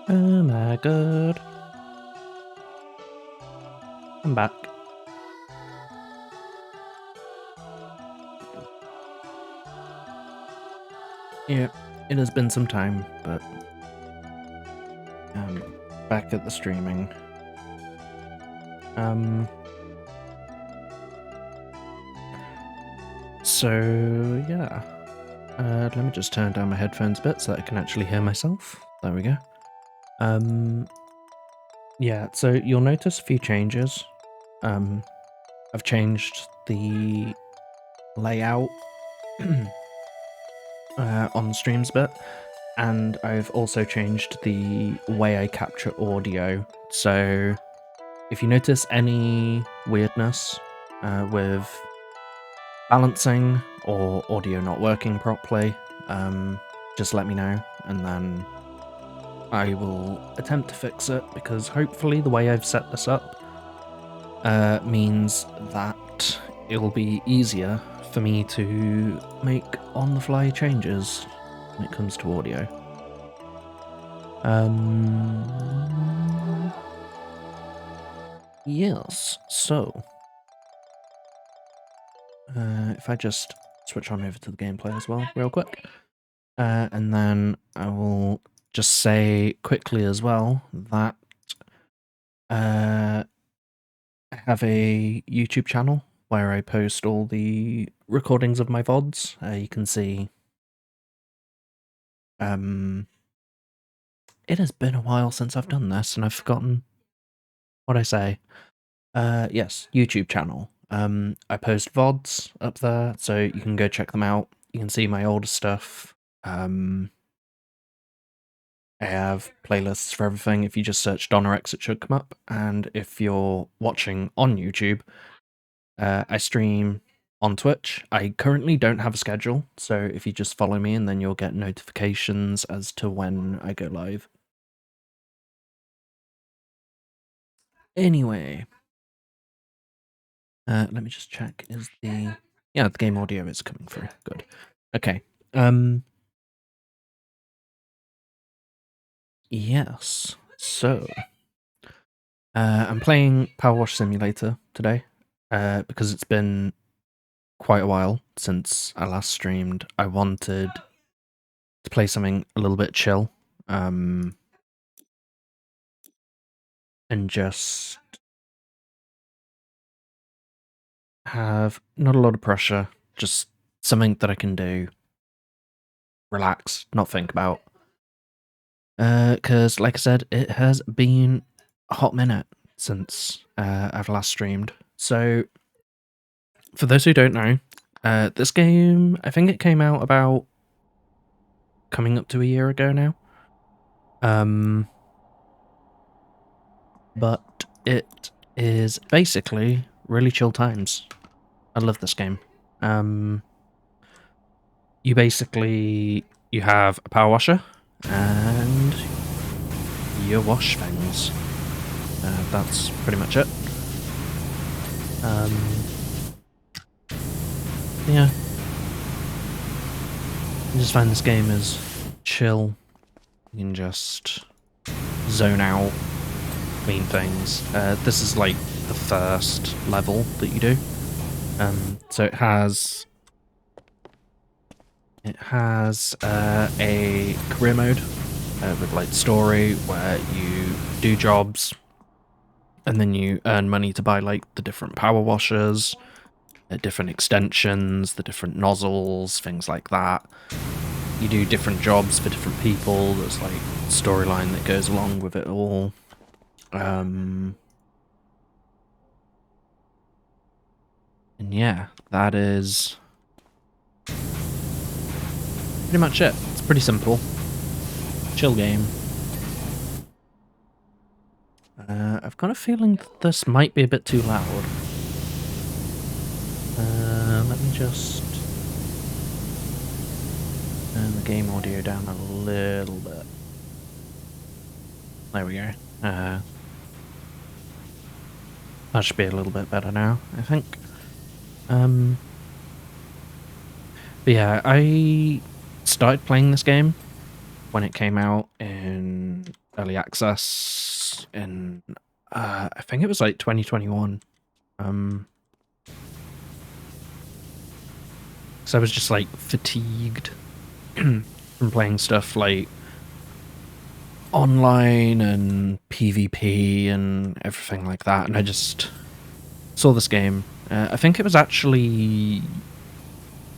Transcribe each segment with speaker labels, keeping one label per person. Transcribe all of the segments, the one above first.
Speaker 1: Oh my god. I'm back. Yeah, it has been some time, but back at the streaming. So yeah. Let me just turn down my headphones a bit so that I can actually hear myself. There we go. Yeah, so you'll notice a few changes. I've changed the layout on the streams a bit, and I've also changed the way I capture audio. So if you notice any weirdness with balancing or audio not working properly, just let me know, and then I will attempt to fix it, because hopefully the way I've set this up means that it'll be easier for me to make on-the-fly changes when it comes to audio. Yes, so if I just switch on over to the gameplay as well real quick, and then I will just say quickly as well that I have a YouTube channel where I post all the recordings of my VODs. You can see it has been a while since I've done this, and I've forgotten what I say. Yes, YouTube channel. I post VODs up there, so you can go check them out. You can see my older stuff. I have playlists for everything. If you just search Donorex, it should come up. And if you're watching on YouTube, I stream on Twitch. I currently don't have a schedule, so if you just follow me, and then you'll get notifications as to when I go live. Anyway, let me just check. Is the game audio is coming through. Good. Okay. Yes. So, I'm playing PowerWash Simulator today, because it's been quite a while since I last streamed. I wanted to play something a little bit chill, and just have not a lot of pressure, just something that I can do, relax, not think about. Because, like I said, it has been a hot minute since I've last streamed. So, for those who don't know, this game, I think it came out about coming up to a year ago now. But it is basically really chill times. I love this game. You have a power washer, and you wash things. That's pretty much it. Yeah. I just find this game is chill. You can just zone out, clean things. This is like the first level that you do. So it has a career mode with like story, where you do jobs and then you earn money to buy like the different power washers, different extensions, the different nozzles, things like that. You do different jobs for different people. There's like storyline that goes along with it all. And yeah, that is pretty much it. It's pretty simple. Chill game. I've got a feeling that this might be a bit too loud. Let me just turn the game audio down a little bit. There we go. That should be a little bit better now, I think. But yeah, I started playing this game when it came out in early access in, I think it was like 2021. So I was just like fatigued from playing stuff like online and PvP and everything like that, and I just saw this game. I think it was actually,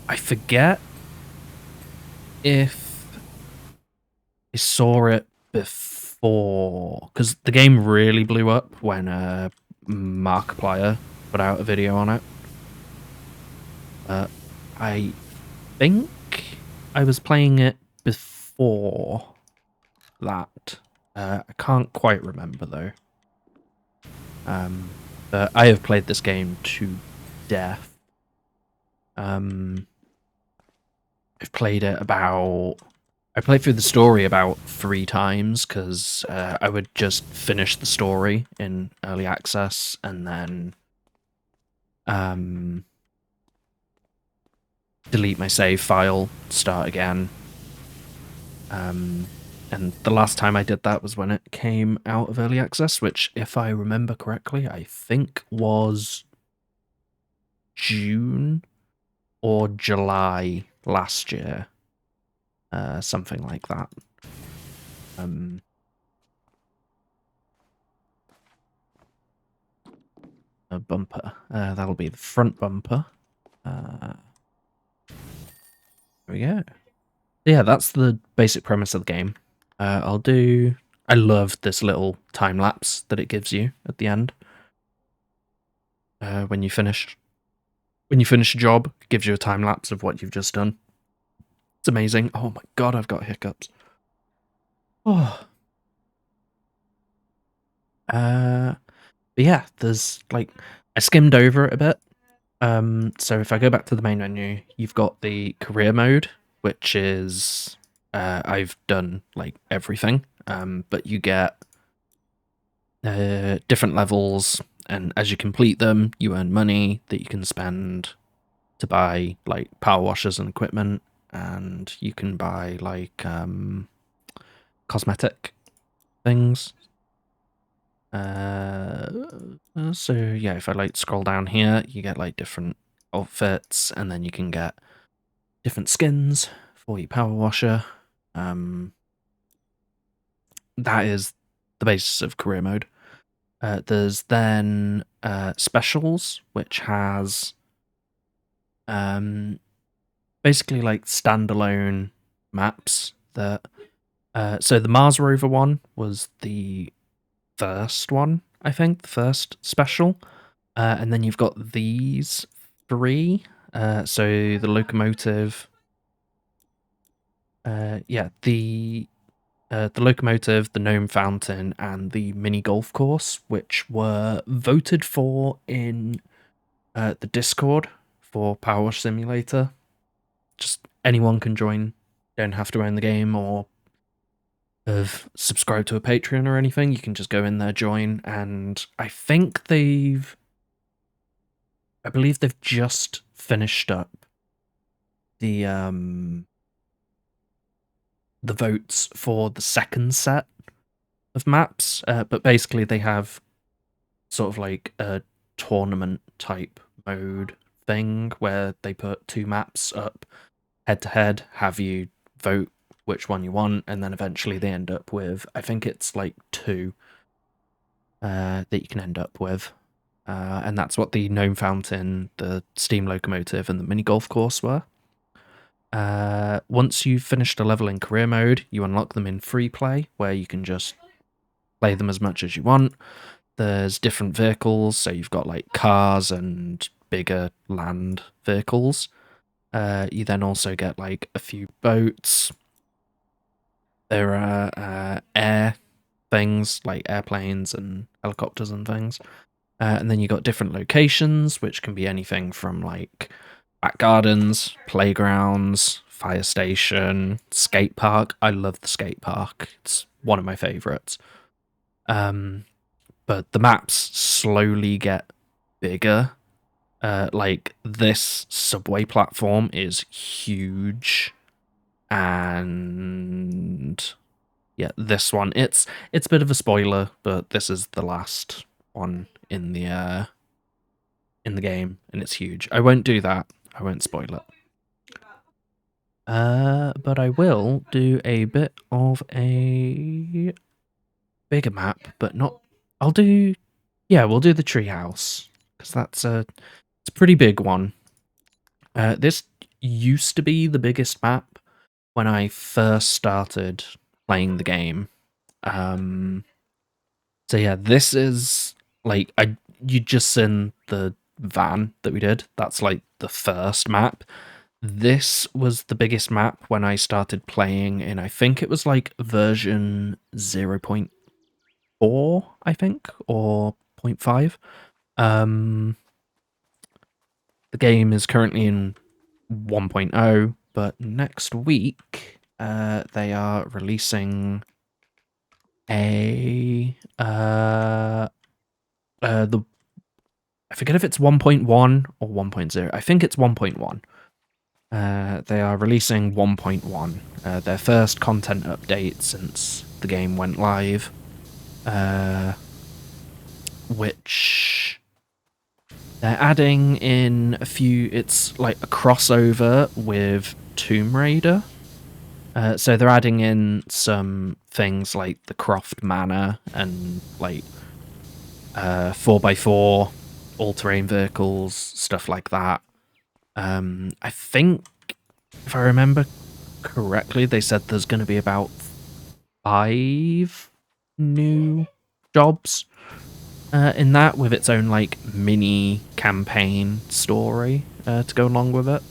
Speaker 1: I forget if I saw it before, because the game really blew up when Markiplier put out a video on it. I think I was playing it before that. I can't quite remember though. But I have played this game to death. I've played it about. I played through the story about 3 times because I would just finish the story in early access and then delete my save file, start again. And the last time I did that was when it came out of early access, which, if I remember correctly, I think was June or July last year. Something like that. A bumper. That'll be the front bumper. There we go. Yeah, that's the basic premise of the game. I love this little time lapse that it gives you at the end. When you finish a job, it gives you a time lapse of what you've just done. It's amazing. Oh my god, I've got hiccups. Oh. But yeah, there's like I skimmed over it a bit. So if I go back to the main menu, you've got the career mode, which is I've done like everything. But you get different levels, and as you complete them, you earn money that you can spend to buy like power washers and equipment, and you can buy like cosmetic things. So yeah, if I like scroll down here, you get like different outfits, and then you can get different skins for your power washer. That is the basis of career mode. There's then specials, which has basically like standalone maps that. So the Mars rover one was the first one, I think, the first special. And then you've got these 3. So the locomotive. The locomotive, the gnome fountain, and the mini golf course, which were voted for in the Discord for Power Wash Simulator. Just anyone can join. Don't have to own the game or have subscribed to a Patreon or anything. You can just go in there, join, and I believe they've just finished up the votes for the second set of maps, but basically they have sort of like a tournament type mode thing where they put 2 maps up head to head, have you vote which one you want, and then eventually they end up with, I think it's like 2 that you can end up with. And that's what the gnome fountain, the steam locomotive, and the mini golf course were. Once you've finished a level in career mode, you unlock them in free play, where you can just play them as much as you want. There's different vehicles, so you've got like cars and bigger land vehicles. You then also get like a few boats. There are air things like airplanes and helicopters and things. And then you got different locations, which can be anything from like back gardens, playgrounds, fire station, skate park. I love the skate park. It's one of my favorites. But the maps slowly get bigger. Like this subway platform is huge, and yeah, this one it's a bit of a spoiler, but this is the last one in the game, and it's huge. I won't do that. I won't spoil it. But I will do a bit of a bigger map, but not. We'll do the treehouse because it's a pretty big one. This used to be the biggest map when I first started playing the game. So yeah, this is like you just seen the van that we did. That's like the first map. This was the biggest map when I started playing in, I think it was like version 0.4, I think, or 0.5. The game is currently in 1.0, but next week they are releasing a the I forget if it's 1.1 or 1.0. I think it's 1.1. They are releasing 1.1, their first content update since the game went live, which they're adding in a few. It's like a crossover with Tomb Raider. So they're adding in some things like the Croft Manor and like 4x4 all-terrain vehicles, stuff like that. I think, if I remember correctly, they said there's going to be about 5 new jobs in that, with its own like mini campaign story to go along with it.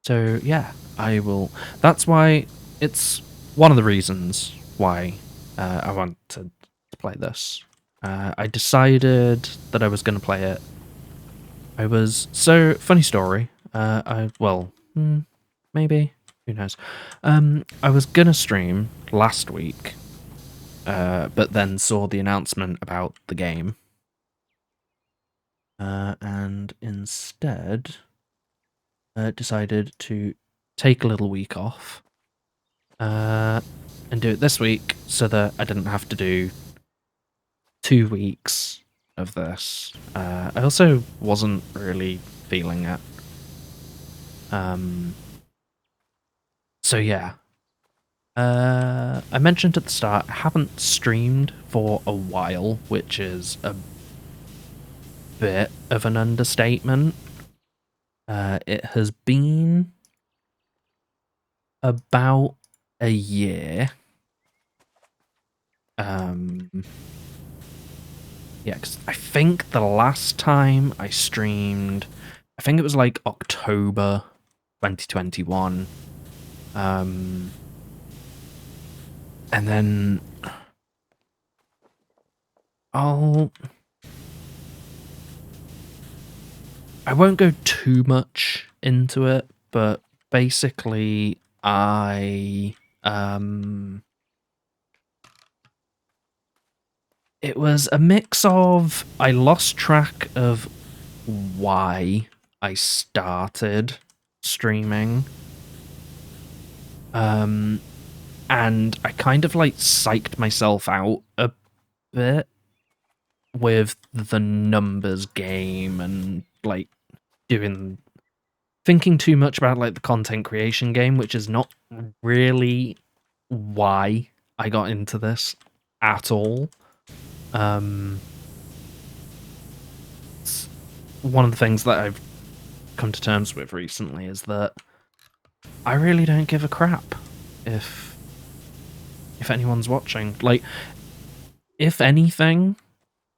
Speaker 1: So yeah, I will. That's why it's one of the reasons why I want to play this. I decided that I was going to play it. Funny story. Maybe, who knows. I was gonna stream last week, but then saw the announcement about the game, and instead decided to take a little week off, and do it this week so that I didn't have to do 2 weeks of this. I also wasn't really feeling it. So yeah. I mentioned at the start, I haven't streamed for a while, which is a bit of an understatement. It has been about a year. Yeah, because I think the last time I streamed, I think it was like October 2021. And then I won't go too much into it, but basically it was a mix of, I lost track of why I started streaming. And I kind of like psyched myself out a bit with the numbers game and like thinking too much about like the content creation game, which is not really why I got into this at all. One of the things that I've come to terms with recently is that I really don't give a crap if anyone's watching. Like, if anything,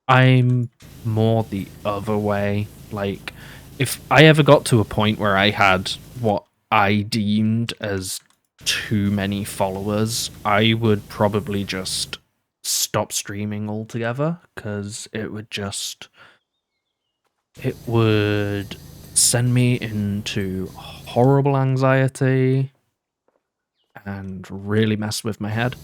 Speaker 1: I'm more the other way. Like, if I ever got to a point where I had what I deemed as too many followers, I would probably just stop streaming altogether, because it would send me into horrible anxiety and really mess with my head.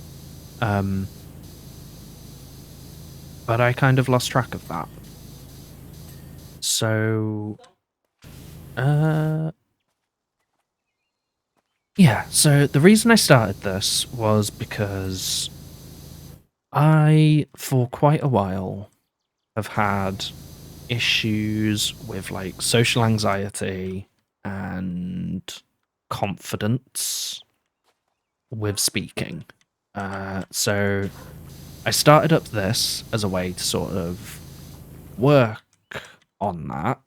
Speaker 1: But I kind of lost track of that. So, yeah, so the reason I started this was because I, for quite a while, have had issues with like social anxiety and confidence with speaking. So I started up this as a way to sort of work on that.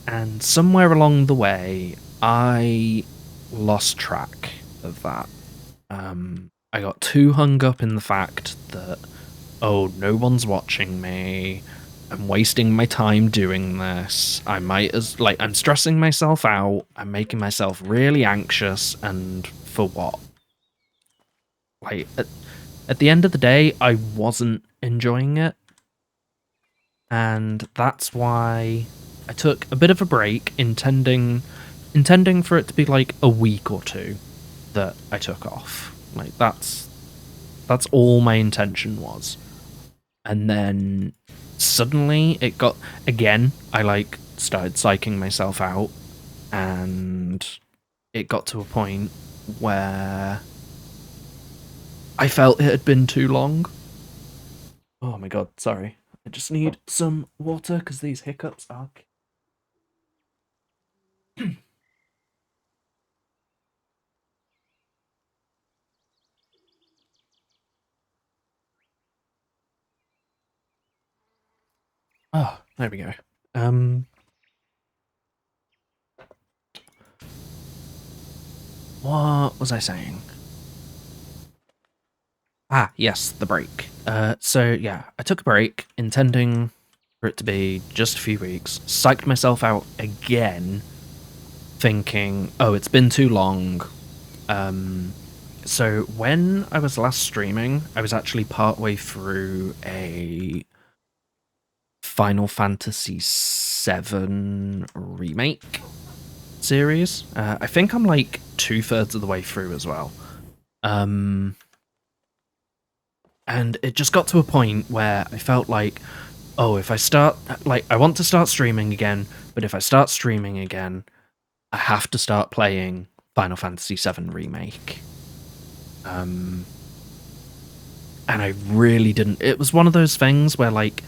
Speaker 1: And somewhere along the way, I lost track of that. I got too hung up in the fact that, oh, no one's watching me, I'm wasting my time doing this, I'm stressing myself out, I'm making myself really anxious, and for what? Like, at the end of the day, I wasn't enjoying it. And that's why I took a bit of a break, intending for it to be like a week or two that I took off. Like that's all my intention was. And then suddenly it got, again, I like started psyching myself out, and it got to a point where I felt it had been too long. Oh my god, sorry. I just need some water because these hiccups are. Oh, there we go. What was I saying? Ah, yes, the break. So yeah, I took a break, intending for it to be just a few weeks. Psyched myself out again, thinking, oh, it's been too long. So when I was last streaming, I was actually partway through a Final Fantasy VII remake series. I think I'm like 2/3 of the way through as well. And it just got to a point where I felt like, oh, if I start, like, I want to start streaming again, but if I start streaming again, I have to start playing Final Fantasy VII Remake. And I really didn't. It was one of those things where, like,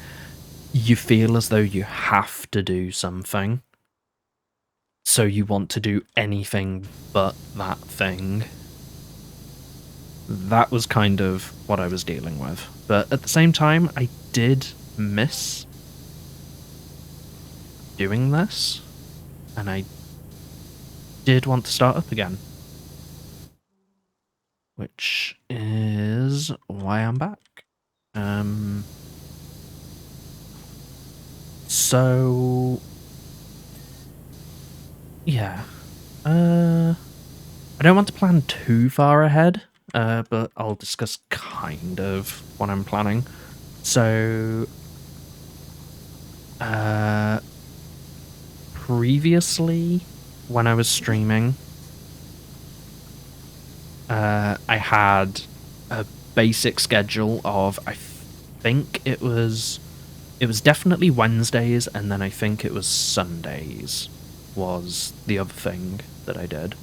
Speaker 1: you feel as though you have to do something. So you want to do anything but that thing. That was kind of what I was dealing with. But at the same time, I did miss doing this, and I did want to start up again. Which is why I'm back. So yeah. I don't want to plan too far ahead, but I'll discuss kind of what I'm planning. So previously, when I was streaming, I had a basic schedule of, I think it was definitely Wednesdays, and then I think it was Sundays was the other thing that I did.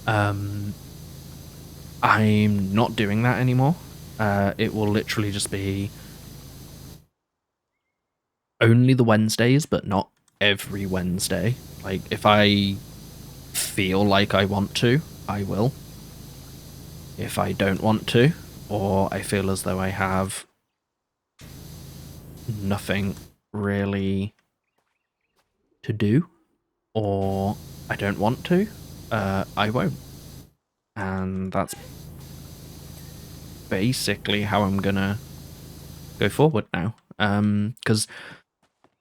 Speaker 1: I'm not doing that anymore. It will literally just be only the Wednesdays, but not every Wednesday. Like, if I feel like I want to, I will. If I don't want to, or I feel as though I have nothing really to do, or I don't want to, I won't. And that's basically how I'm gonna go forward now. Because,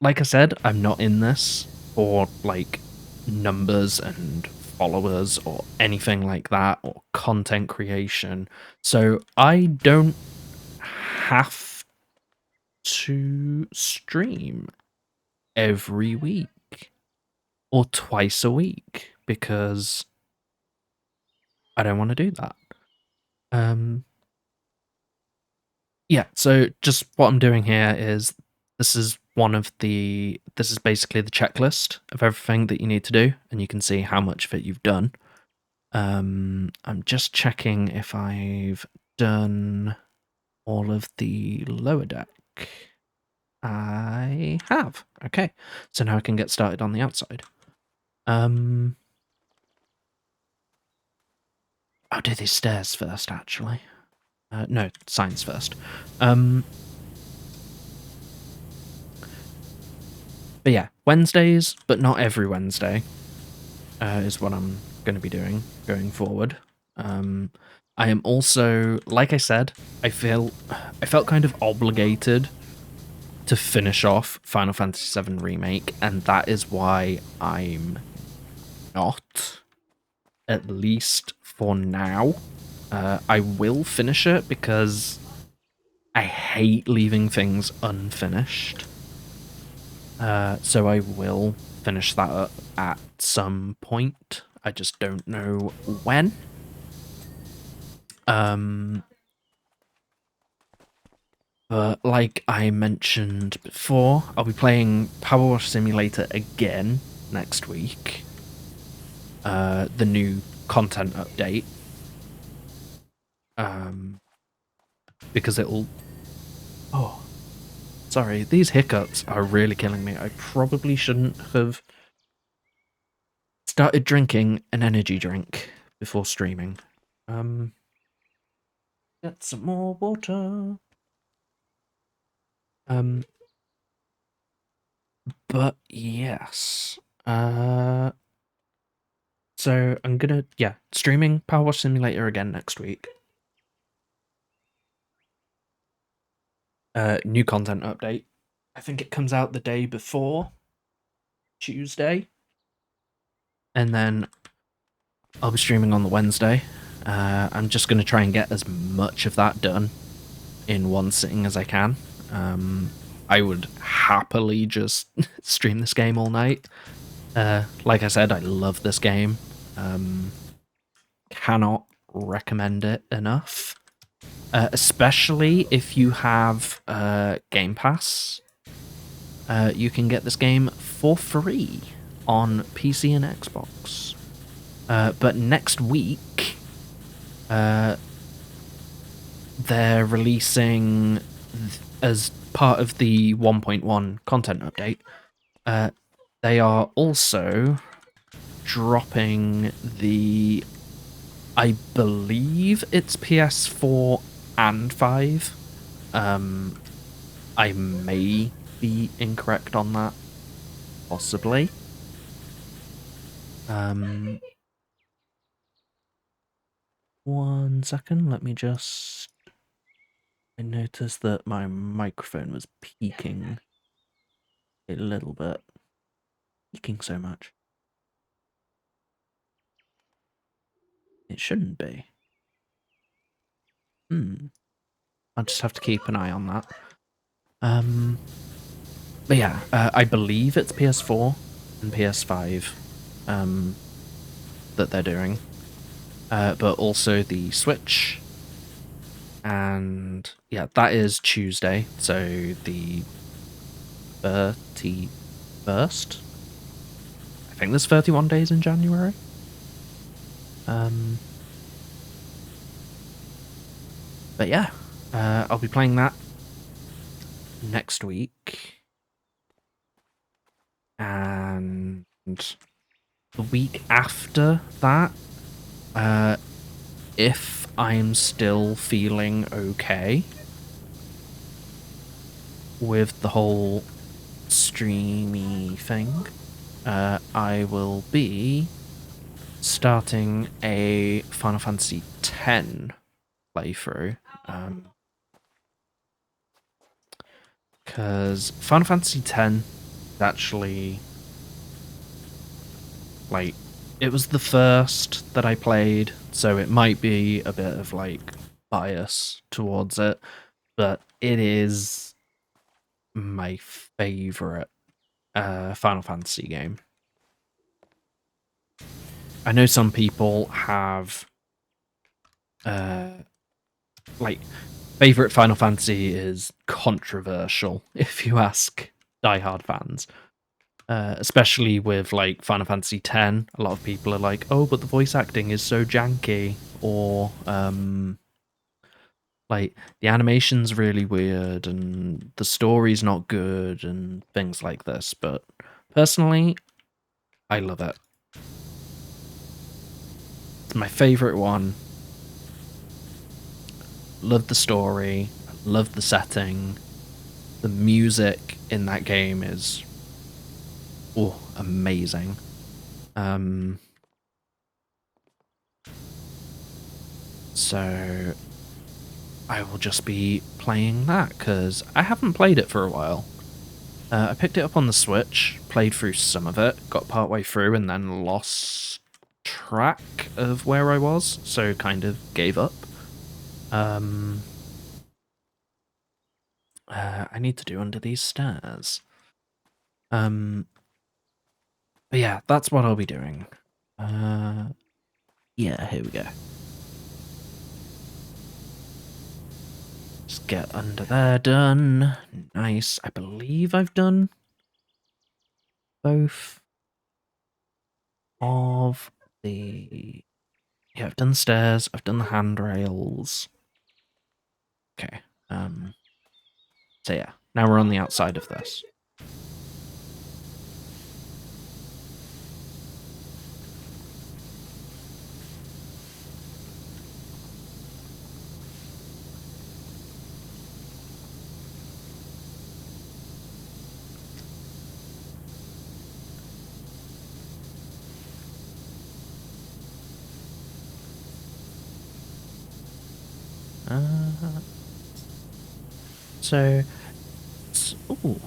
Speaker 1: like I said, I'm not in this for, like, numbers and followers or anything like that, or content creation. So I don't have to stream every week or twice a week because I don't want to do that. Yeah, so just what I'm doing here is this is basically the checklist of everything that you need to do, and you can see how much of it you've done. I'm just checking if I've done all of the lower deck. I have. Okay, so now I can get started on the outside. I'll do these stairs first, actually. No, signs first. But yeah, Wednesdays, but not every Wednesday, is what I'm going to be doing going forward. I am also, like I said, I felt kind of obligated to finish off Final Fantasy VII Remake, and that is why I'm not, at least for now, I will finish it because I hate leaving things unfinished. So I will finish that up at some point. I just don't know when. But like I mentioned before, I'll be playing PowerWash Simulator again next week. The new content update. Because it'll... Oh, sorry, these hiccups are really killing me. I probably shouldn't have started drinking an energy drink before streaming. Get some more water. But yes. So I'm gonna, streaming PowerWash Simulator again next week. New content update. I think it comes out the day before Tuesday. And then I'll be streaming on the Wednesday. I'm just going to try and get as much of that done in one sitting as I can. I would happily just stream this game all night. Like I said, I love this game. Cannot recommend it enough. Especially if you have Game Pass. You can get this game for free on PC and Xbox. But next week, they're releasing, as part of the 1.1 content update, they are also dropping the, I believe it's PS4 and 5. I may be incorrect on that, possibly. One second, let me just... I noticed that my microphone was peaking a little bit. Peaking so much. It shouldn't be. I'll just have to keep an eye on that. But yeah, I believe it's PS4 and PS5 that they're doing. But also the Switch. And yeah, that is Tuesday, so the 31st? I think there's 31 days in January. But yeah, I'll be playing that next week. And the week after that, if I'm still feeling okay with the whole streamy thing, I will be starting a Final Fantasy X playthrough. Because Final Fantasy X is actually, like, it was the first that I played, so it might be a bit of, like, bias towards it, but it is my favorite Final Fantasy game. I know some people have, like, favorite Final Fantasy is controversial, if you ask diehard fans. Especially with, like, Final Fantasy X, a lot of people are like, oh, but the voice acting is so janky, or, like, the animation's really weird, and the story's not good, and things like this, but personally, I love it. It's my favourite one. Love the story, love the setting, the music in that game is amazing. So I will just be playing that because I haven't played it for a while. I picked it up on the Switch, played through some of it, got partway through, and then lost track of where I was, so kind of gave up. I need to do under these stairs. But yeah, that's what I'll be doing. Yeah, here we go. Just get under there, done. Nice. I believe I've done both of the... Yeah, I've done the stairs, I've done the handrails. Okay, so yeah, now we're on the outside of this. So, ooh,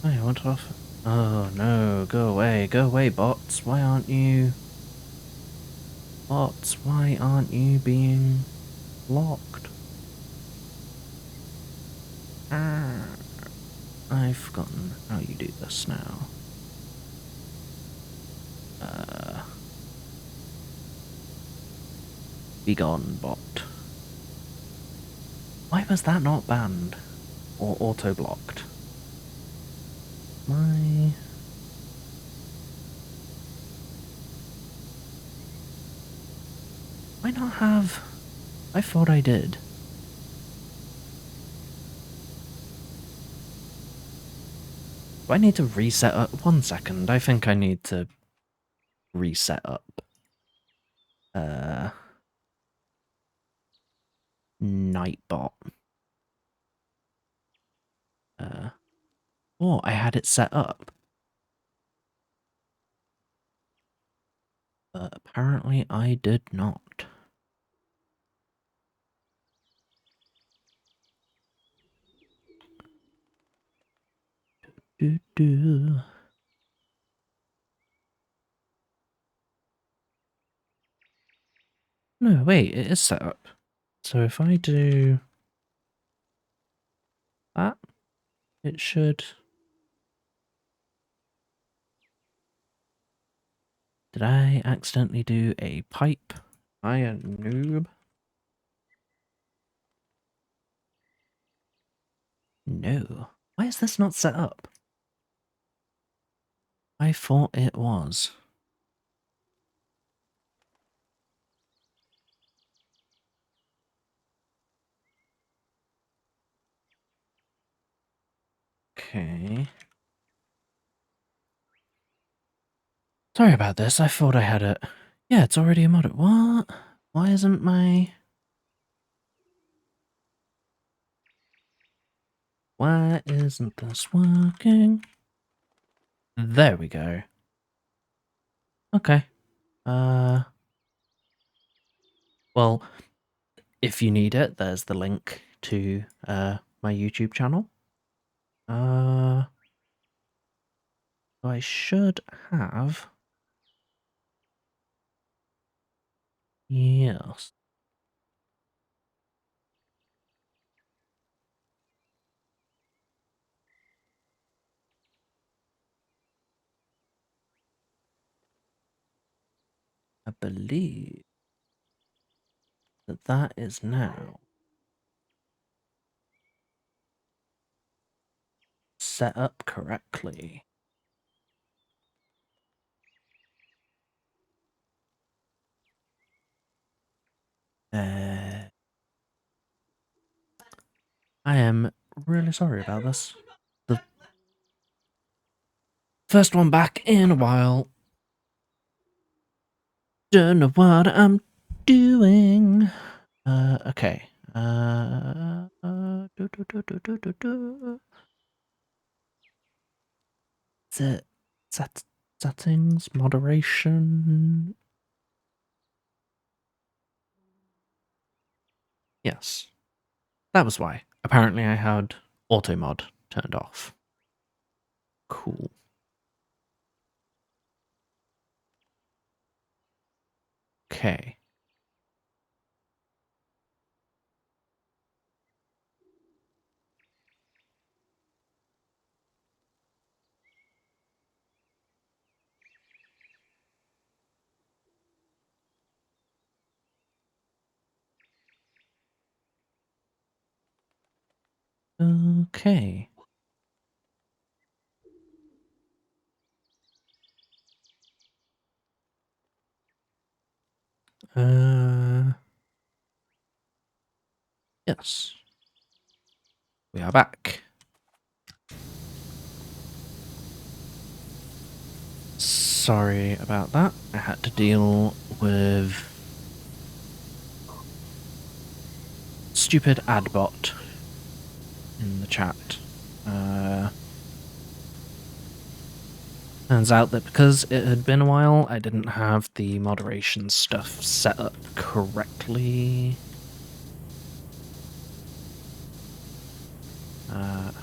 Speaker 1: I want off. Oh no, go away, bots. Why aren't you? Bots, why aren't you being locked? I've forgotten how you do this now. Be gone, bot. Why was that not banned? Or auto-blocked? Why not have... I thought I did. Do I need to reset up? 1 second, I think I need to reset up. Nightbot. Oh, I had it set up. But apparently I did not. No, wait, it is set up. So if I do that, it should... Did I accidentally do a pipe? I a noob? No. Why is this not set up? I thought it was. Okay. Sorry about this, I thought I had it. Yeah, it's already a mod. What? Why isn't my... Why isn't this working? There we go. Okay. Well, if you need it, there's the link to my YouTube channel. I should have... Yes. I believe that that is now set up correctly. I am really sorry about this. The first one back in a while. Don't know what I'm doing. Okay. Settings, moderation. Yes. That was why. Apparently I had auto mod turned off. Cool. Okay. Okay. Yes. We are back. Sorry about that. I had to deal with stupid adbot in the chat. Turns out that because it had been a while, I didn't have the moderation stuff set up correctly.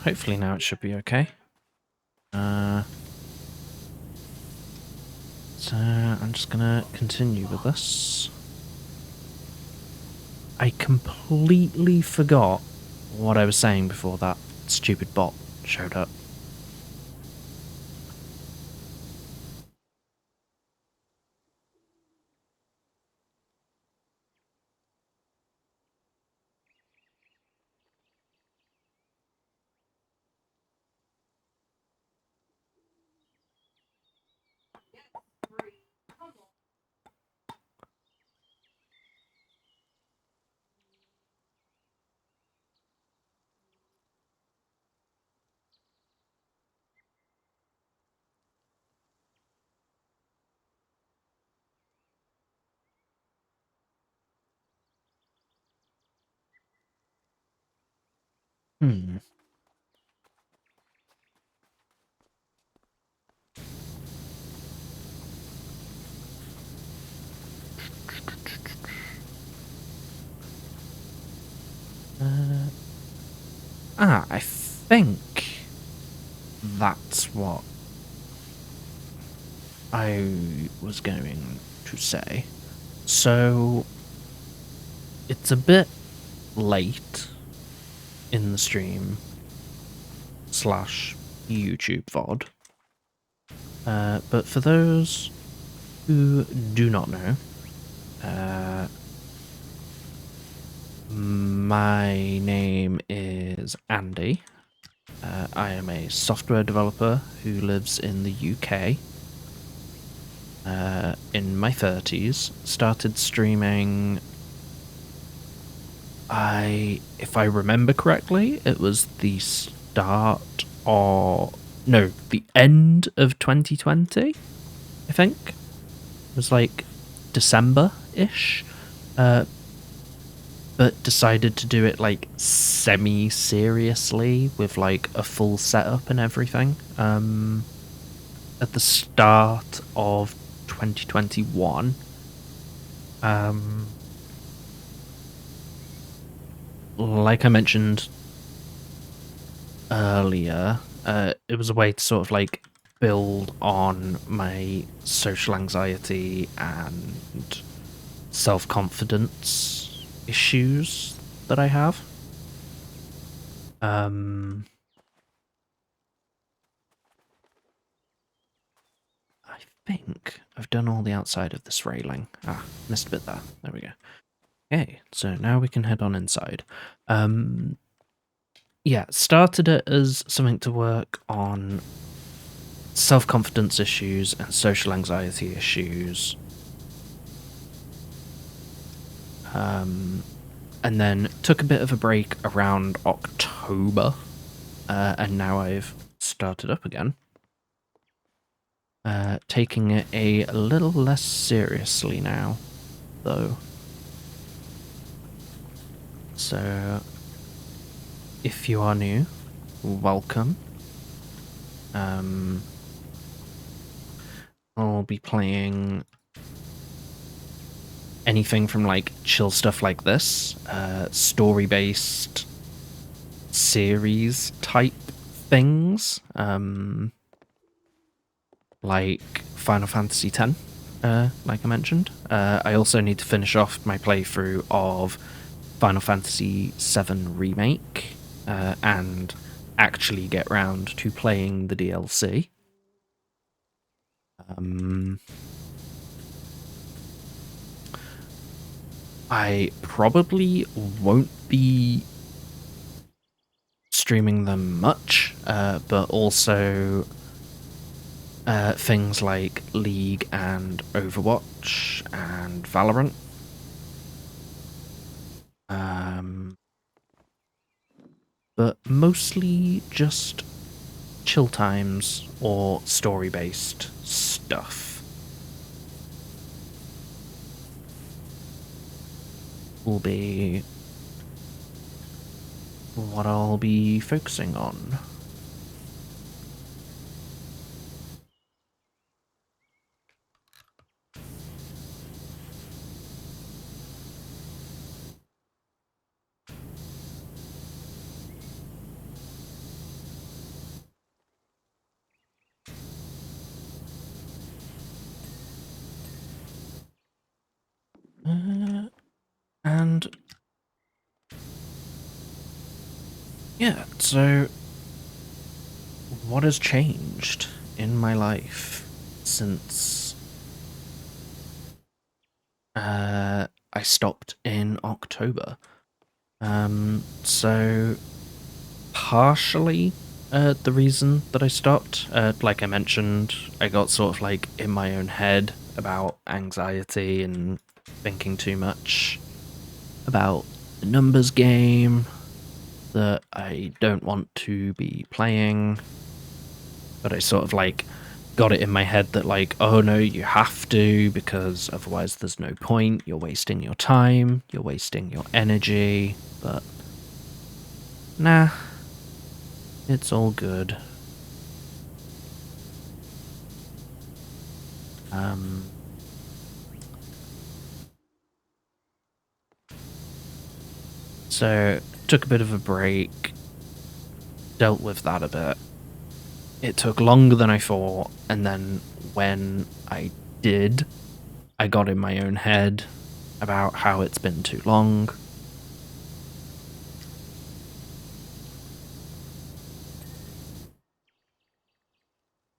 Speaker 1: Hopefully now it should be okay. So I'm just gonna continue with this. I completely forgot what I was saying before that stupid bot showed up. Hmm. I think that's what I was going to say. So, it's a bit late in the stream / YouTube VOD. But for those who do not know, my name is Andy. I am a software developer who lives in the UK. In my 30s, started streaming. If I remember correctly, it was the the end of 2020, I think. It was like December-ish. But decided to do it like semi-seriously with like a full setup and everything. At the start of 2021. Like I mentioned earlier, it was a way to sort of like build on my social anxiety and self-confidence issues that I have. I think I've done all the outside of this railing. Missed a bit there. There we go. Okay, so now we can head on inside. Yeah, started it as something to work on self-confidence issues and social anxiety issues. And then took a bit of a break around October, and now I've started up again. Taking it a little less seriously now, though. So, if you are new, welcome. I'll be playing anything from like chill stuff like this, story-based series type things, like Final Fantasy X. like I mentioned. I also need to finish off my playthrough of Final Fantasy VII Remake and actually get round to playing the DLC. I probably won't be streaming them much, but also things like League and Overwatch and Valorant. But mostly just chill times or story-based stuff will be what I'll be focusing on. And yeah, so what has changed in my life since I stopped in October? So partially the reason that I stopped, like I mentioned, I got sort of like in my own head about anxiety and thinking too much about the numbers game that I don't want to be playing, but I sort of like got it in my head that like, oh no, you have to, because otherwise there's no point, you're wasting your time, you're wasting your energy, but nah, it's all good. So took a bit of a break, dealt with that a bit. It took longer than I thought, and then when I did, I got in my own head about how it's been too long.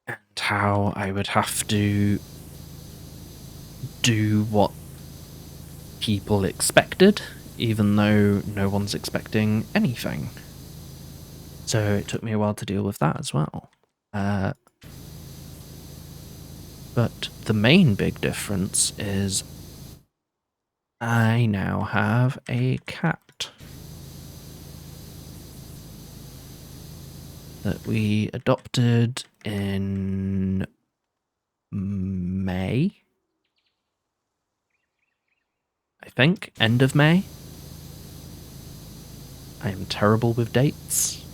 Speaker 1: And how I would have to do what people expected, even though no one's expecting anything. So it took me a while to deal with that as well. But the main big difference is I now have a cat that we adopted in May, I think, end of May. I am terrible with dates,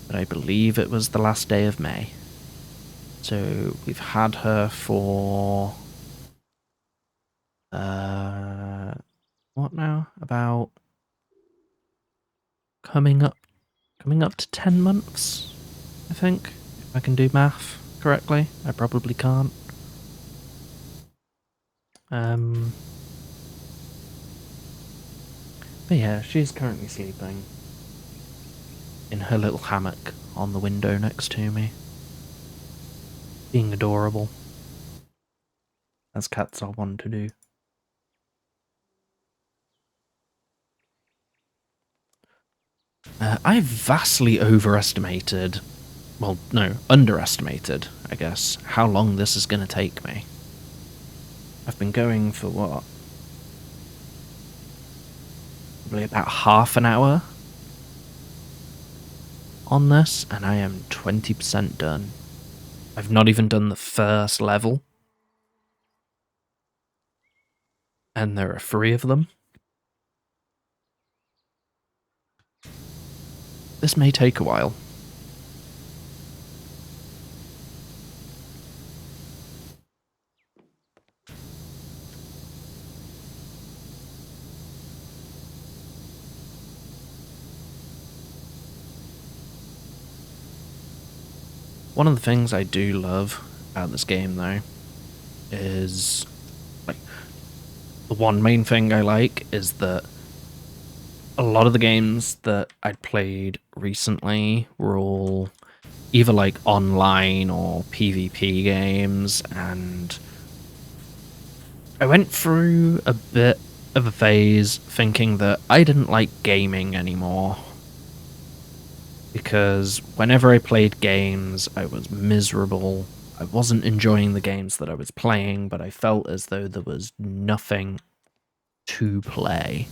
Speaker 1: but I believe it was the last day of May. So we've had her for what now? About coming up to 10 months, I think. If I can do math correctly. I probably can't. But yeah, she's currently sleeping in her little hammock on the window next to me, being adorable, as cats are wont to do. I vastly overestimated, well, no, underestimated, I guess, how long this is going to take me. I've been going for what? Probably about half an hour on this, and I am 20% done. I've not even done the first level, and there are 3 of them. This may take a while. One of the things I do love about this game, though, is, like, the one main thing I like is that a lot of the games that I'd played recently were all either like online or PvP games, and I went through a bit of a phase thinking that I didn't like gaming anymore. Because whenever I played games, I was miserable. I wasn't enjoying the games that I was playing, but I felt as though there was nothing to play.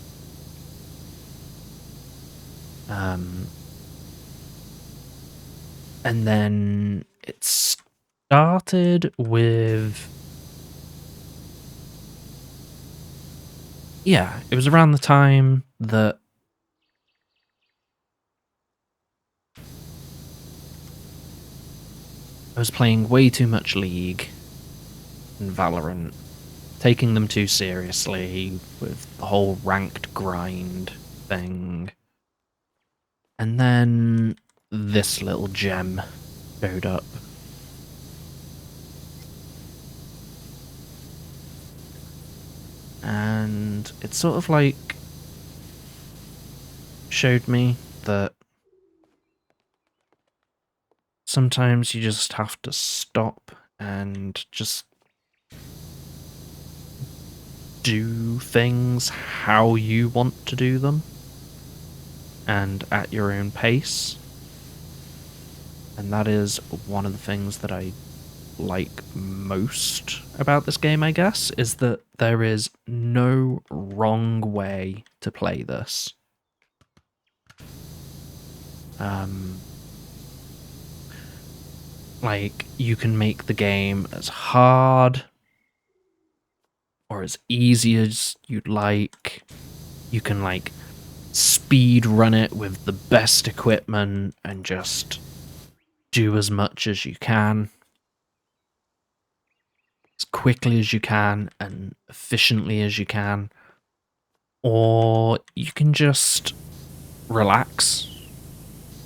Speaker 1: And then it started with... Yeah, it was around the time that I was playing way too much League and Valorant, taking them too seriously with the whole ranked grind thing. And then this little gem showed up. And it sort of like showed me that sometimes you just have to stop and just do things how you want to do them and at your own pace. And that is one of the things that I like most about this game, I guess, is that there is no wrong way to play this. Like, you can make the game as hard or as easy as you'd like. You can, like, speed run it with the best equipment and just do as much as you can, as quickly as you can and efficiently as you can. Or you can just relax.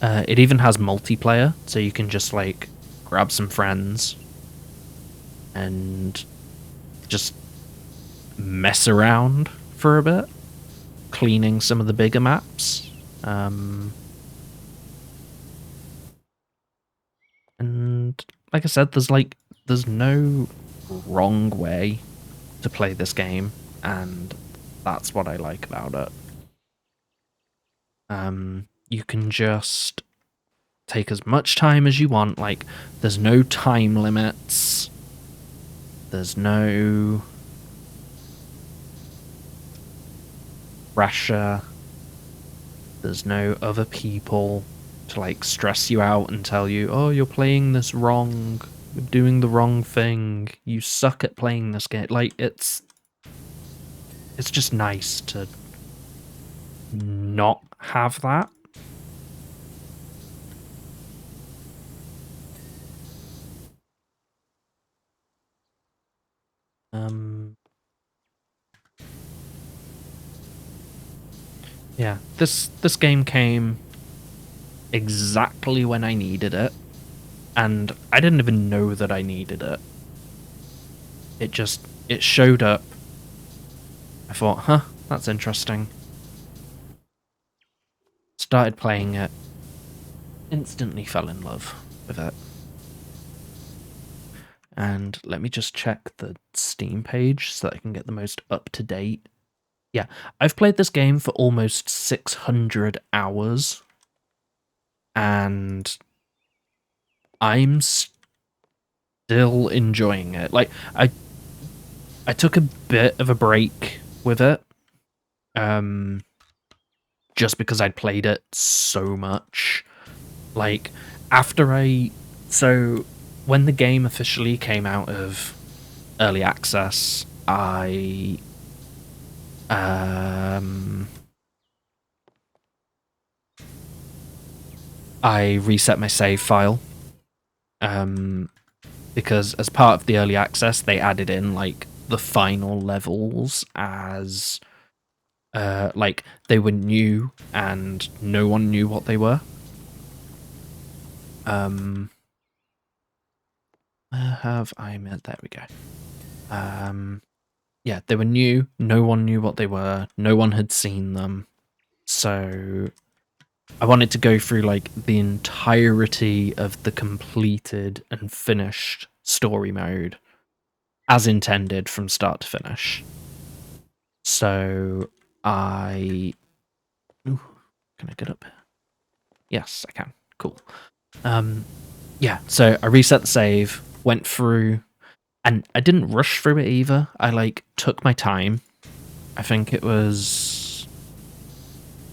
Speaker 1: It even has multiplayer, so you can just, like, grab some friends and just mess around for a bit, cleaning some of the bigger maps. And like I said, there's no wrong way to play this game, and that's what I like about it. You can just take as much time as you want. Like, there's no time limits. There's no pressure. There's no other people to, like, stress you out and tell you, oh, you're playing this wrong. You're doing the wrong thing. You suck at playing this game. Like, it's just nice to not have that. Yeah, this game came exactly when I needed it, and I didn't even know that I needed it. It showed up. I thought, huh, that's interesting. Started playing it, instantly fell in love with it. And let me just check the Steam page so that I can get the most up-to-date. Yeah, I've played this game for almost 600 hours, and I'm still enjoying it. Like, I took a bit of a break with it, just because I'd played it so much. Like, so when the game officially came out of early access, I reset my save file, because as part of the early access, they added in, like, the final levels as, like, they were new and no one knew what they were. Where have I met? There we go. Yeah, they were new. No one knew what they were. No one had seen them. So I wanted to go through like the entirety of the completed and finished story mode as intended from start to finish. So I... Ooh, can I get up here? Yes, I can. Cool. Yeah, so I reset the save, went through, and I didn't rush through it either. I like took my time. I think it was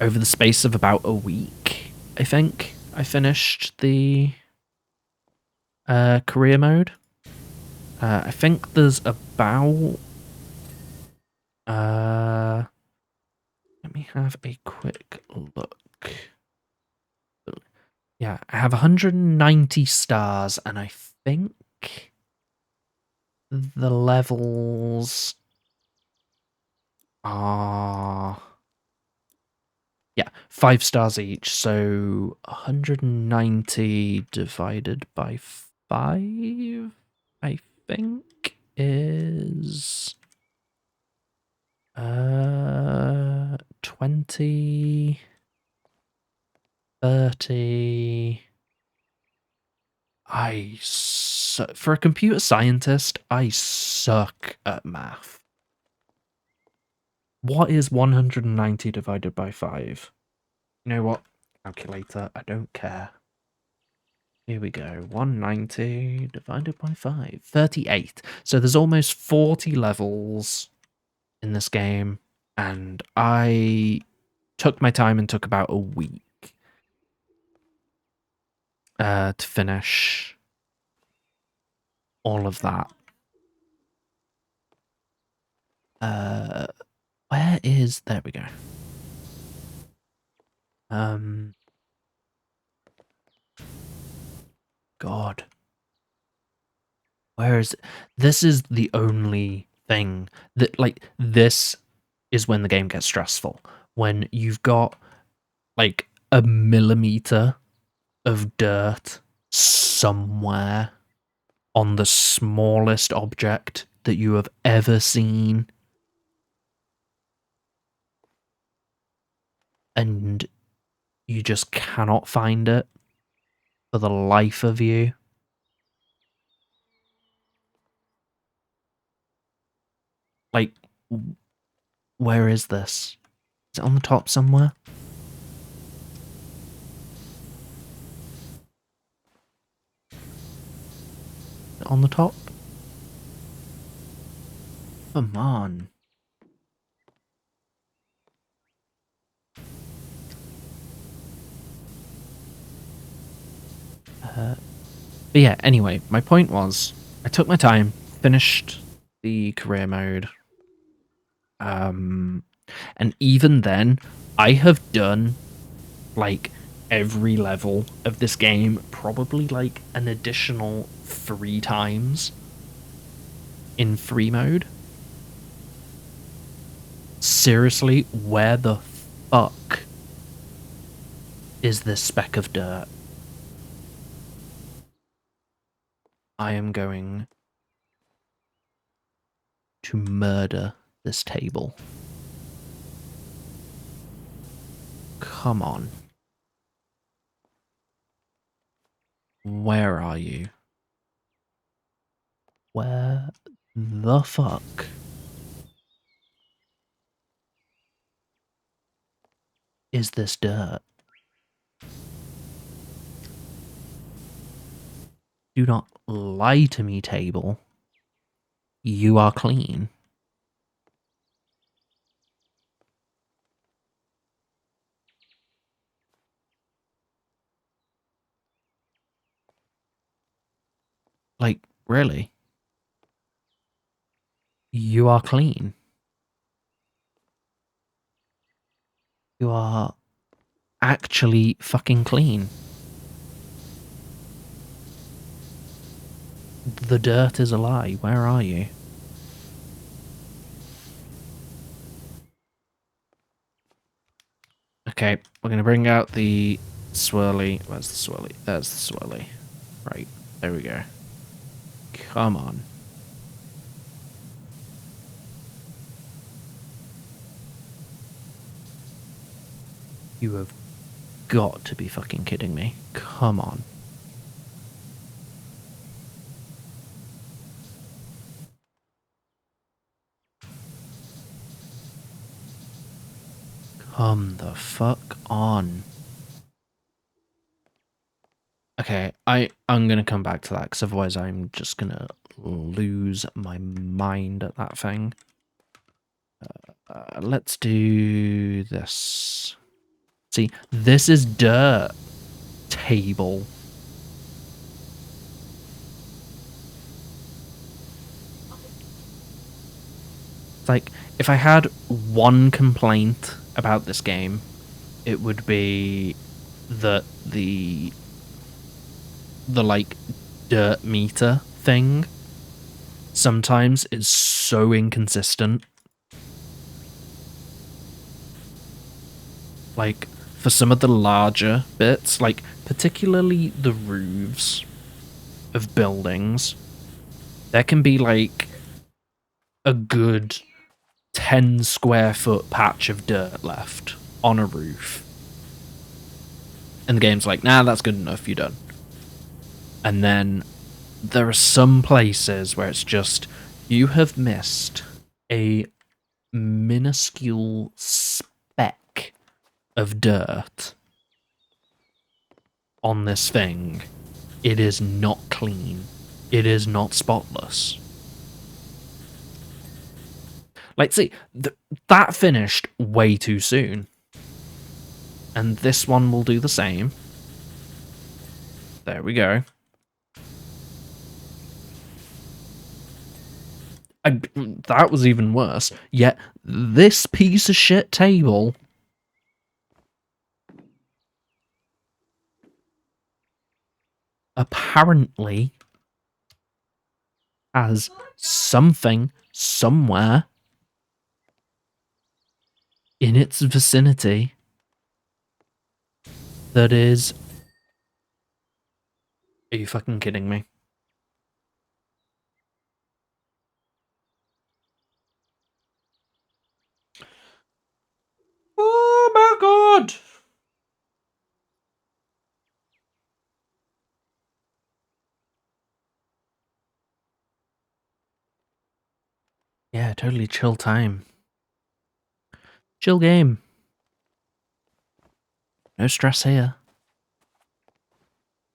Speaker 1: over the space of about a week, I think I finished the career mode. I think there's about let me have a quick look. Yeah, I have 190 stars, and I think the levels are, yeah, 5 stars each. So 190 divided by 5, I think, is 20, 30. For a computer scientist, I suck at math. What is 190 divided by 5? You know what? Calculator, I don't care. Here we go. 190 divided by 5. 38. So there's almost 40 levels in this game, and I took my time and took about a week to finish all of that. Where is... There we go. God. Where is... This is the only thing that, like, this is when the game gets stressful. When you've got, like, a millimeter of dirt somewhere on the smallest object that you have ever seen, and you just cannot find it for the life of you. Like, where is this? Is it on the top somewhere? On the top? Come on. But yeah, anyway, my point was, I took my time, finished the career mode, and even then, I have done, like, every level of this game probably, like, an additional 3 times in free mode. Seriously, where the fuck is this speck of dirt? I am going to murder this table. Come on. Where are you? Where the fuck is this dirt? Do not lie to me, table. You are clean. Like, really? You are clean. You are actually fucking clean. The dirt is a lie. Where are you? Okay, we're going to bring out the swirly. Where's the swirly? There's the swirly. Right, there we go. Come on. You have got to be fucking kidding me. Come on. Come the fuck on. Okay, I'm gonna come back to that, because otherwise I'm just gonna lose my mind at that thing. Let's do this. See, this is dirt table. It's like, if I had one complaint about this game, it would be that the like dirt meter thing sometimes is so inconsistent. Like, for some of the larger bits, like particularly the roofs of buildings, there can be like a good 10 square foot patch of dirt left on a roof. And the game's like, nah, that's good enough, you're done. And then there are some places where it's just, you have missed a minuscule speck of dirt on this thing. It is not clean. It is not spotless. Like, see, that finished way too soon. And this one will do the same. There we go. That was even worse. Yet, this piece of shit table apparently has something somewhere in its vicinity that is... Are you fucking kidding me? Oh my god! Yeah, totally chill time. Chill game. No stress here.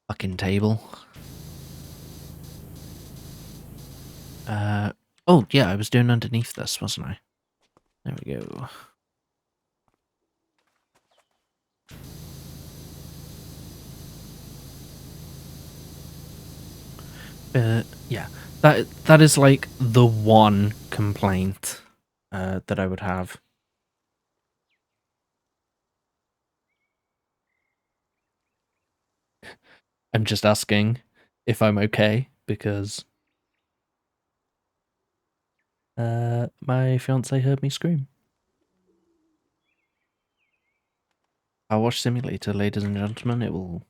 Speaker 1: Fucking table. Oh yeah, I was doing underneath this, wasn't I? There we go. Yeah, that is like the one complaint that I would have. I'm just asking if I'm okay, because my fiance heard me scream. PowerWash Simulator, ladies and gentlemen, it will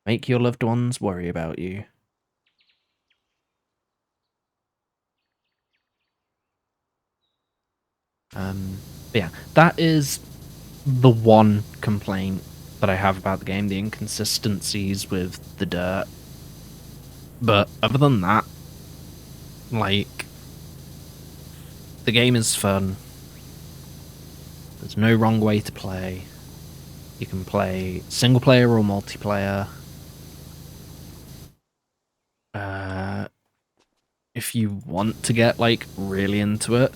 Speaker 1: make your loved ones worry about you. But yeah, that is the one complaint that I have about the game, the inconsistencies with the dirt. But other than that, like, the game is fun. There's no wrong way to play. You can play single player or multiplayer. If you want to get like really into it,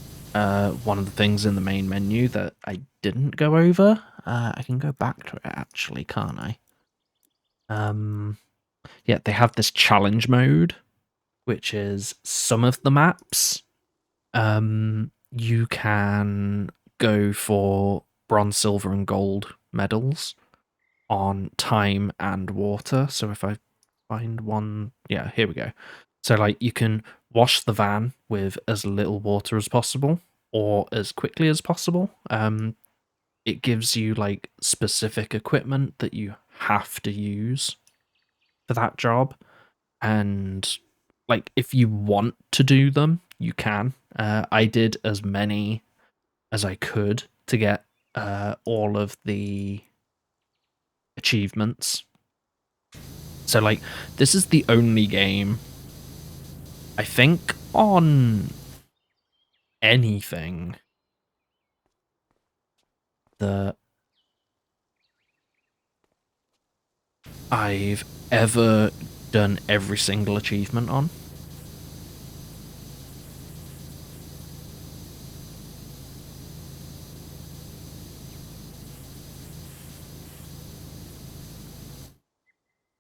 Speaker 1: one of the things in the main menu that I didn't go over, I can go back to it actually, can't I? Yeah, they have this challenge mode, which is some of the maps. You can go for bronze, silver, and gold medals on time and water. So if I find one, yeah, here we go. So like, you can wash the van with as little water as possible or as quickly as possible. It gives you like specific equipment that you have to use for that job, and like, if you want to do them, you can. I did as many as I could to get all of the achievements. So, like, this is the only game, I think, on anything that I've ever done every single achievement on.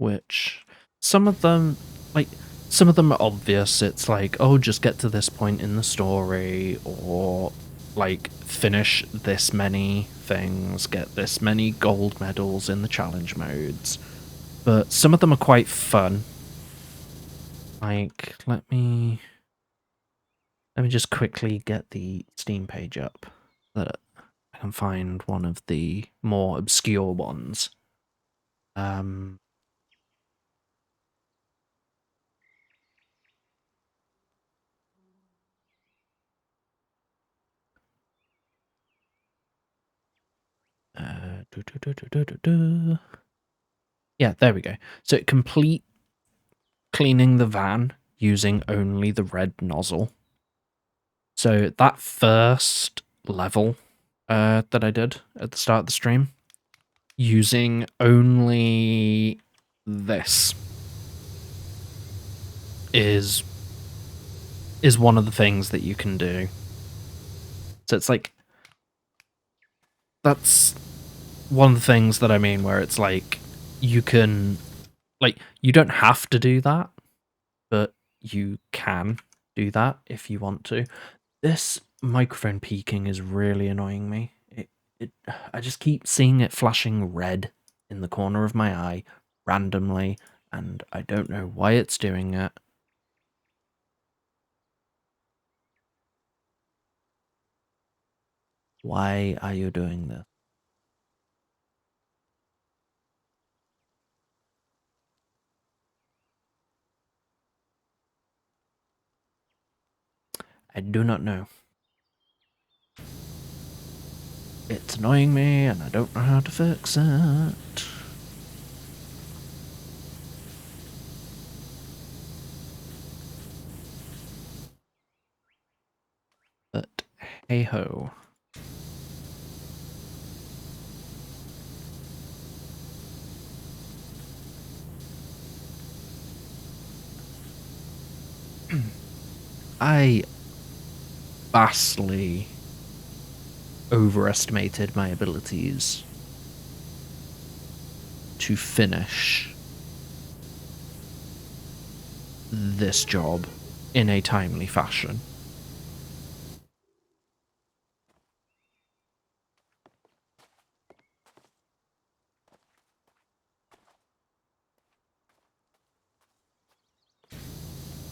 Speaker 1: Which, some of them, like, some of them are obvious. It's like, oh, just get to this point in the story, or, like, finish this many things, get this many gold medals in the challenge modes. But some of them are quite fun. Like, let me just quickly get the Steam page up so that I can find one of the more obscure ones. Yeah, there we go. So complete cleaning the van using only the red nozzle. So that first level that I did at the start of the stream, using only this is one of the things that you can do. So it's like, that's one of the things that I mean, where it's like, you can, like, you don't have to do that, but you can do that if you want to. This microphone peaking is really annoying me. I just keep seeing it flashing red in the corner of my eye randomly, and I don't know why it's doing it. Why are you doing this? I do not know. It's annoying me, and I don't know how to fix it. But hey ho. I vastly overestimated my abilities to finish this job in a timely fashion.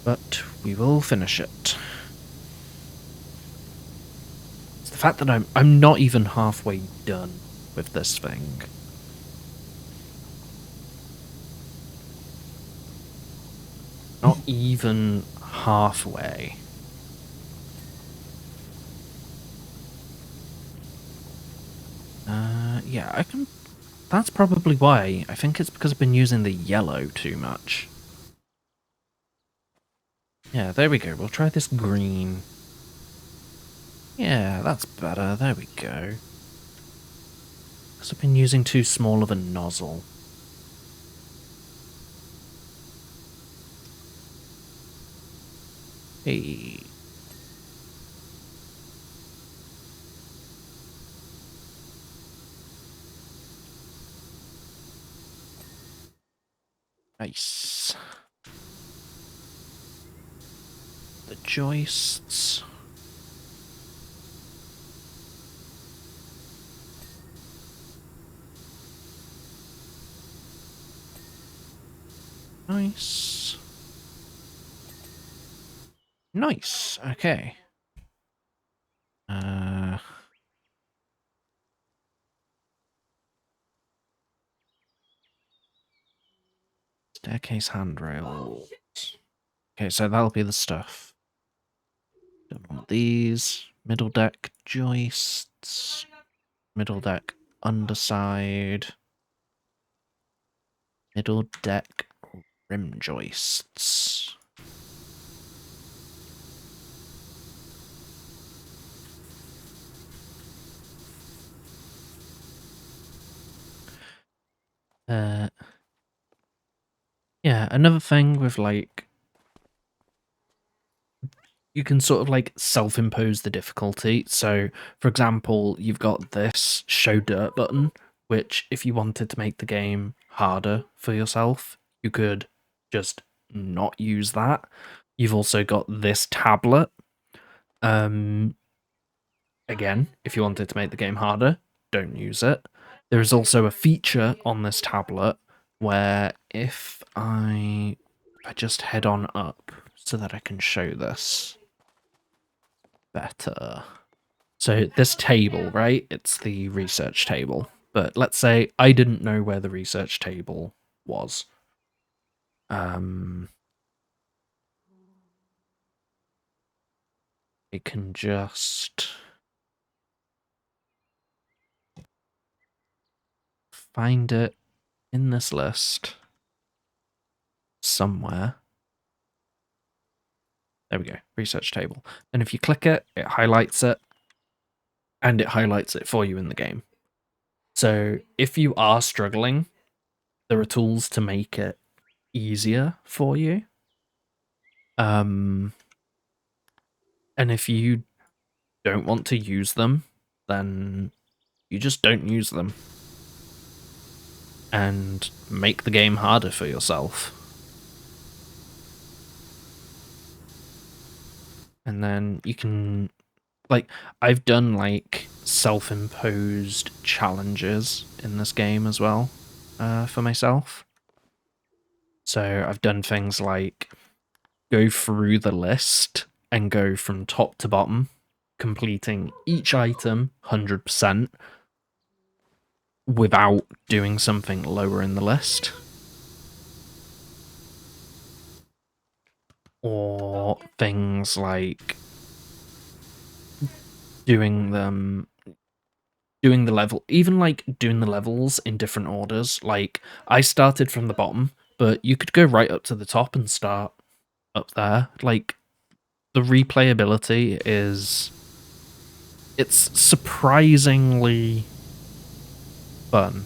Speaker 1: But we will finish it. It's the fact that I'm not even halfway done with this thing. Not even halfway. Yeah, I can... That's probably why. I think it's because I've been using the yellow too much. Yeah, there we go. We'll try this green. Yeah, that's better. There we go. Because I've been using too small of a nozzle. Hey. Nice. The joists. Nice. Nice. Okay. Staircase handrails. Okay, so that'll be the stuff. Don't want these. Middle deck joists. Middle deck, underside. Middle deck, rim joists. Yeah, another thing with like, you can sort of like self-impose the difficulty. So, for example, you've got this show dirt button, which if you wanted to make the game harder for yourself, you could just not use that. You've also got this tablet. Again, if you wanted to make the game harder, don't use it. There is also a feature on this tablet where if I just head on up so that I can show this better. So this table, right? It's the research table. But let's say I didn't know where the research table was. It can just find it in this list somewhere. There we go, research table. And if you click it, it highlights it, and it highlights it for you in the game. So if you are struggling, there are tools to make it easier for you. And if you don't want to use them, then you just don't use them. And make the game harder for yourself. And then you can, like, I've done like self-imposed challenges in this game as well, for myself. So I've done things like go through the list and go from top to bottom, completing each item 100% without doing something lower in the list. Or things like doing the level, even like doing the levels in different orders. Like I started from the bottom, but you could go right up to the top and start up there. Like the replayability it's surprisingly fun.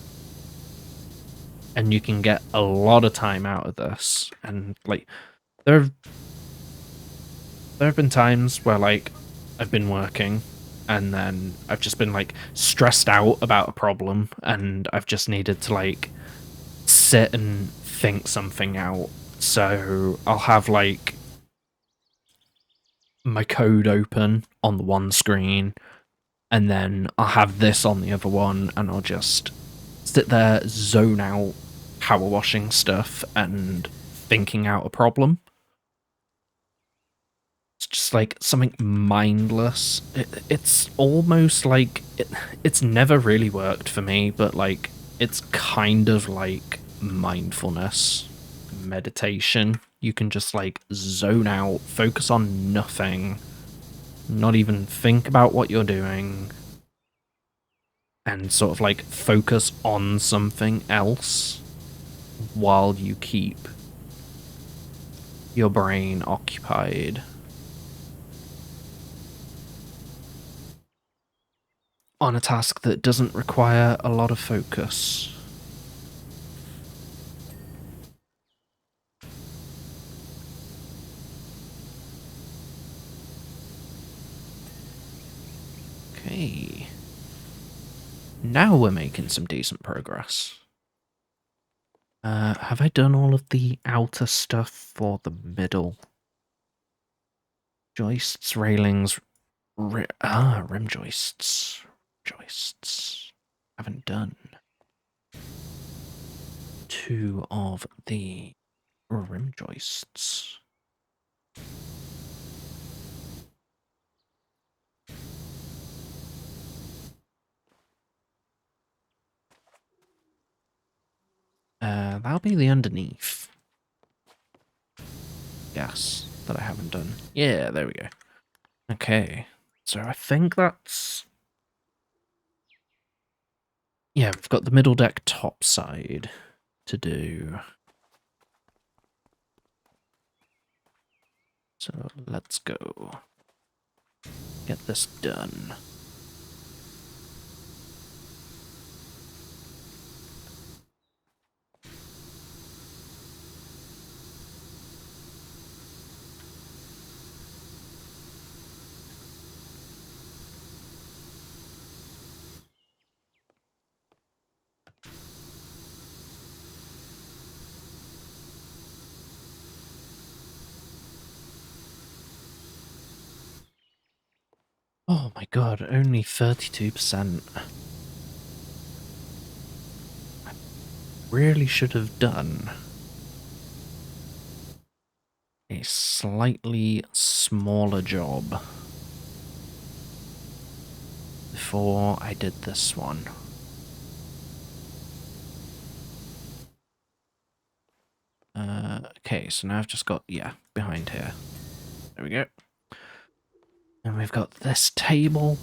Speaker 1: And you can get a lot of time out of this. And like there have been times where like I've been working and then I've just been like stressed out about a problem and I've just needed to like sit and think something out. So I'll have like my code open on the one screen and then I'll have this on the other one and I'll just sit there, zone out power washing stuff and thinking out a problem. It's just like something mindless. It's almost like it's never really worked for me, but like it's kind of like mindfulness, meditation. You can just like zone out, focus on nothing, not even think about what you're doing, and sort of like focus on something else while you keep your brain occupied on a task that doesn't require a lot of focus. Okay. Now we're making some decent progress. Have I done all of the outer stuff for the middle? Joists, railings, rim joists. Joists. Haven't done 2 of the rim joists. That'll be the underneath. Yes, that I haven't done. Yeah, there we go. Okay, so I think that's Yeah, we've got the middle deck top side to do. So let's go. Get this done. Oh my god, only 32%. I really should have done a slightly smaller job before I did this one. Okay, so now I've just got, yeah, behind here. There we go. And we've got this table.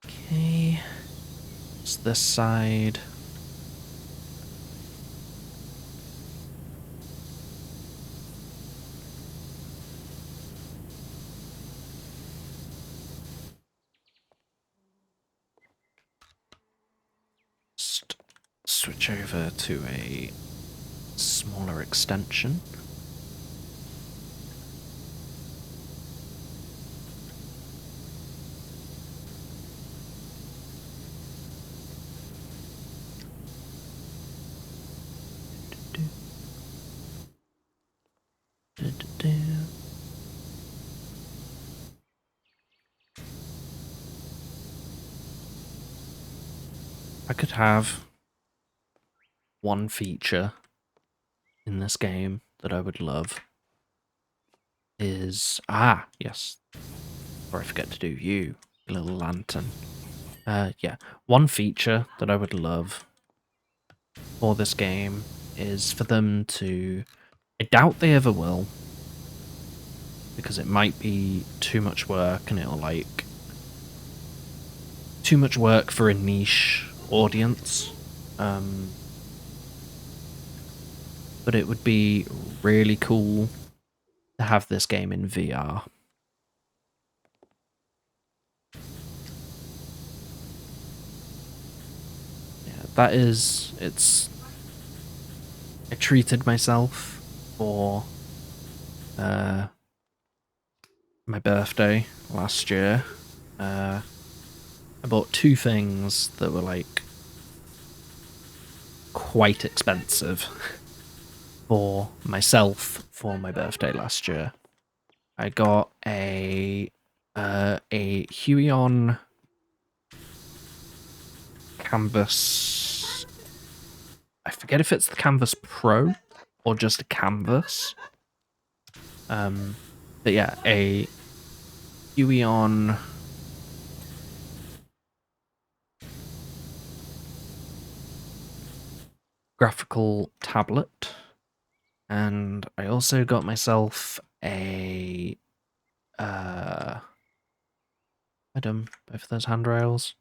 Speaker 1: Okay. It's this side. Just switch over to a smaller extension. I could have one feature in this game that I would love is... Ah, yes. Or I forget to do you, little lantern. Yeah. One feature that I would love for this game is for them to... I doubt they ever will, because it might be too much work and it'll, like... Too much work for a niche audience. But it would be really cool to have this game in VR. Yeah, that is... It's... I treated myself for my birthday last year. I bought two things that were like quite expensive for myself for my birthday last year. I got a Huion canvas. I forget if it's the Canvas Pro or just a canvas. But yeah, a Huion graphical tablet, and I also got myself a item, both of those handrails.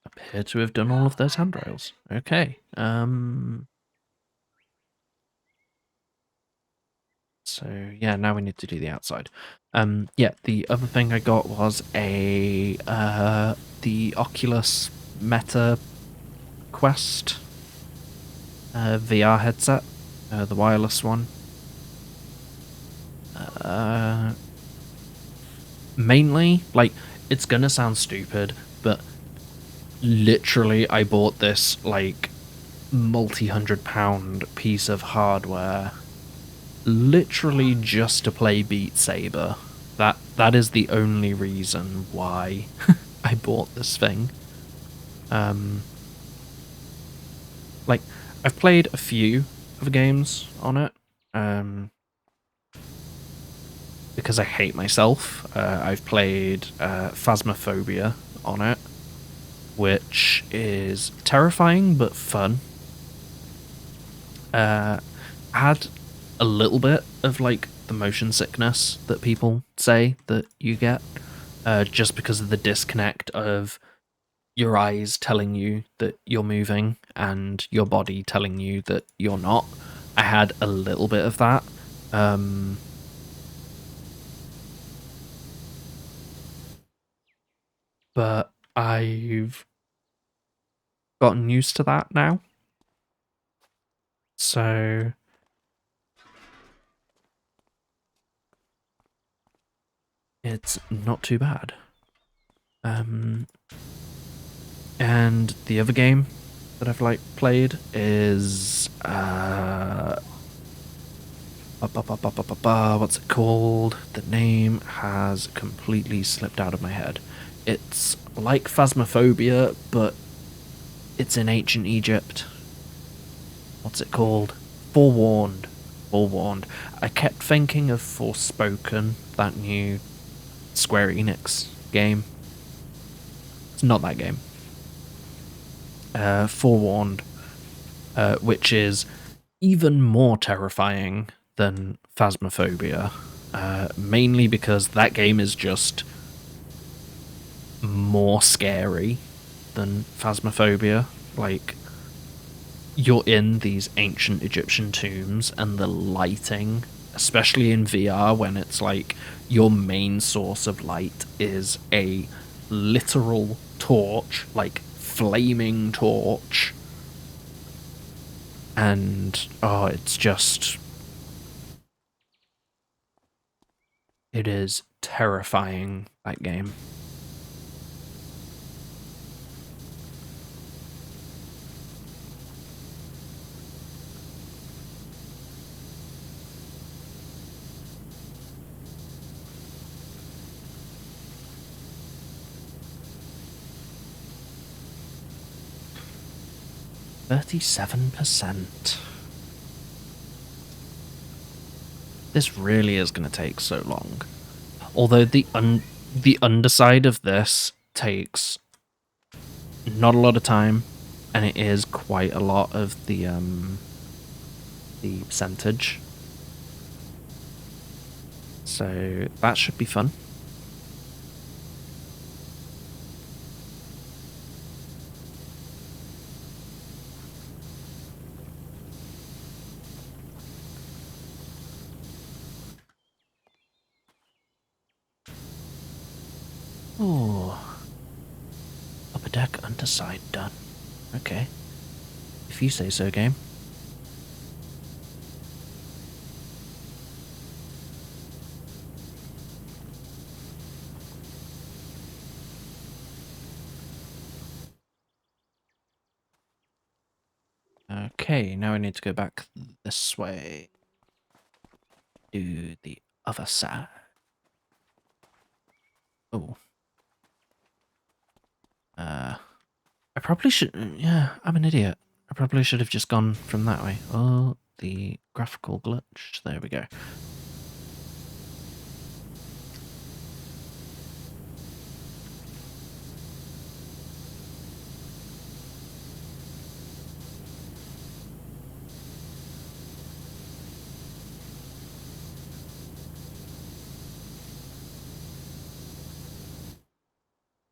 Speaker 1: Appear to have done all of those handrails. Okay. So yeah, now we need to do the outside. Yeah, the other thing I got was a the Oculus Meta Quest VR headset, the wireless one. Mainly, like, it's gonna sound stupid, but literally I bought this like multi-100-pound piece of hardware literally just to play Beat Saber. That is the only reason why I bought this thing. Like, I've played a few other games on it. Because I hate myself. I've played Phasmophobia on it, which is terrifying but fun. Had a little bit of like the motion sickness that people say that you get, just because of the disconnect of your eyes telling you that you're moving and your body telling you that you're not. I had a little bit of that. But I've gotten used to that now. So it's not too bad. And the other game that I've like played is what's it called? The name has completely slipped out of my head. It's like Phasmophobia, but it's in ancient Egypt. What's it called? Forewarned. Forewarned. I kept thinking of Forspoken, that new Square Enix game. It's not that game. Forewarned, which is even more terrifying than Phasmophobia, mainly because that game is just more scary than Phasmophobia. Like, you're in these ancient Egyptian tombs, and the lighting, especially in VR, when it's like your main source of light is a literal torch, like flaming torch. And oh, it is terrifying, that game. %37%. This really is going to take so long. Although the underside of this takes not a lot of time, and it is quite a lot of the percentage. So that should be fun. Oh, upper deck underside done. Okay, if you say so, game. Okay, now I need to go back this way. Do the other side. Oh. I probably should. Yeah, I'm an idiot. I probably should have just gone from that way. Oh, the graphical glitch. There we go.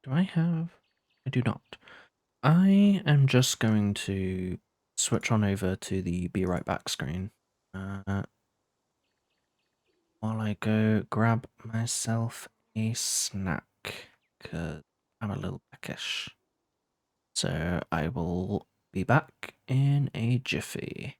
Speaker 1: Do I have? I do not. I am just going to switch on over to the be right back screen while I go grab myself a snack, because I'm a little peckish. So I will be back in a jiffy.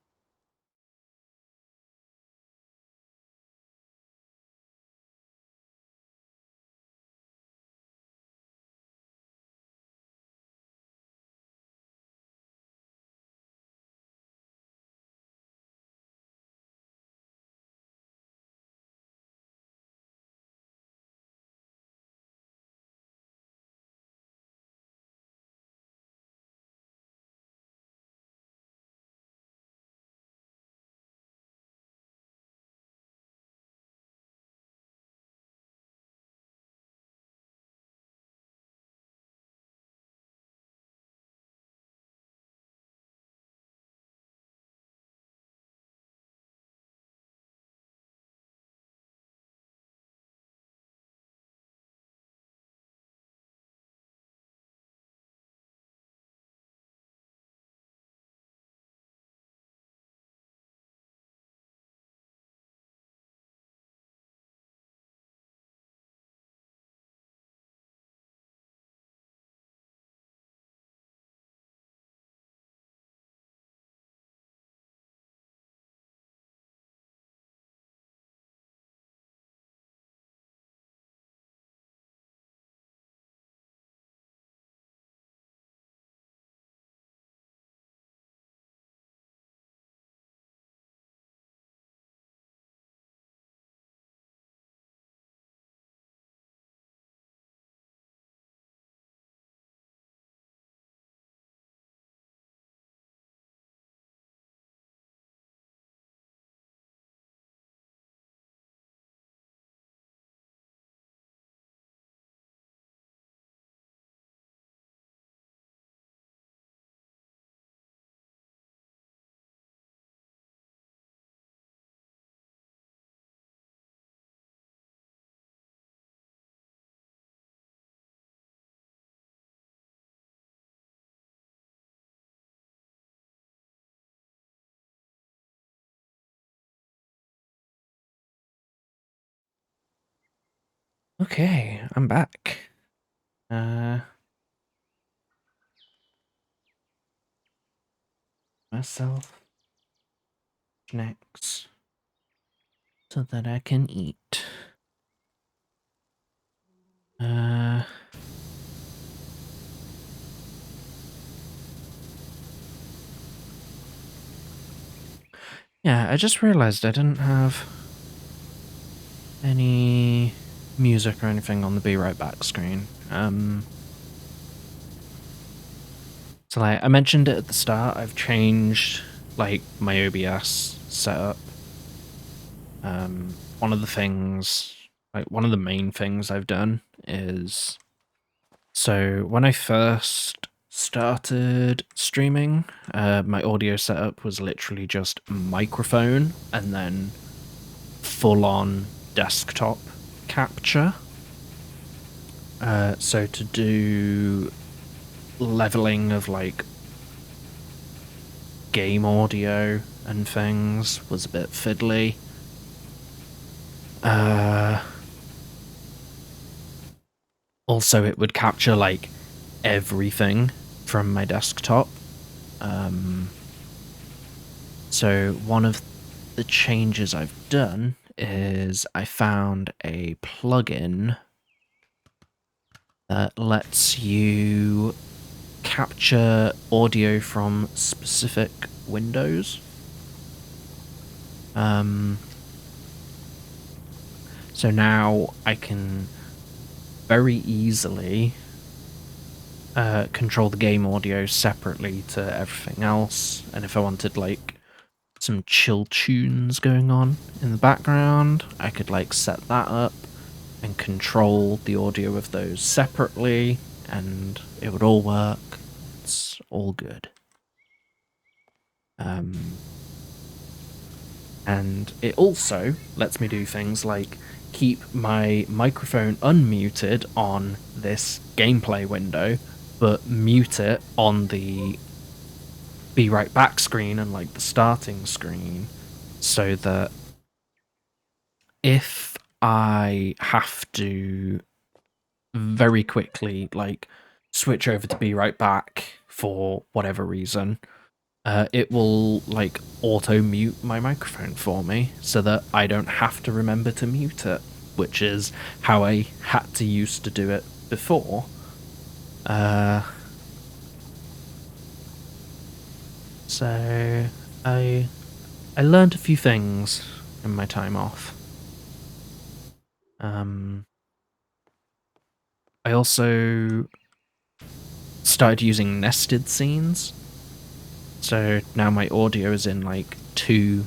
Speaker 1: Okay, I'm back. Myself snacks so that I can eat. Yeah, I just realized I didn't have any music or anything on the Be Right Back screen. So like I mentioned it at the start, I've changed like my OBS setup. One of the things, like one of the main things I've done is, so when I first started streaming, my audio setup was literally just microphone and then full-on desktop capture. So to do leveling of like game audio and things was a bit fiddly. Also, it would capture like everything from my desktop. So one of the changes I've done is I found a plugin that lets you capture audio from specific windows. So now I can very easily control the game audio separately to everything else, and if I wanted like some chill tunes going on in the background, I could like set that up and control the audio of those separately, and it would all work. It's all good. And it also lets me do things like keep my microphone unmuted on this gameplay window, but mute it on the Be Right Back screen and like the starting screen, so that if I have to very quickly like switch over to Be Right Back for whatever reason, it will like auto mute my microphone for me so that I don't have to remember to mute it, which is how I had to used to do it before. So I learned a few things in my time off. I also started using nested scenes. So now my audio is in like 2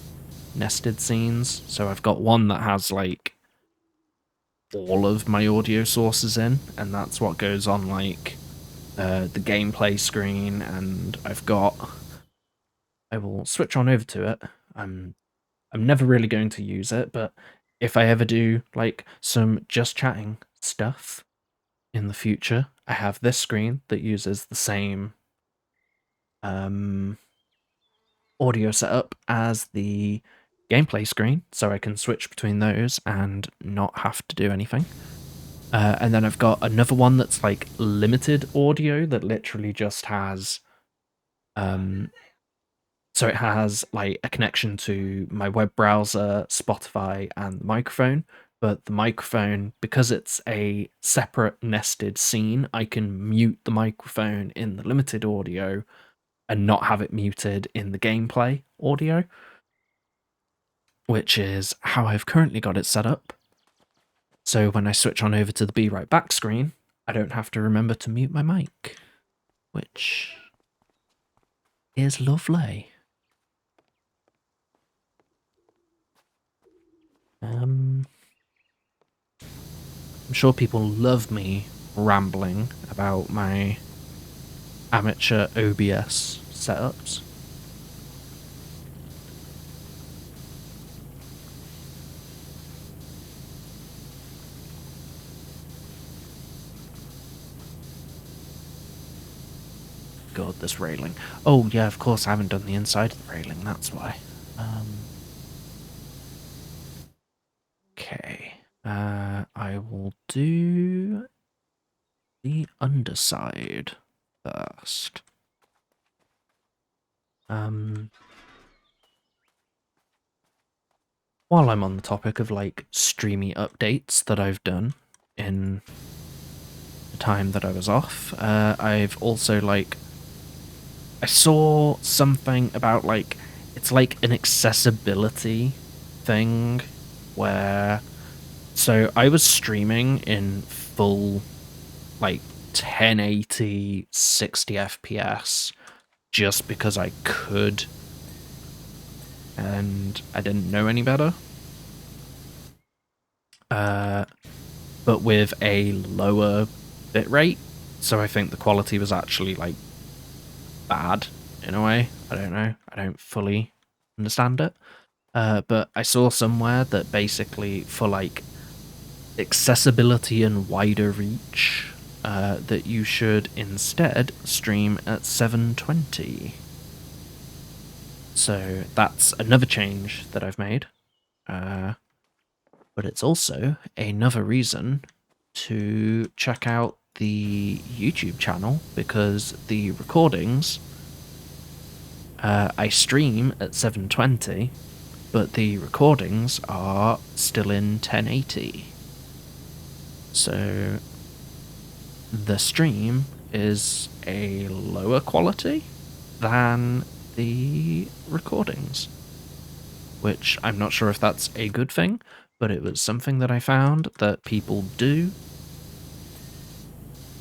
Speaker 1: nested scenes. So I've got one that has like all of my audio sources in, and that's what goes on like the gameplay screen, and I will switch on over to it. I'm never really going to use it, but if I ever do like some just chatting stuff in the future, I have this screen that uses the same audio setup as the gameplay screen, so I can switch between those and not have to do anything. And then I've got another one that's like limited audio that literally just has so it has like a connection to my web browser, Spotify, and the microphone. But the microphone, because it's a separate nested scene, I can mute the microphone in the limited audio and not have it muted in the gameplay audio, which is how I've currently got it set up. So when I switch on over to the Be Right Back screen, I don't have to remember to mute my mic, which is lovely. I'm sure people love me rambling about my amateur OBS setups. God, this railing. Oh yeah, of course I haven't done the inside of the railing, that's why. Okay. I I will do the underside first. While I'm on the topic of like streamy updates that I've done in the time that I was off, I've also like I saw something about like it's like an accessibility thing where so I was streaming in full like 1080 60 FPS just because I could and I didn't know any better. But with a lower bitrate, so I think the quality was actually like bad in a way. I don't know. I don't fully understand it. But I saw somewhere that basically for like accessibility and wider reach, that you should instead stream at 720. So that's another change that I've made. But it's also another reason to check out the YouTube channel because the recordings I stream at 720, but the recordings are still in 1080. So the stream is a lower quality than the recordings, which I'm not sure if that's a good thing, but it was something that I found that people do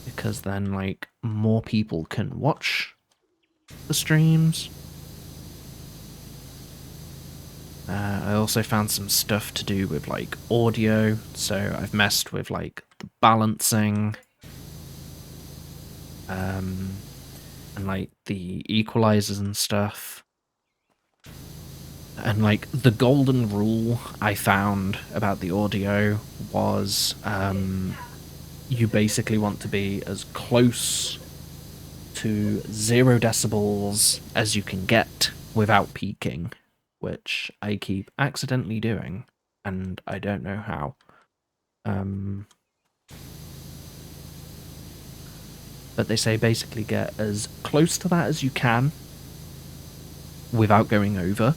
Speaker 1: because then like more people can watch the streams. I also found some stuff to do with like audio, so I've messed with like the balancing and like the equalizers and stuff. And like the golden rule I found about the audio was you basically want to be as close to 0 decibels as you can get without peaking, which I keep accidentally doing, and I don't know how. But they say basically get as close to that as you can without going over,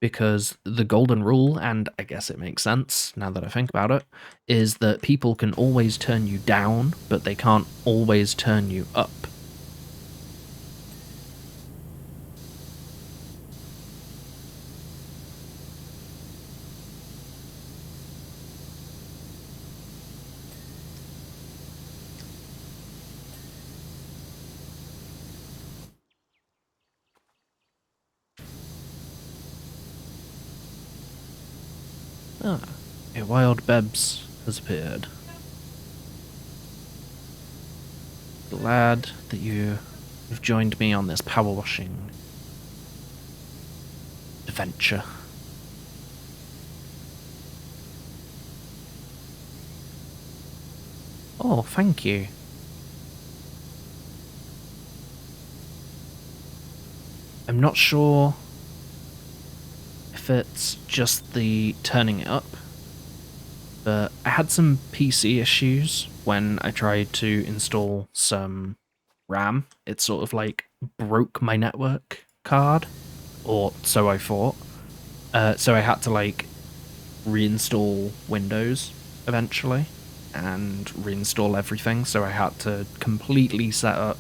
Speaker 1: because the golden rule, and I guess it makes sense now that I think about it, is that people can always turn you down, but they can't always turn you up. Ah, a wild Bebs has appeared. Glad that you have joined me on this power washing adventure. Oh, thank you. I'm not sure if it's just the turning it up, but I had some PC issues when I tried to install some RAM. It sort of like broke my network card, or so I thought. So I had to like reinstall Windows eventually and reinstall everything. So I had to completely set up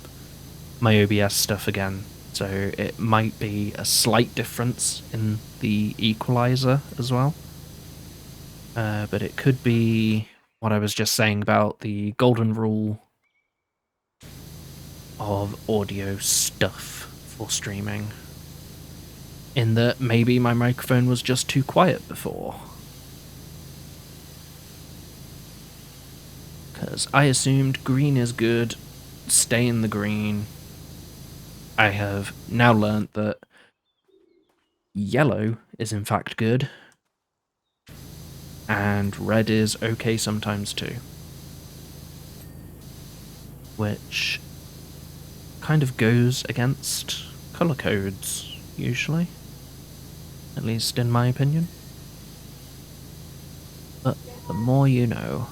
Speaker 1: my OBS stuff again. So it might be a slight difference in the equalizer as well. But it could be what I was just saying about the golden rule of audio stuff for streaming. In that maybe my microphone was just too quiet before. Because I assumed green is good, stay in the green. I have now learnt that yellow is in fact good, and red is okay sometimes too. Which kind of goes against colour codes, usually. At least in my opinion. But the more you know.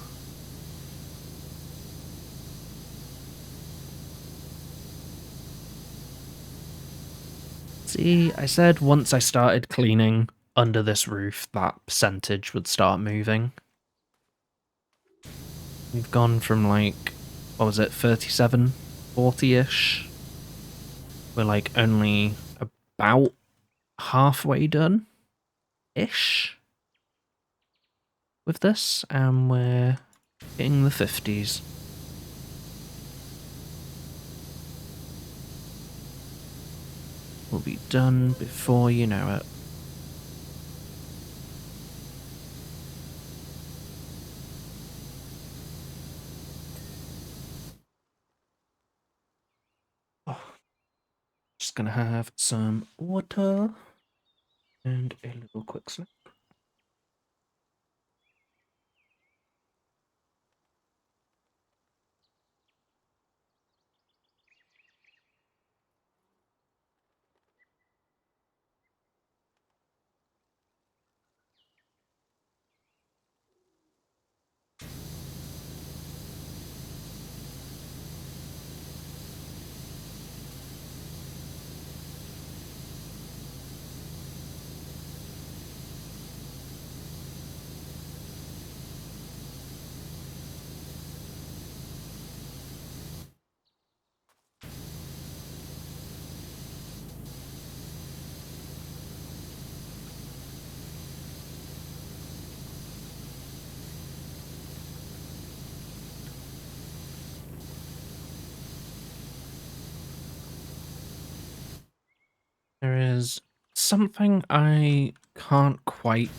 Speaker 1: See, I said once I started cleaning under this roof, that percentage would start moving. We've gone from like, what was it, 37, 40-ish? We're like only about halfway done-ish with this, and we're hitting the 50s. We'll be done before you know it. Oh, just gonna have some water and a little quick snack. There is something I can't quite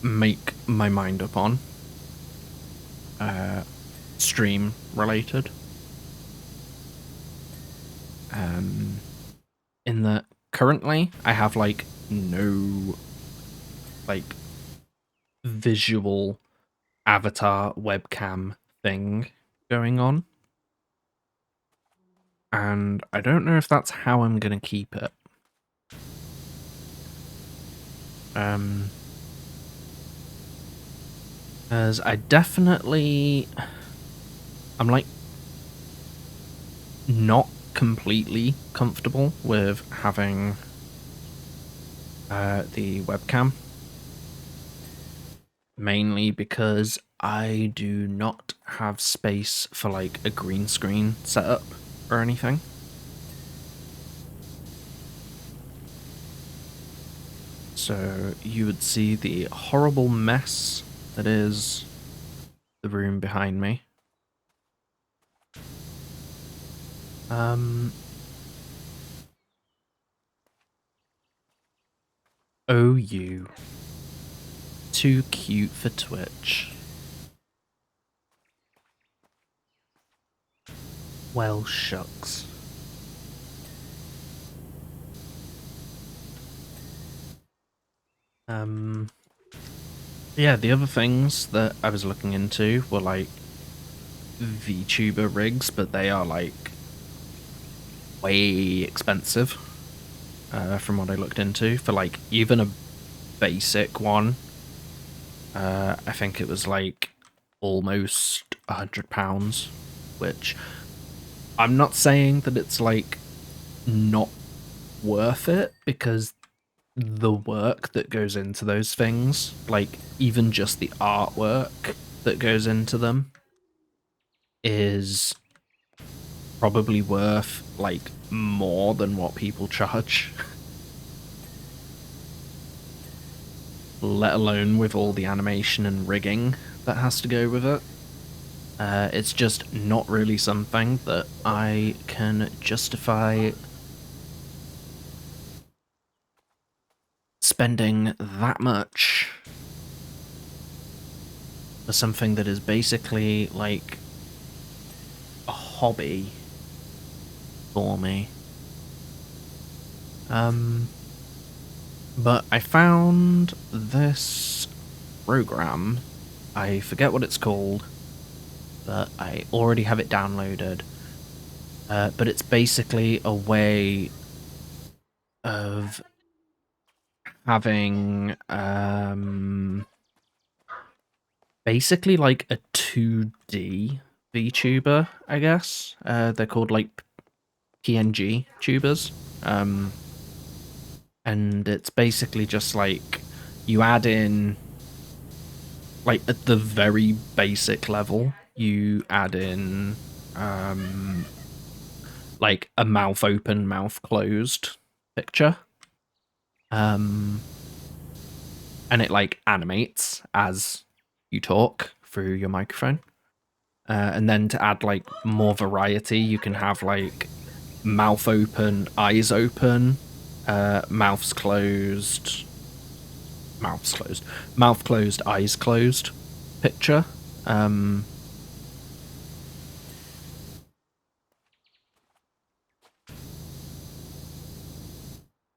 Speaker 1: make my mind up on. Stream related. In that currently I have like no like visual avatar webcam thing going on. And I don't know if that's how I'm gonna keep it. As I'm like not completely comfortable with having the webcam, mainly because I do not have space for like a green screen setup or anything. So you would see the horrible mess that is the room behind me. Oh, you. Too cute for Twitch. Well, shucks. Yeah, the other things that I was looking into were like VTuber rigs, but they are like way expensive from what I looked into. For like even a basic one, I think it was like almost £100, which I'm not saying that it's like not worth it, because the work that goes into those things, like even just the artwork that goes into them, is probably worth like more than what people charge. Let alone with all the animation and rigging that has to go with it. It's just not really something that I can justify spending that much for something that is basically like a hobby for me. But I found this program. I forget what it's called, but I already have it downloaded. But it's basically a way of having basically like a 2D VTuber, I guess. They're called like PNG tubers. And it's basically just like you add in, like at the very basic level, you add in like a mouth open, mouth closed picture. And it like animates as you talk through your microphone. And then to add like more variety, you can have like mouth open, eyes open, mouth closed, eyes closed picture. And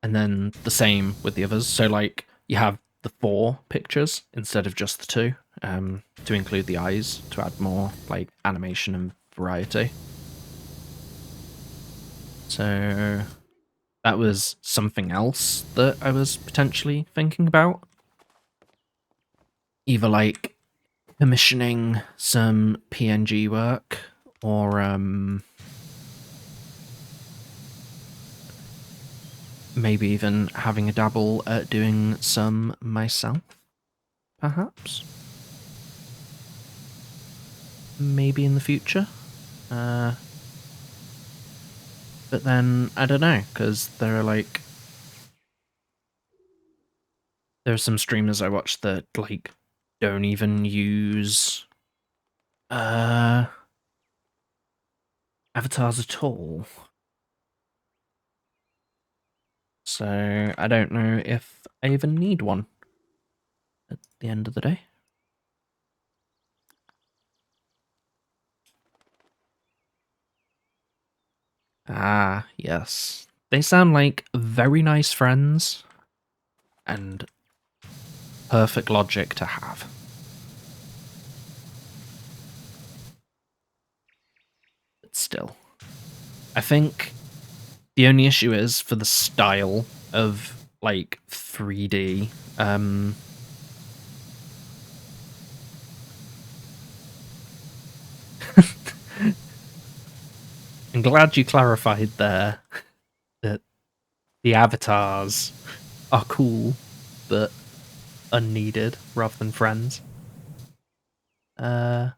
Speaker 1: then the same with the others. So like you have the 4 pictures instead of just the 2, to include the eyes to add more like animation and variety. So that was something else that I was potentially thinking about. Either like commissioning some PNG work or maybe even having a dabble at doing some myself, perhaps. Maybe in the future. But then, I don't know, because there are some streamers I watch that, like, don't even use avatars at all. So, I don't know if I even need one at the end of the day. Ah, yes. They sound like very nice friends and perfect logic to have. But still, I think the only issue is for the style of like 3D. I'm glad you clarified there that the avatars are cool, but unneeded rather than friends. But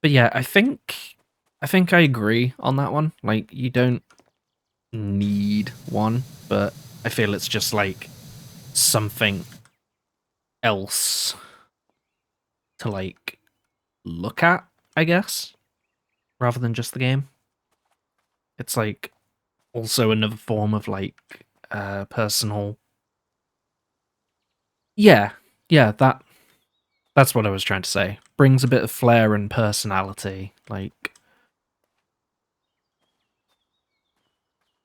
Speaker 1: yeah, I think I agree on that one. Like, you don't need one, but I feel it's just like something else to like look at, I guess, rather than just the game. It's like also another form of like personal. Yeah, that's what I was trying to say. Brings a bit of flair and personality. Like,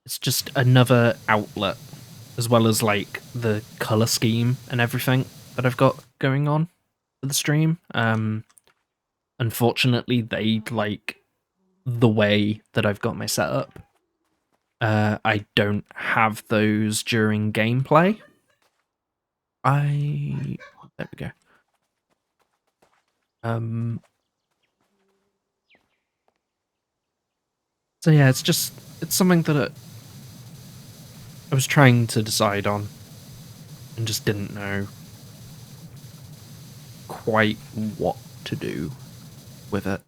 Speaker 1: it's just another outlet, as well as like the color scheme and everything that I've got going on for the stream. Unfortunately, they like the way that I've got my setup. I don't have those during gameplay. There we go. So yeah, it's something that I was trying to decide on and just didn't know quite what to do with it.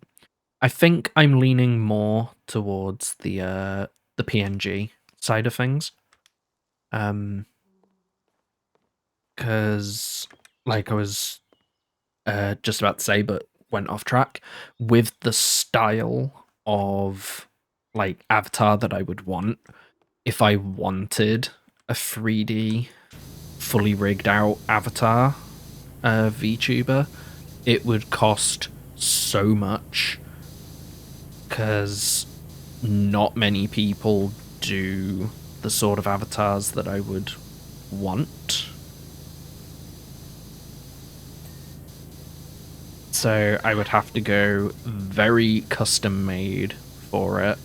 Speaker 1: I think I'm leaning more towards the PNG side of things. Because like I was just about to say, but went off track, with the style of like avatar that I would want, if I wanted a 3D fully rigged out avatar VTuber, it would cost so much because not many people do the sort of avatars that I would want. So I would have to go very custom made for it.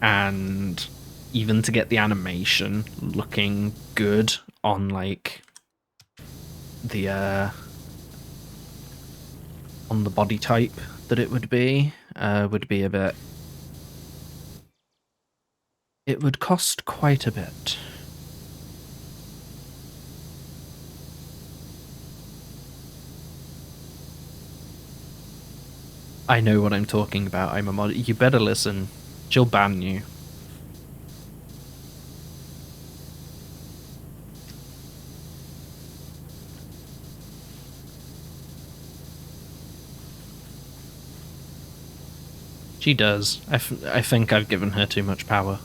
Speaker 1: And even to get the animation looking good on like the on the body type that it would be a bit It would cost quite a bit. I know what I'm talking about. I'm a mod. You better listen. She'll ban you. She does. I think I've given her too much power.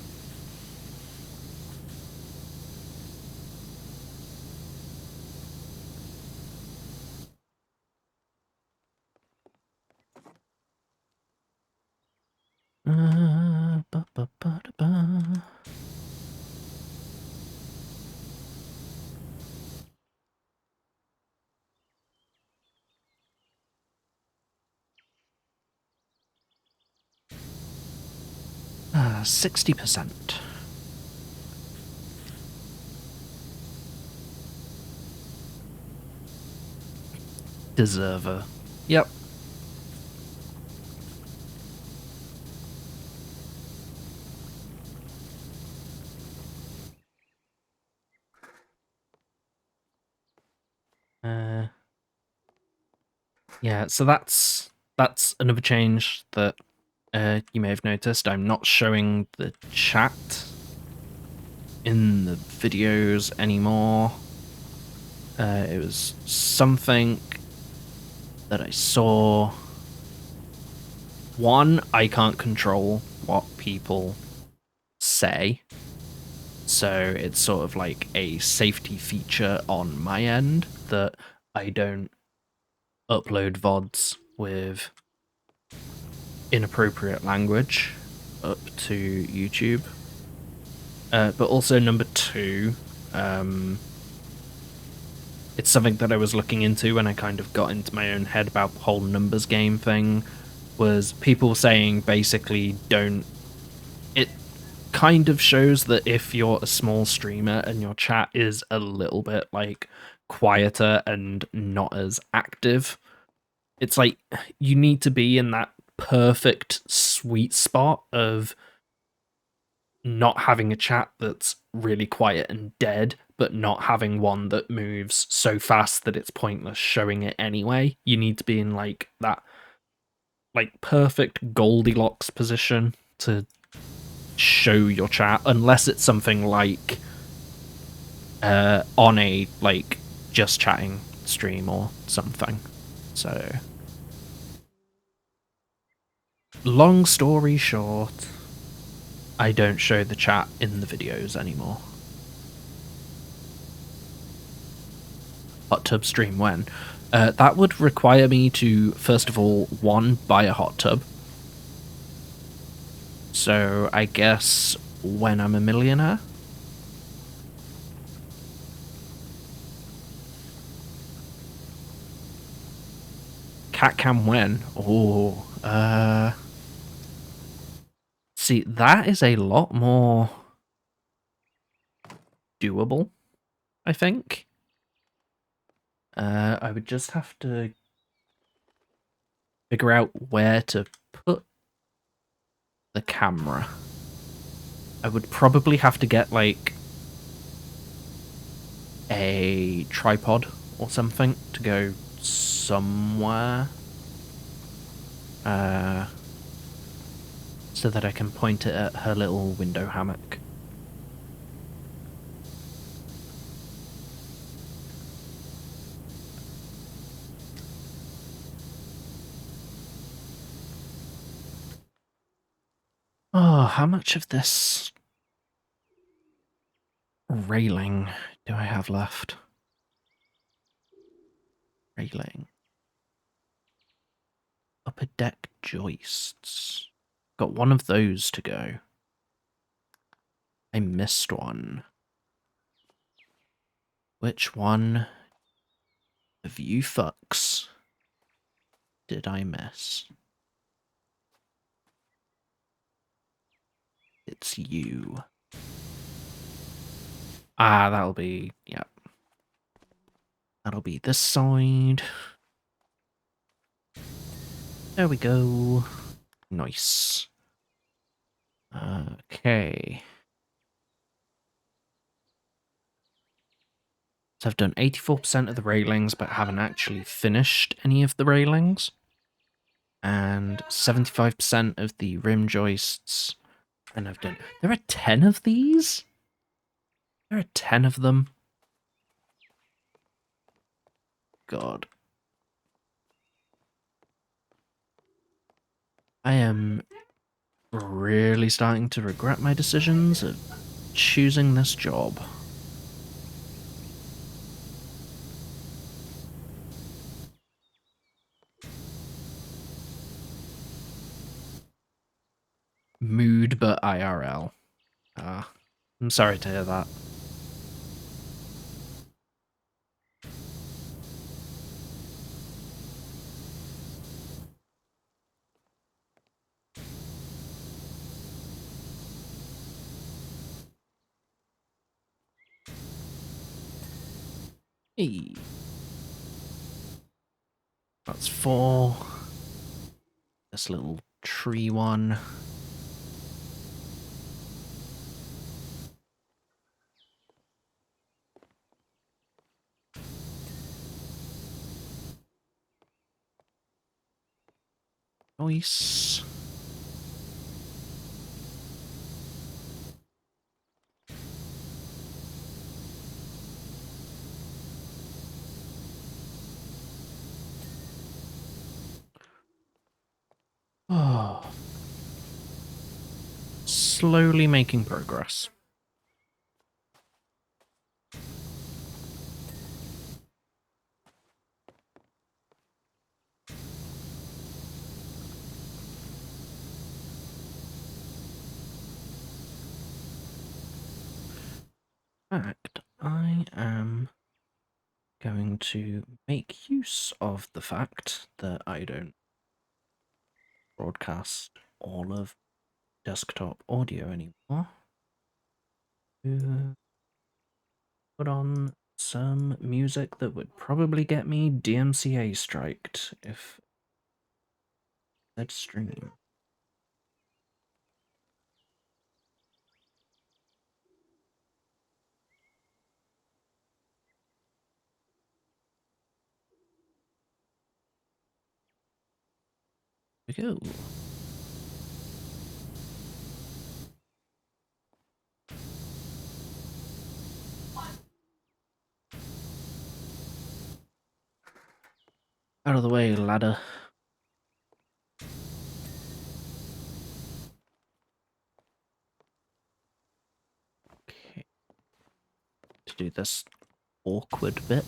Speaker 1: 60%. Deserver. Yep. Yeah, so that's another change that you may have noticed. I'm not showing the chat in the videos anymore. It was something that I saw. One, I can't control what people say, so it's sort of like a safety feature on my end that I don't upload VODs with inappropriate language up to YouTube. But also number two, it's something that I was looking into when I kind of got into my own head about the whole numbers game thing, was people saying basically don't... It kind of shows that if you're a small streamer and your chat is a little bit, like, quieter and not as active, it's like you need to be in that perfect sweet spot of not having a chat that's really quiet and dead, but not having one that moves so fast that it's pointless showing it anyway. You need to be in like that like perfect Goldilocks position to show your chat, unless it's something like on a like just chatting stream or something. So long story short, I don't show the chat in the videos anymore. Hot tub stream when? That would require me to, first of all, one, buy a hot tub. So I guess when I'm a millionaire. Cat cam when? Oh, see, that is a lot more doable, I think. I would just have to figure out where to put the camera. I would probably have to get, like, a tripod or something to go somewhere. So that I can point it at her little window hammock. Oh, how much of this railing do I have left? Railing. Upper deck joists. Got one of those to go. I missed one. Which one of you fucks did I miss? It's you. Ah, that'll be... Yep. That'll be this side. There we go. Nice. Okay. So I've done 84% of the railings, but haven't actually finished any of the railings. And 75% of the rim joists. And I've done... There are 10 of these? There are 10 of them? God. I am really starting to regret my decisions of choosing this job. Mood but IRL. I'm sorry to hear that. Hey. That's 4. This little tree one. Nice. Oh. Slowly making progress. In fact, I am going to make use of the fact that I don't broadcast all of desktop audio anymore to put on some music that would probably get me DMCA striked if I'd stream. Here we go. Out of the way, ladder. Okay. To do this awkward bit.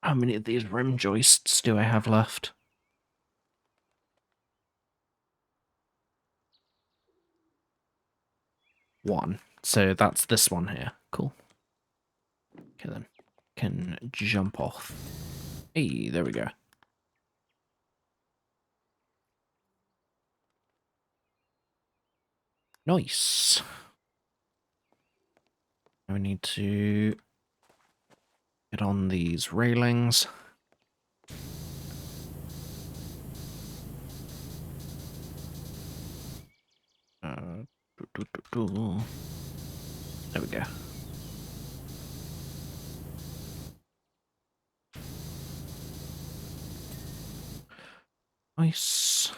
Speaker 1: How many of these rim joists do I have left? 1. So that's this one here. Cool. Okay then. Can jump off. Hey, there we go. Nice. Now we need to get on these railings. There we go. Nice.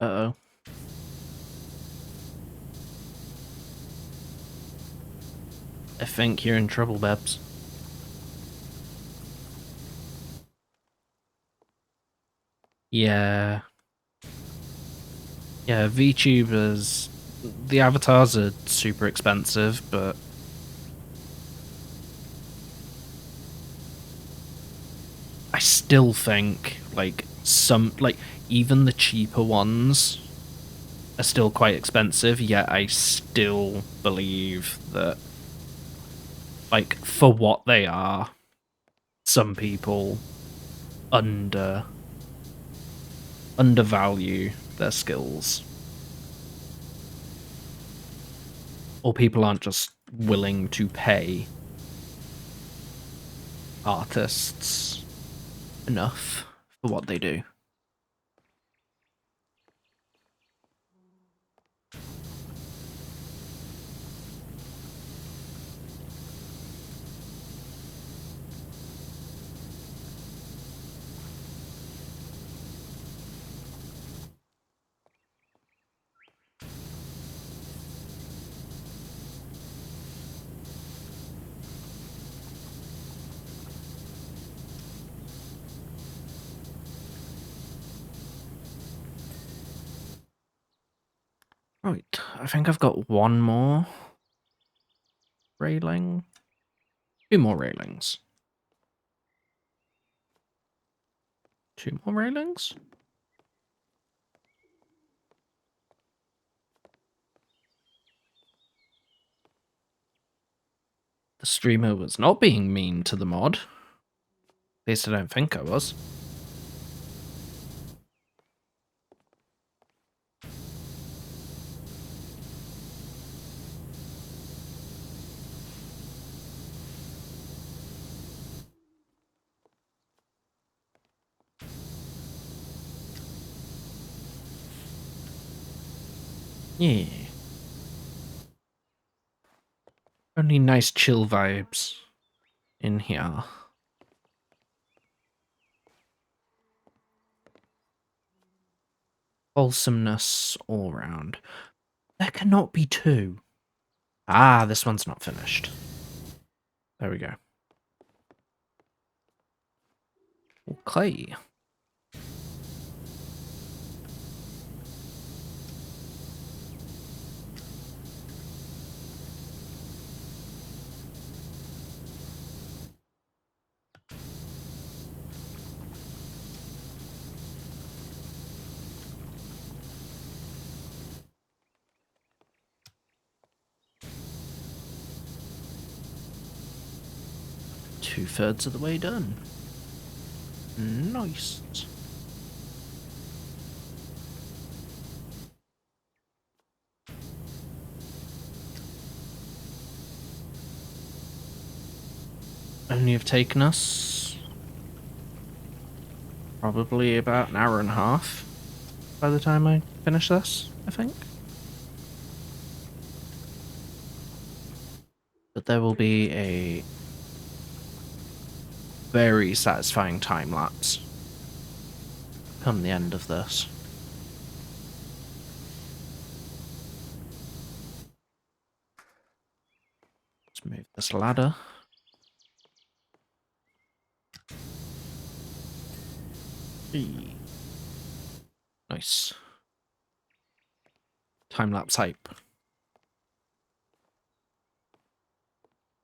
Speaker 1: Uh-oh. I think you're in trouble, Babs. Yeah. Yeah, VTubers, the avatars are super expensive, but I still think, like, even the cheaper ones are still quite expensive, yet I still believe that, like, for what they are, some people undervalue their skills. Or people aren't just willing to pay artists enough for what they do. Right, I think I've got one more railing. 2 more railings. 2 more railings? The streamer was not being mean to the mod. At least I don't think I was. Yeah. Only nice chill vibes in here. Wholesomeness all round. There cannot be 2. Ah, this one's not finished. There we go. Okay. Two-thirds of the way done. Nice. Only have taken us probably about an hour and a half by the time I finish this, I think. But there will be a very satisfying time lapse come the end of this. Let's move this ladder. Nice. Time-lapse hype.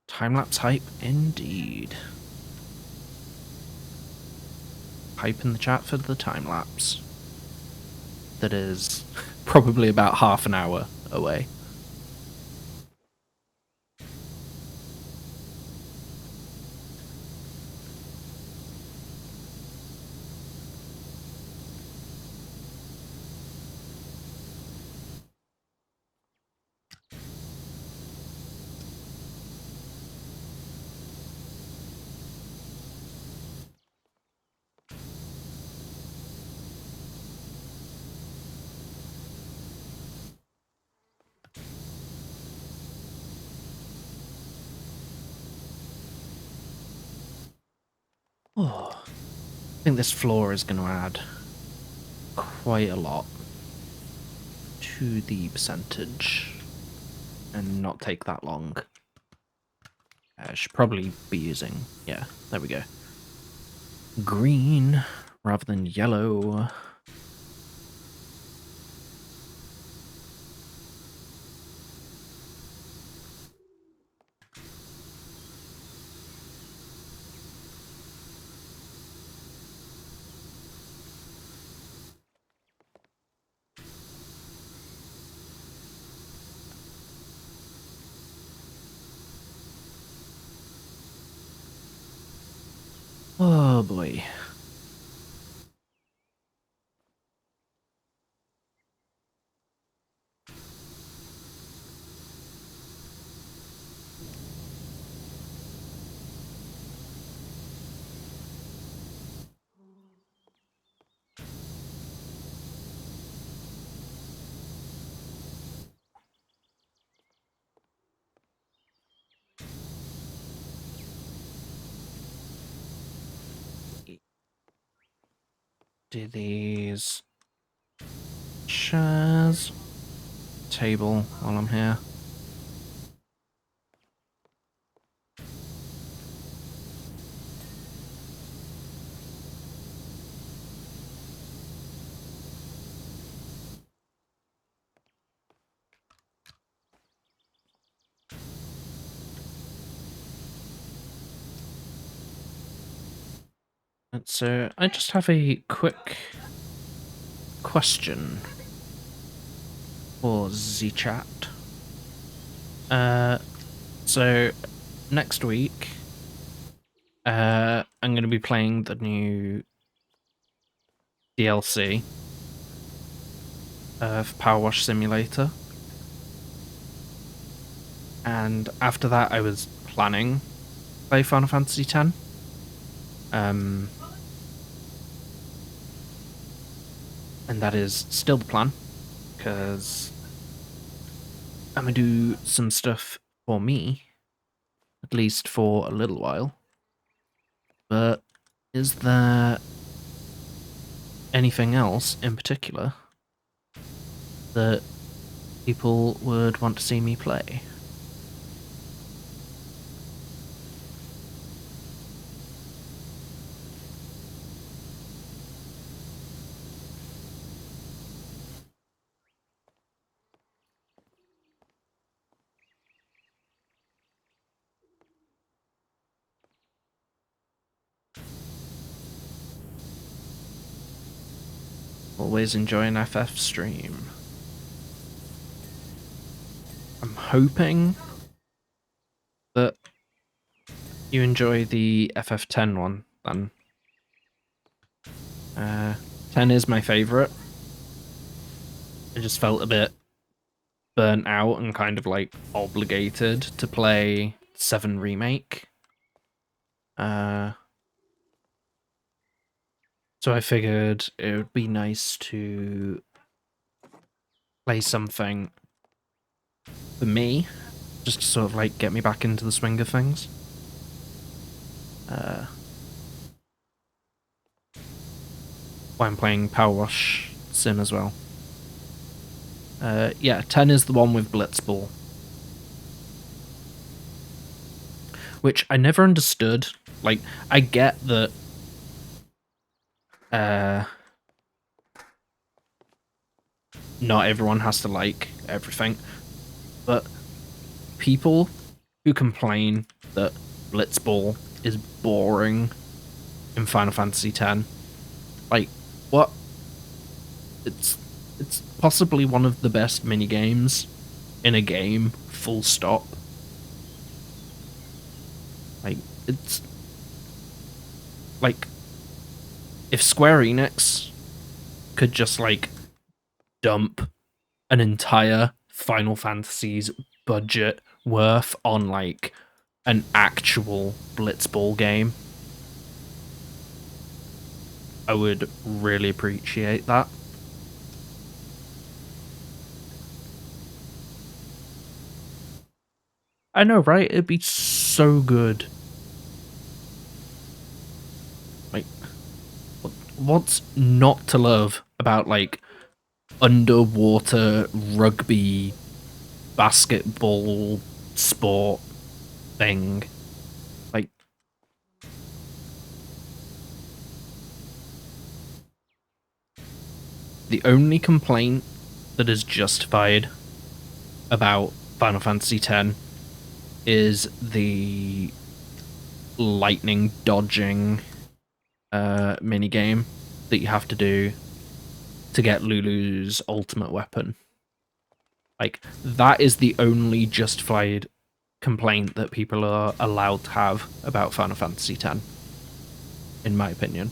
Speaker 1: Time-lapse hype indeed. Hype in the chat for the time-lapse. That is probably about half an hour away. Oh, I think this floor is going to add quite a lot to the percentage and not take that long. I should probably be using, yeah, there we go. Green rather than yellow. Oh boy. Do these chairs, table while I'm here. So I just have a quick question for the chat. So next week, I'm going to be playing the new DLC of PowerWash Simulator. And after that, I was planning to play Final Fantasy X. And that is still the plan, because I'm going to do some stuff for me, at least for a little while. But is there anything else in particular that people would want to see me play? Always enjoy an FF stream. I'm hoping that you enjoy the FF10 one, then. 10 is my favourite. I just felt a bit burnt out and kind of like obligated to play 7 Remake. So I figured it would be nice to play something for me, just to sort of like get me back into the swing of things. Why I'm playing PowerWash Sim as well. Yeah, 10 is the one with Blitzball. Which I never understood. Like, I get that not everyone has to like everything, but people who complain that Blitzball is boring in Final Fantasy X, like, what? It's possibly one of the best minigames in a game, full stop. Like, it's like, if Square Enix could just like dump an entire Final Fantasy's budget worth on like an actual Blitzball game, I would really appreciate that. I know, right? It'd be so good. Like, what's not to love about like underwater rugby basketball sport thing? Like, the only complaint that is justified about Final Fantasy X is the lightning dodging minigame that you have to do to get Lulu's ultimate weapon. Like, that is the only justified complaint that people are allowed to have about Final Fantasy X. in my opinion.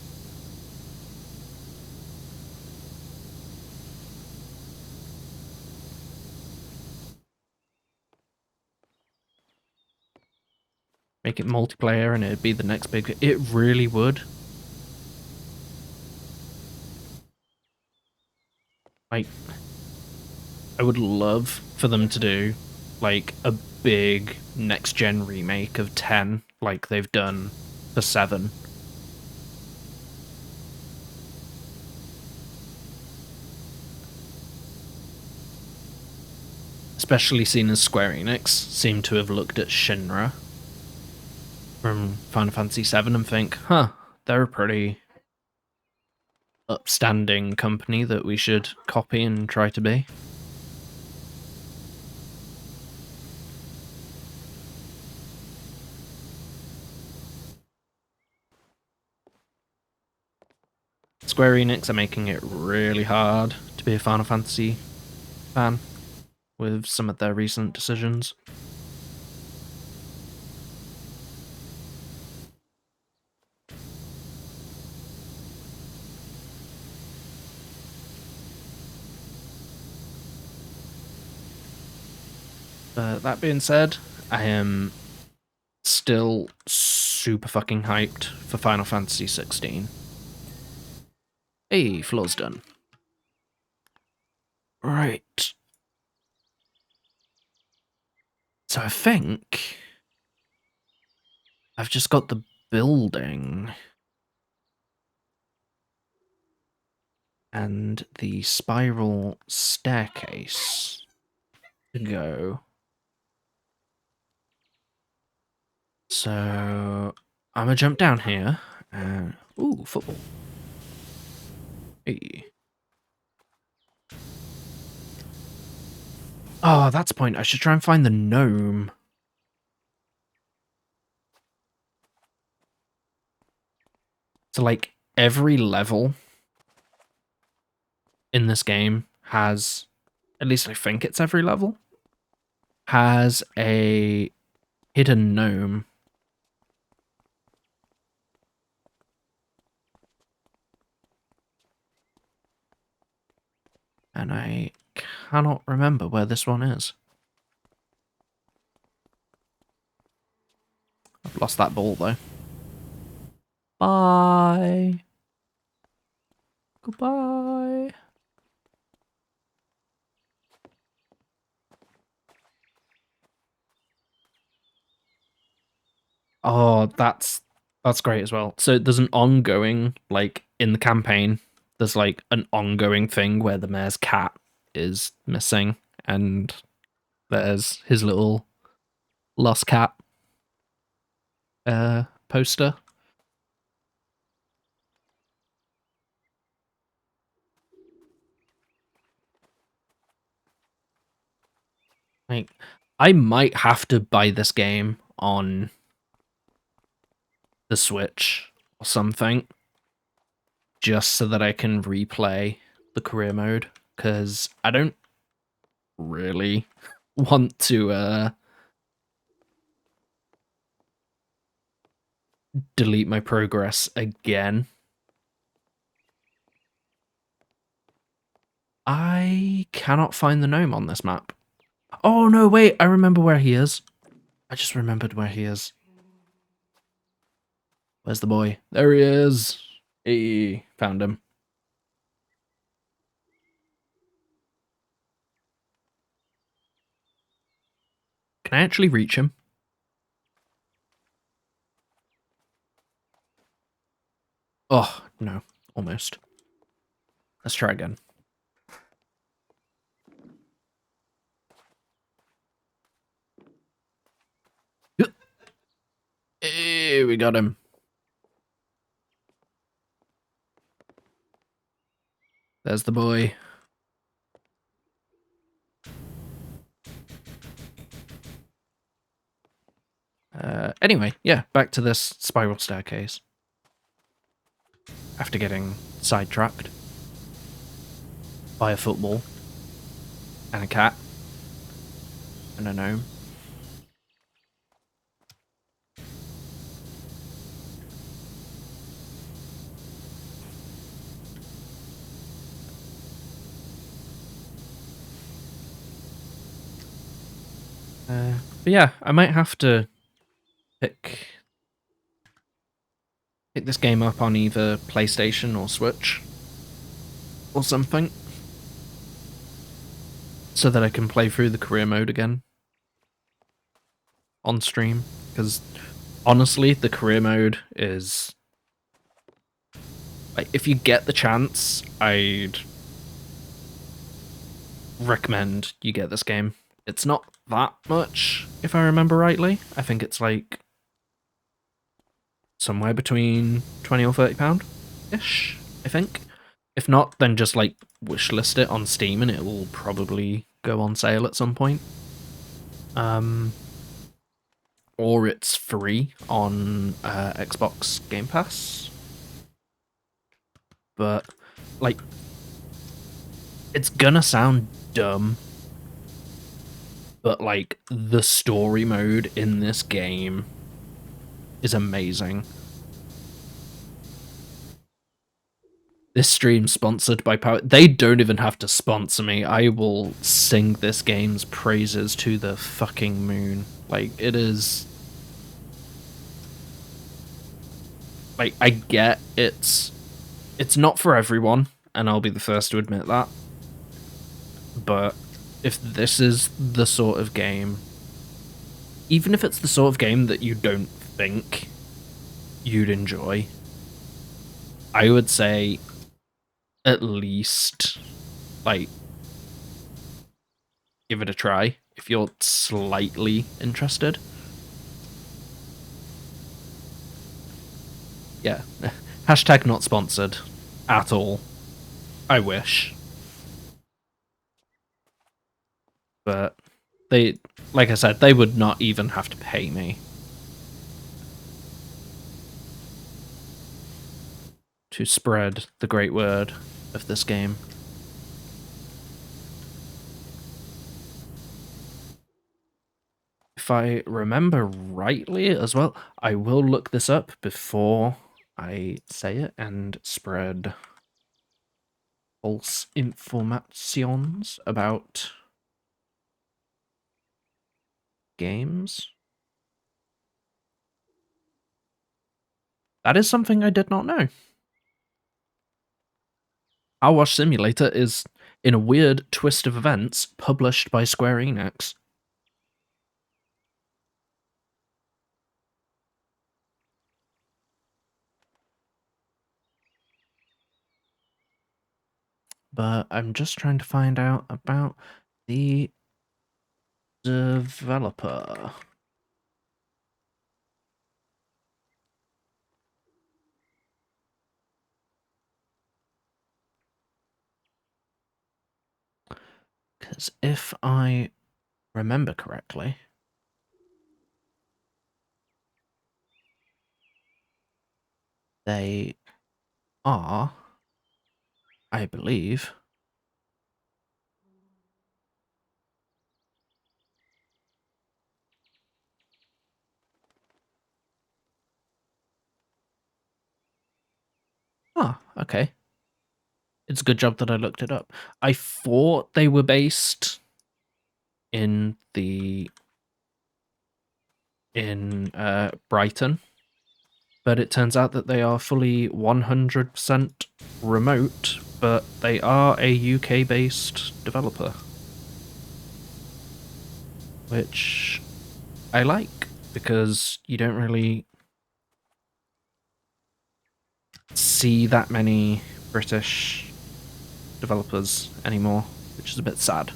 Speaker 1: Make it multiplayer and it'd be the next big... It really would. Like, I would love for them to do, like, a big next-gen remake of 10, like they've done for 7. Especially seeing as Square Enix seem to have looked at Shinra from Final Fantasy VII and think, huh, they're a pretty upstanding company that we should copy and try to be. Square Enix are making it really hard to be a Final Fantasy fan with some of their recent decisions. But that being said, I am still super fucking hyped for Final Fantasy 16. Hey, floor's done. Right. So I think I've just got the building and the spiral staircase to go. So I'm gonna jump down here and ooh, football. Hey. Oh, that's a point. I should try and find the gnome. So like every level in this game has, at least I think it's every level, has a hidden gnome. And I cannot remember where this one is. I've lost that ball though. Bye. Goodbye. Oh, that's great as well. So there's an ongoing, like, in the campaign, there's like an ongoing thing where the mayor's cat is missing and there's his little lost cat poster. Like, I might have to buy this game on the Switch or something just so that I can replay the career mode, because I don't really want to delete my progress again. I cannot find the gnome on this map. Oh no, wait, I remember where he is. I just remembered where he is. Where's the boy? There he is. Hey, found him. Can I actually reach him? Oh, no, almost. Let's try again. Hey, we got him. There's the boy. Anyway, yeah, back to this spiral staircase. After getting sidetracked by a football and a cat and a gnome. But yeah, I might have to pick this game up on either PlayStation or Switch or something, so that I can play through the career mode again on stream. Because honestly, the career mode is like, if you get the chance, I'd recommend you get this game. It's not that much, if I remember rightly. I think it's like somewhere between £20 or £30 ish, I think. If not, then just like wishlist it on Steam and it will probably go on sale at some point. Or it's free on Xbox Game Pass. But like, it's gonna sound dumb, but like the story mode in this game is amazing. This stream's sponsored by Power. They don't even have to sponsor me. I will sing this game's praises to the fucking moon. Like, it is. Like, I get it's not for everyone, and I'll be the first to admit that. But if this is the sort of game, even if it's the sort of game that you don't think you'd enjoy, I would say at least, like, give it a try if you're slightly interested. Yeah. Hashtag not sponsored at all. I wish. But they, like I said, they would not even have to pay me to spread the great word of this game. If I remember rightly as well, I will look this up before I say it and spread false informations about games. That is something I did not know. PowerWash Simulator is, in a weird twist of events, published by Square Enix. But I'm just trying to find out about the developer. Because if I remember correctly, they are, I believe, okay. It's a good job that I looked it up. I thought they were based in Brighton, but it turns out that they are fully 100% remote, but they are a UK-based developer, which I like, because you don't really see that many British developers anymore, which is a bit sad.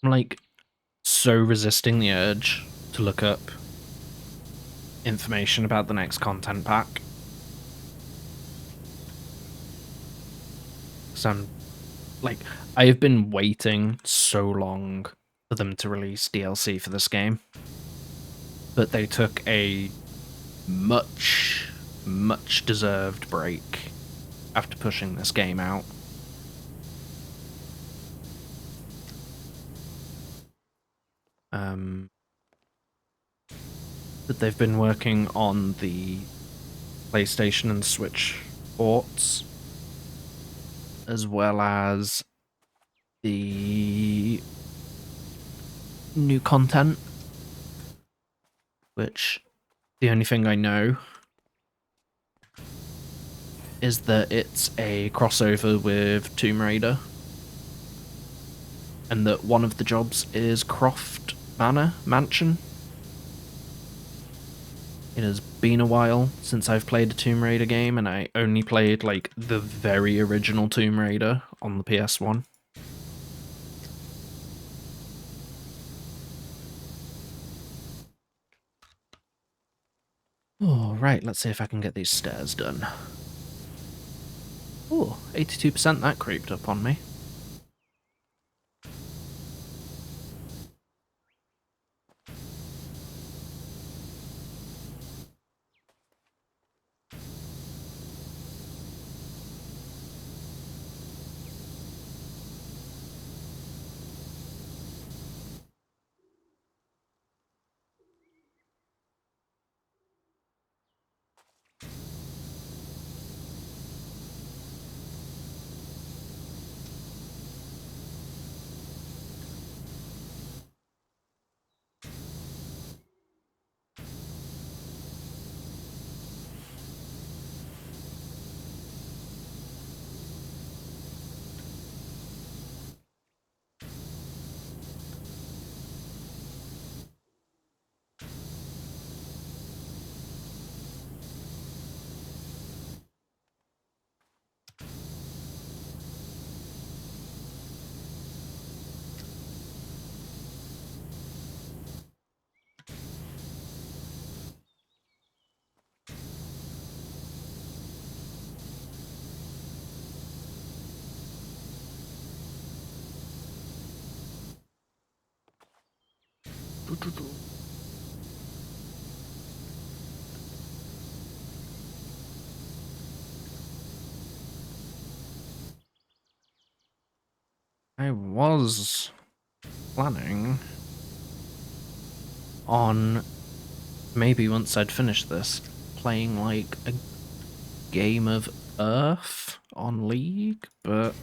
Speaker 1: I'm like so resisting the urge to look up information about the next content pack. So I'm like, I have been waiting so long for them to release DLC for this game, but they took a much deserved break after pushing this game out. But they've been working on the PlayStation and Switch ports, as well as the new content, which the only thing I know is that it's a crossover with Tomb Raider, and that one of the jobs is Croft Mansion. It has been a while since I've played a Tomb Raider game, and I only played like the very original Tomb Raider on the PS1. Oh, right, let's see if I can get these stairs done. Oh, 82% that creeped up on me. I was planning on, maybe once I'd finished this, playing like a game of Earth on League, but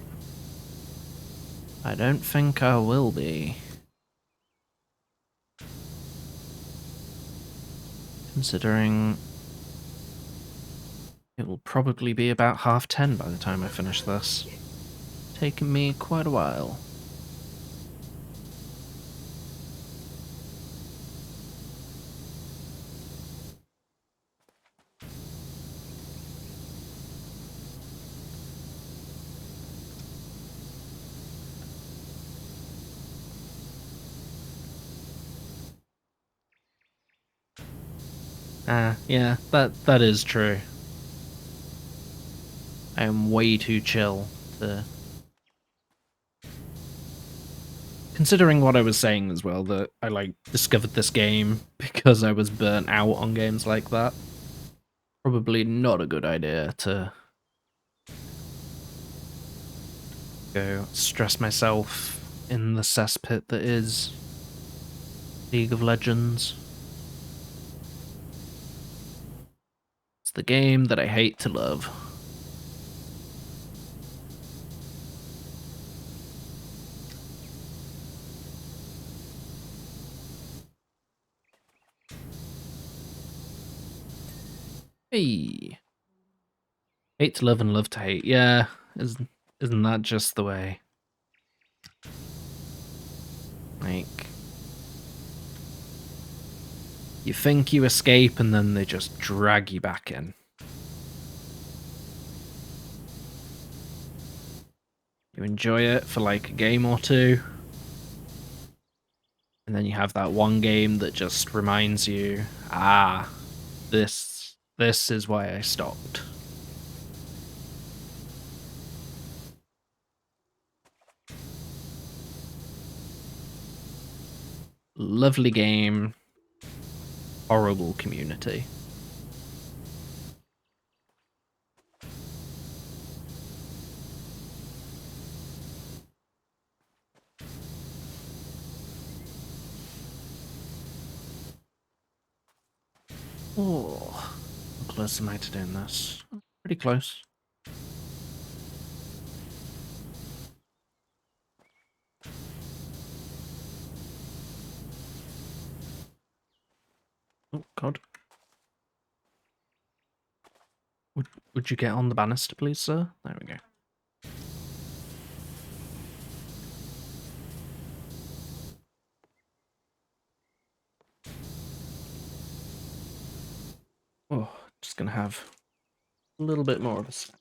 Speaker 1: I don't think I will be. Considering it will probably be about 10:30 by the time I finish this. Taking me quite a while. Yeah, that is true. I am way too chill to... Considering what I was saying as well, that I, like, discovered this game because I was burnt out on games like that. Probably not a good idea to go stress myself in the cesspit that is League of Legends. It's the game that I hate to love. Hey! Hate to love and love to hate. Yeah, isn't that just the way? Like, you think you escape and then they just drag you back in. You enjoy it for like a game or two, And then you have that one game that just reminds you, this is why I stopped. Lovely game, horrible community. Oh, how close am I to doing this? Pretty close. Oh, God. Would you get on the banister, please, sir? There we go. Oh, just gonna have a little bit more of a snack.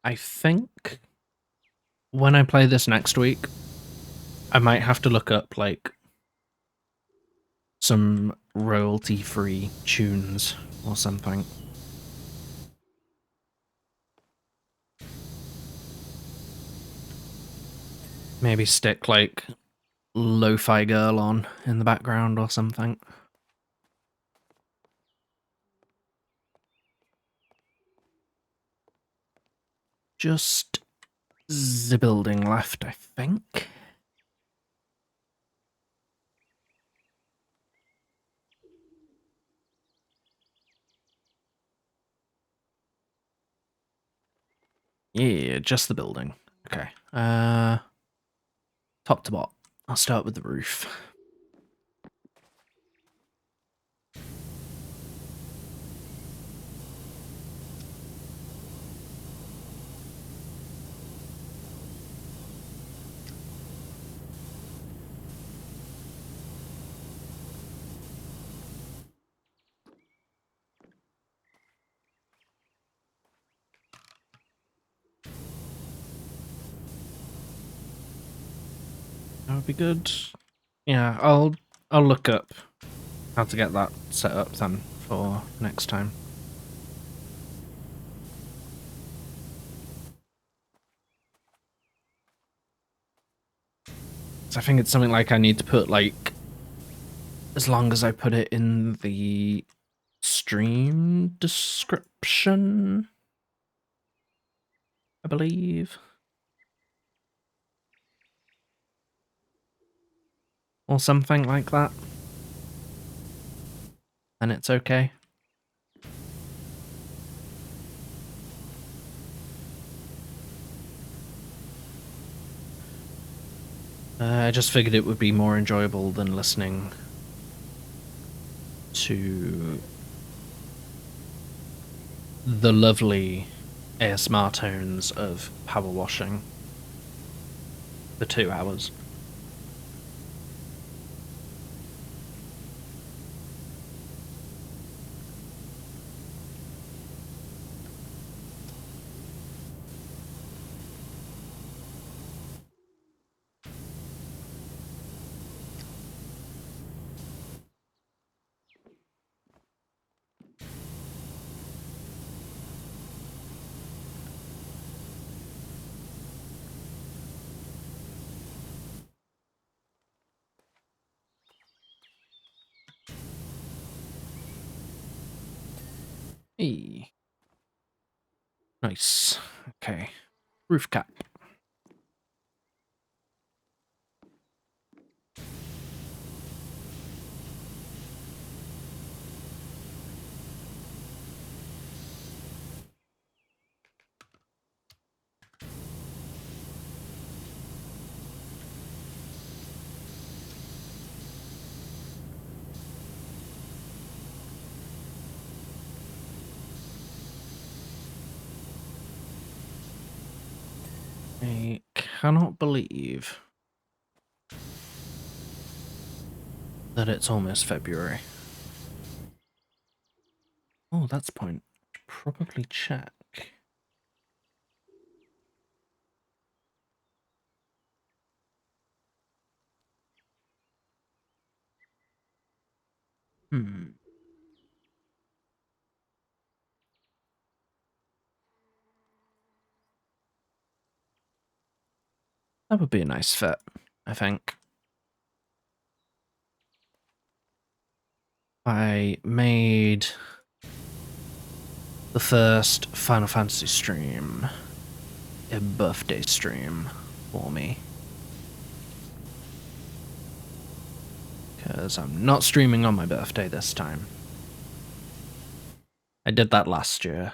Speaker 1: I think when I play this next week, I might have to look up, like, some royalty-free tunes or something. Maybe stick, like, Lo-Fi Girl on in the background or something. Just the building left, I think. Yeah, just the building. Okay. Top to bottom. I'll start with the roof. That would be good. Yeah, I'll look up how to get that set up then for next time. So I think it's something like I need to put, like, as long as I put it in the stream description, I believe. Or something like that. And it's okay. I just figured it would be more enjoyable than listening to the lovely ASMR tones of power washing for 2 hours. Eee. Nice. Okay. Roof cap. cannot believe that it's almost February. Oh, that's a point. Probably check. That would be a nice fit, I think. I made the first Final Fantasy stream a birthday stream for me. Because I'm not streaming on my birthday this time. I did that last year.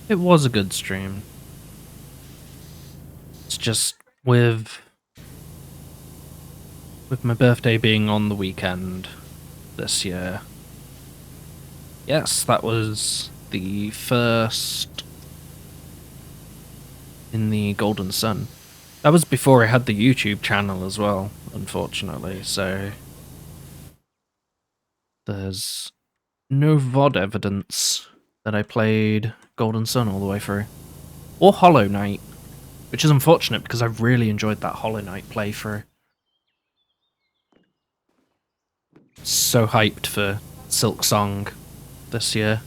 Speaker 1: It was a good stream. It's just with my birthday being on the weekend this year. Yes, that was the first in the Golden Sun. That was before I had the YouTube channel as well, unfortunately, so there's no VOD evidence that I played Golden Sun all the way through. Or Hollow Knight, which is unfortunate because I really enjoyed that Hollow Knight playthrough. So hyped for Silk Song this year.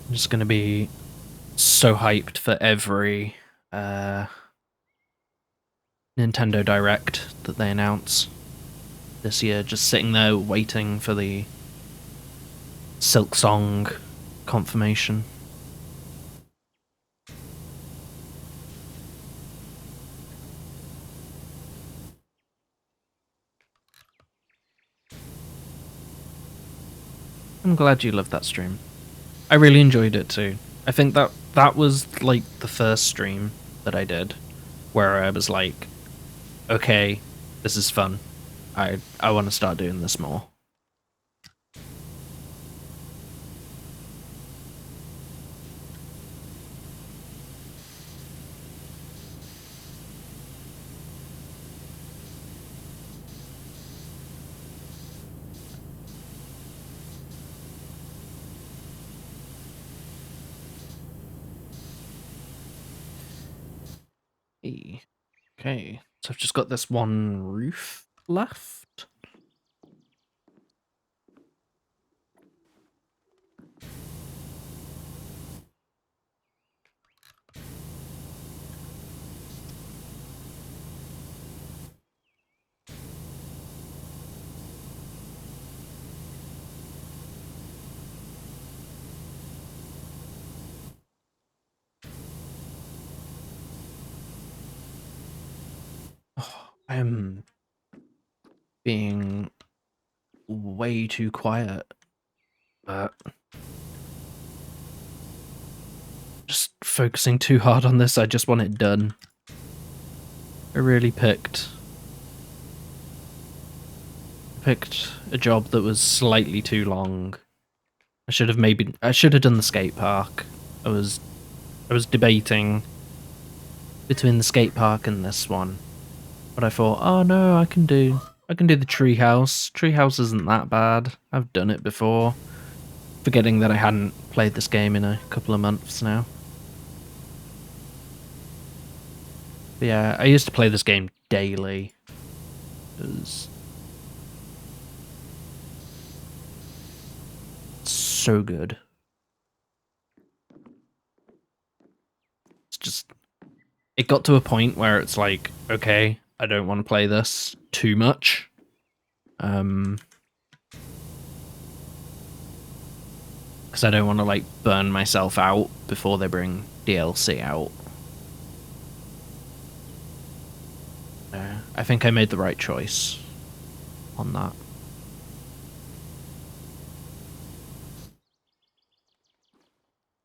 Speaker 1: I'm just going to be so hyped for every Nintendo Direct that they announce this year, just sitting there waiting for the Silk Song confirmation. I'm glad you loved that stream. I really enjoyed it too. I think that was like the first stream that I did where I was like, okay, this is fun. I want to start doing this more. Okay, so I've just got this one roof left. Oh, I'm being way too quiet, but just focusing too hard on this. I just want it done. I really picked a job that was slightly too long. I should have done the skate park. I was debating between the skate park and this one, but I thought, oh no, I can do the treehouse. Treehouse isn't that bad. I've done it before. Forgetting that I hadn't played this game in a couple of months now. But yeah, I used to play this game daily. It was so good. It's just, it got to a point where it's like, okay, I don't want to play this too much. Because I don't want to like burn myself out before they bring DLC out. I think I made the right choice on that.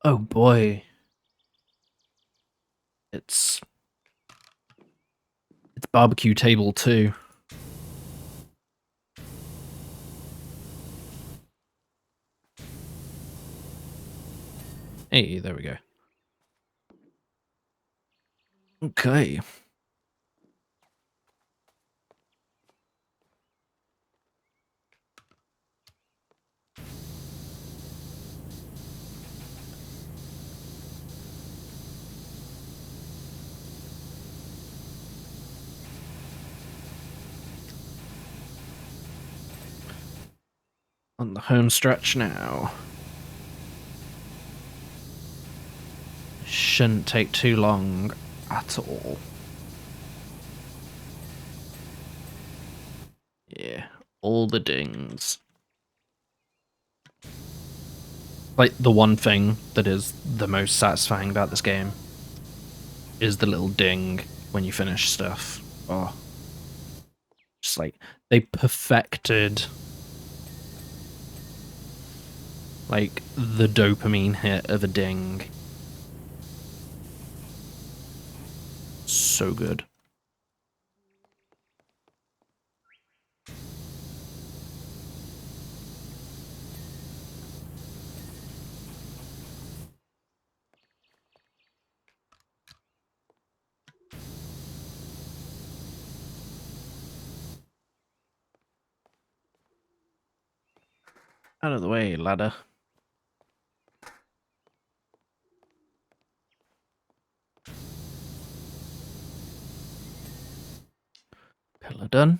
Speaker 1: Oh boy. It's barbecue table too. Hey, there we go. Okay. On the home stretch now. Shouldn't take too long at all. Yeah, all the dings. Like, the one thing that is the most satisfying about this game is the little ding when you finish stuff. Oh. Just like, they perfected like the dopamine hit of a ding. So good. Out of the way, ladder. Pillar done.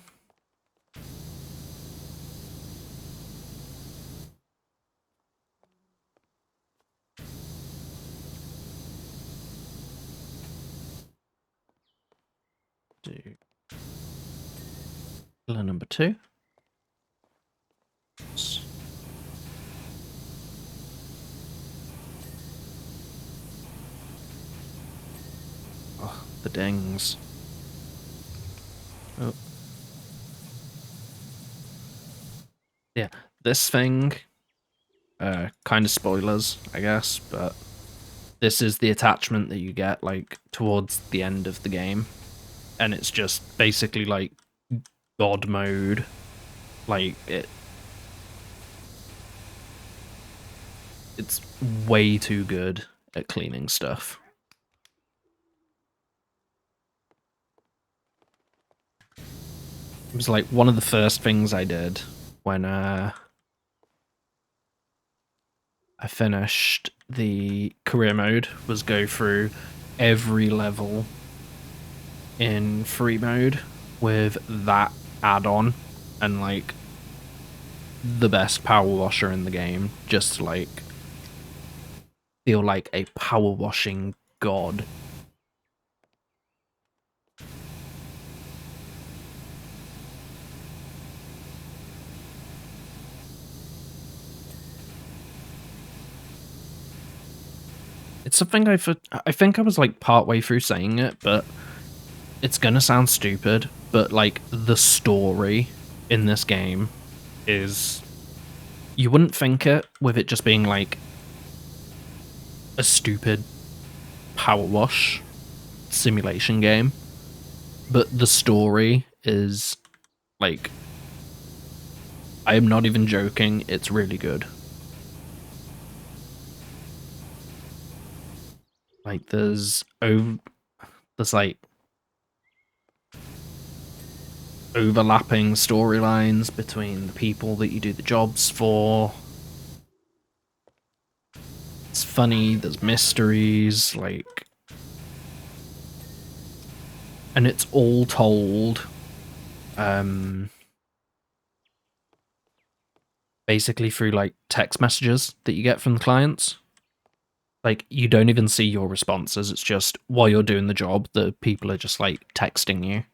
Speaker 1: Do pillar number 2. Oh, the dings. Oh. Yeah, this thing, kind of spoilers, I guess, but this is the attachment that you get, like, towards the end of the game. And it's just basically, like, God mode. Like, it's way too good at cleaning stuff. It was like one of the first things I did when I finished the career mode was go through every level in free mode with that add-on and like the best power washer in the game, just to like feel like a power washing god. It's something I think I was like partway through saying it, but it's gonna sound stupid, but like the story in this game is, you wouldn't think it with it just being like a stupid power wash simulation game, but the story is like, I am not even joking, it's really good. Like there's like overlapping storylines between the people that you do the jobs for. It's funny, there's mysteries, like, and it's all told basically through like text messages that you get from the clients. Like, you don't even see your responses, it's just while you're doing the job, the people are just like texting you.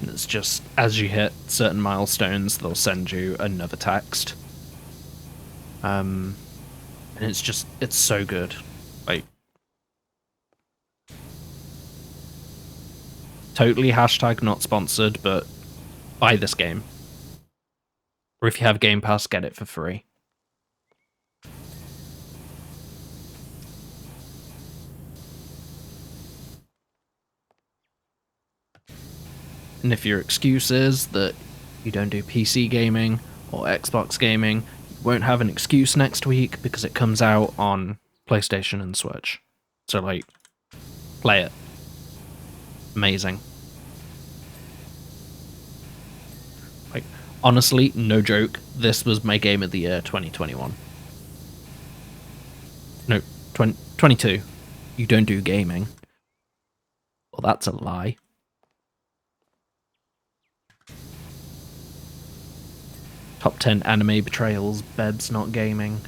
Speaker 1: It's just, as you hit certain milestones, they'll send you another text. And it's just, it's so good. Like, totally hashtag not sponsored, but buy this game. Or if you have Game Pass, get it for free. And if your excuse is that you don't do PC gaming or Xbox gaming, you won't have an excuse next week because it comes out on PlayStation and Switch. So, like, play it. Amazing. Like, honestly, no joke, this was my game of the year 2021. No, 2022. You don't do gaming. Well, that's a lie. Top 10 anime betrayals, Beb's not gaming.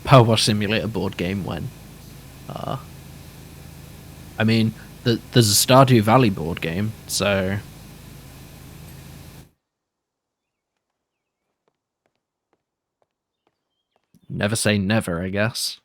Speaker 1: PowerWash Simulator board game when? I mean, there's a Stardew Valley board game, so... Never say never, I guess.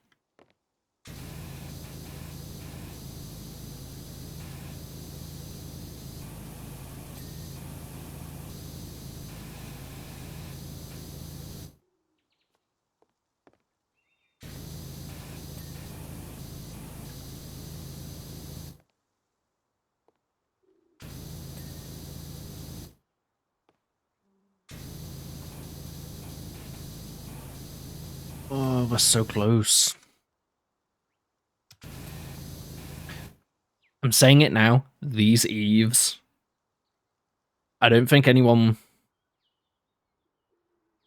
Speaker 1: Oh, we're so close. I'm saying it now, these eaves. I don't think anyone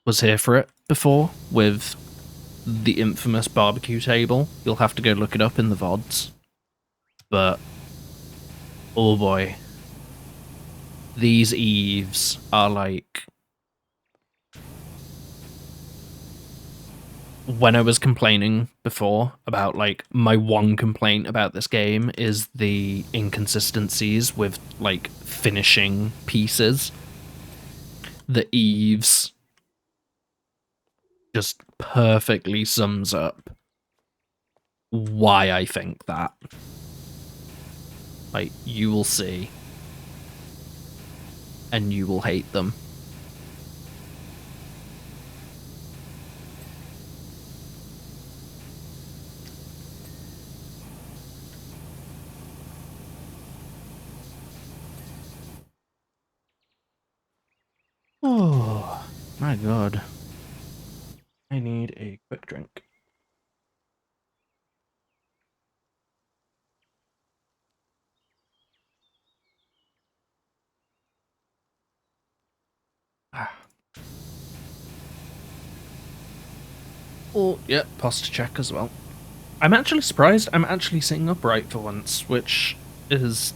Speaker 1: was here for it before with the infamous barbecue table. You'll have to go look it up in the VODs. But, oh boy. These eaves are like... When I was complaining before about, like, my one complaint about this game is the inconsistencies with, like, finishing pieces. The eaves just perfectly sums up why I think that. Like, you will see. And you will hate them. Oh, my god. I need a quick drink. Oh, yeah, posture check as well. I'm actually surprised I'm actually sitting upright for once, which is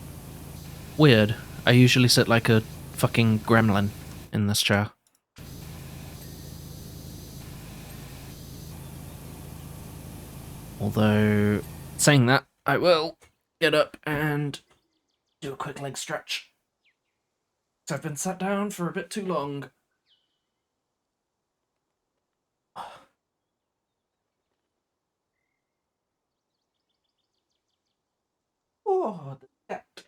Speaker 1: weird. I usually sit like a fucking gremlin in this chair. Although, saying that, I will get up and do a quick leg stretch. So I've been sat down for a bit too long. Oh, the depth.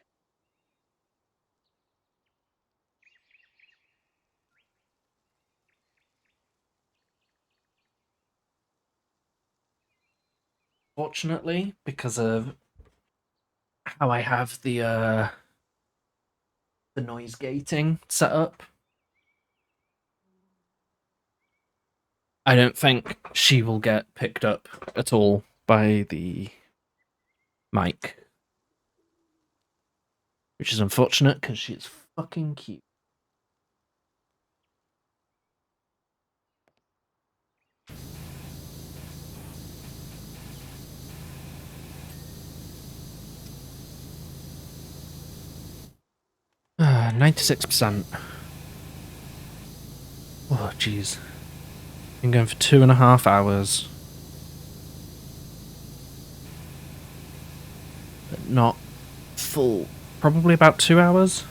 Speaker 1: Fortunately, because of how I have the noise gating set up, I don't think she will get picked up at all by the mic. Which is unfortunate because she's fucking cute. Ah, 96%. Oh, jeez. Been going for 2.5 hours. But not full. Probably about 2 hours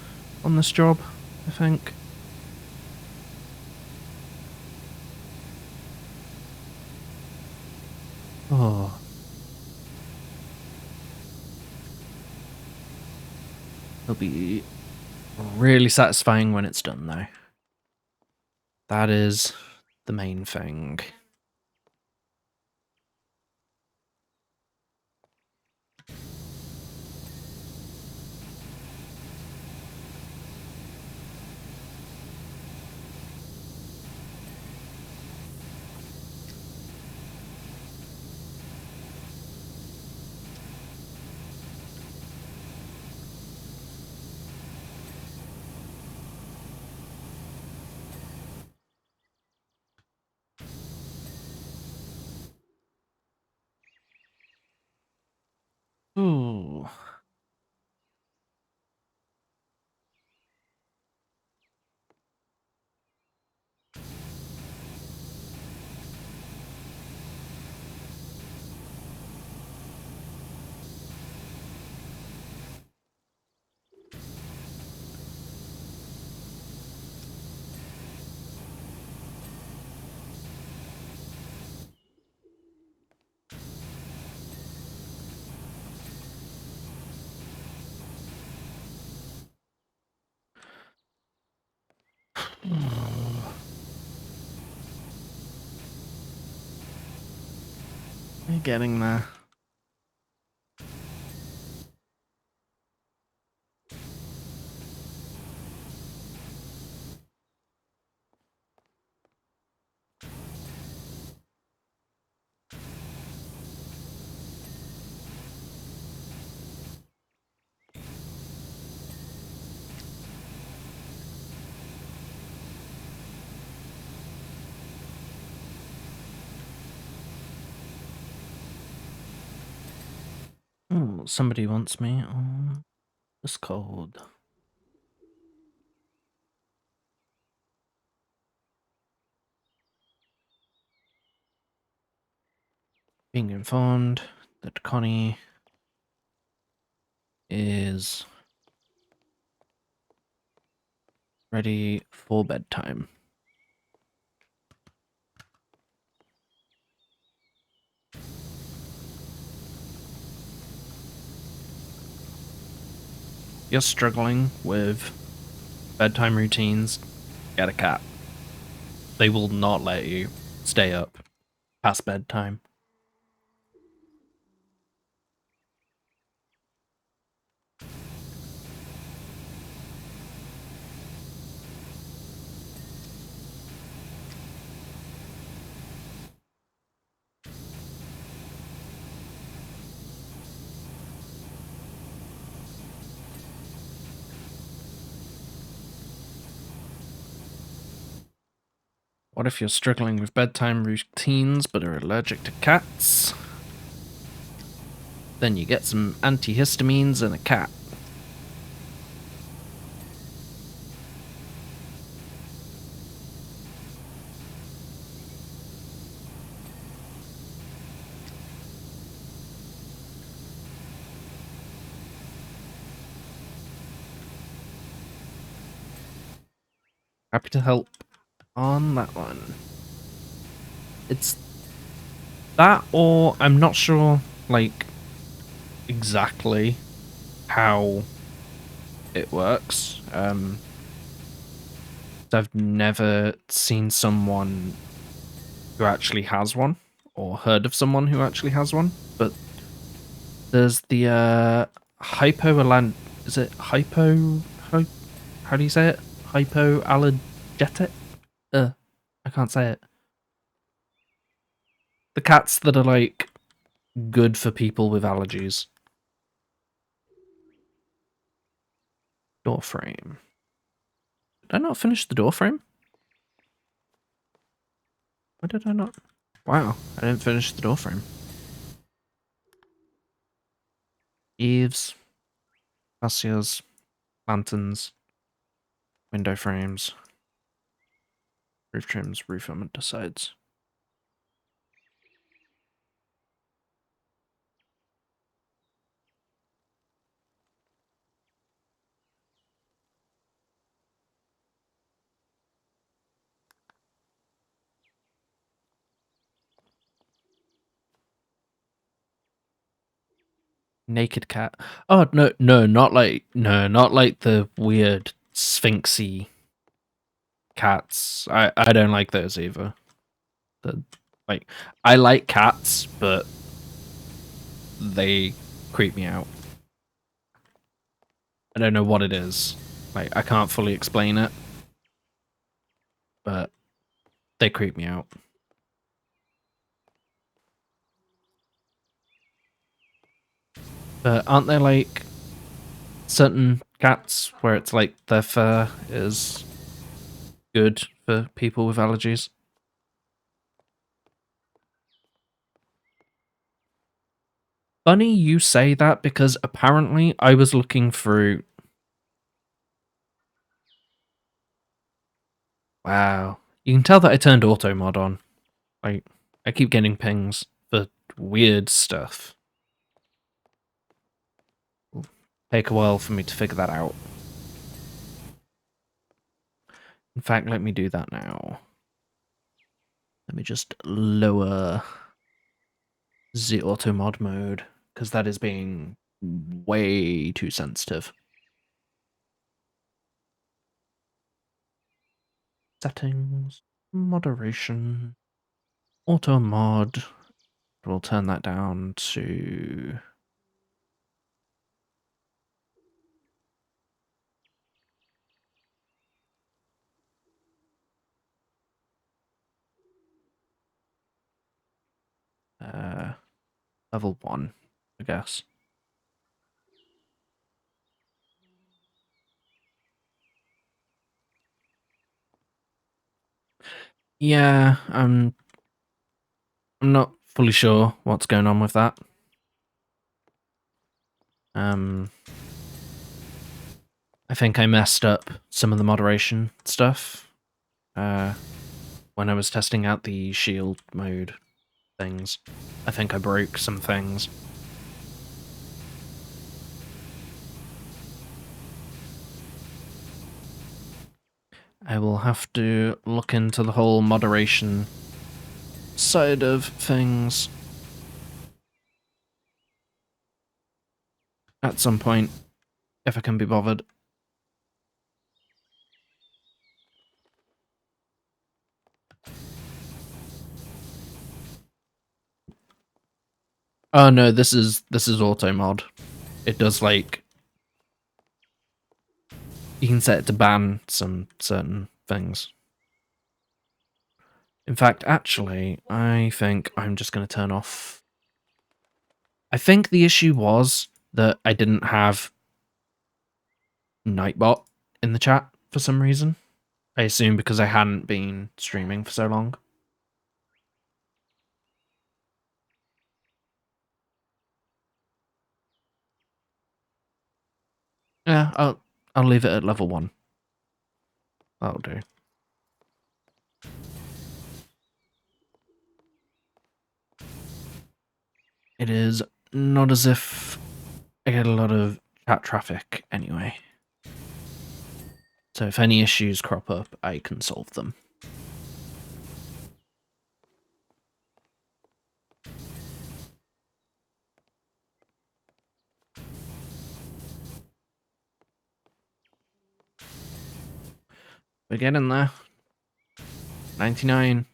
Speaker 1: on this job, I think. Oh. It'll be really satisfying when it's done, though. That is the main thing. Ooh. You're getting there. Oh, somebody wants me on Discord. Being informed that Connie is ready for bedtime. You're struggling with bedtime routines, get a cat. They will not let you stay up past bedtime. What if you're struggling with bedtime routines but are allergic to cats? Then you get some antihistamines and a cat. Happy to help on that one. It's that, or I'm not sure, like, exactly how it works. I've never seen someone who actually has one, or heard of someone who actually has one, but there's the hypoallergenic. Is it how do you say it? Hypoallergenic? I can't say it. The cats that are like good for people with allergies. Door frame. Did I not finish the door frame? Why did I not? Wow, I didn't finish the door frame. Eaves, fascias, lanterns, window frames, roof trims, roof ornament sides. Naked cat. Oh not like the weird sphinxy cats. I don't like those either. The like I like cats, but they creep me out. I don't know what it is. Like I can't fully explain it, but they creep me out. But aren't there like certain cats where it's like their fur is good for people with allergies? funny you say that because apparently I was looking through. Wow. You can tell that I turned auto mod on. I keep getting pings for weird stuff. It'll take a while for me to figure that out. In fact, let me do that now. Let me just lower the auto mod mode, because that is being way too sensitive. Settings, moderation, auto mod. We'll turn that down to... level 1, I guess. Yeah, I'm not fully sure what's going on with that. I think I messed up some of the moderation stuff when I was testing out the shield mode things. I think I broke some things. I will have to look into the whole moderation side of things at some point, if I can be bothered. Oh no, this is auto mod. It does, like, you can set it to ban some certain things. In fact, actually, I think I'm just going to turn off. I think the issue was that I didn't have Nightbot in the chat for some reason. I assume because I hadn't been streaming for so long. Yeah, I'll leave it at level 1. That'll do. It is not as if I get a lot of chat traffic anyway. So if any issues crop up, I can solve them. We're getting there. 99.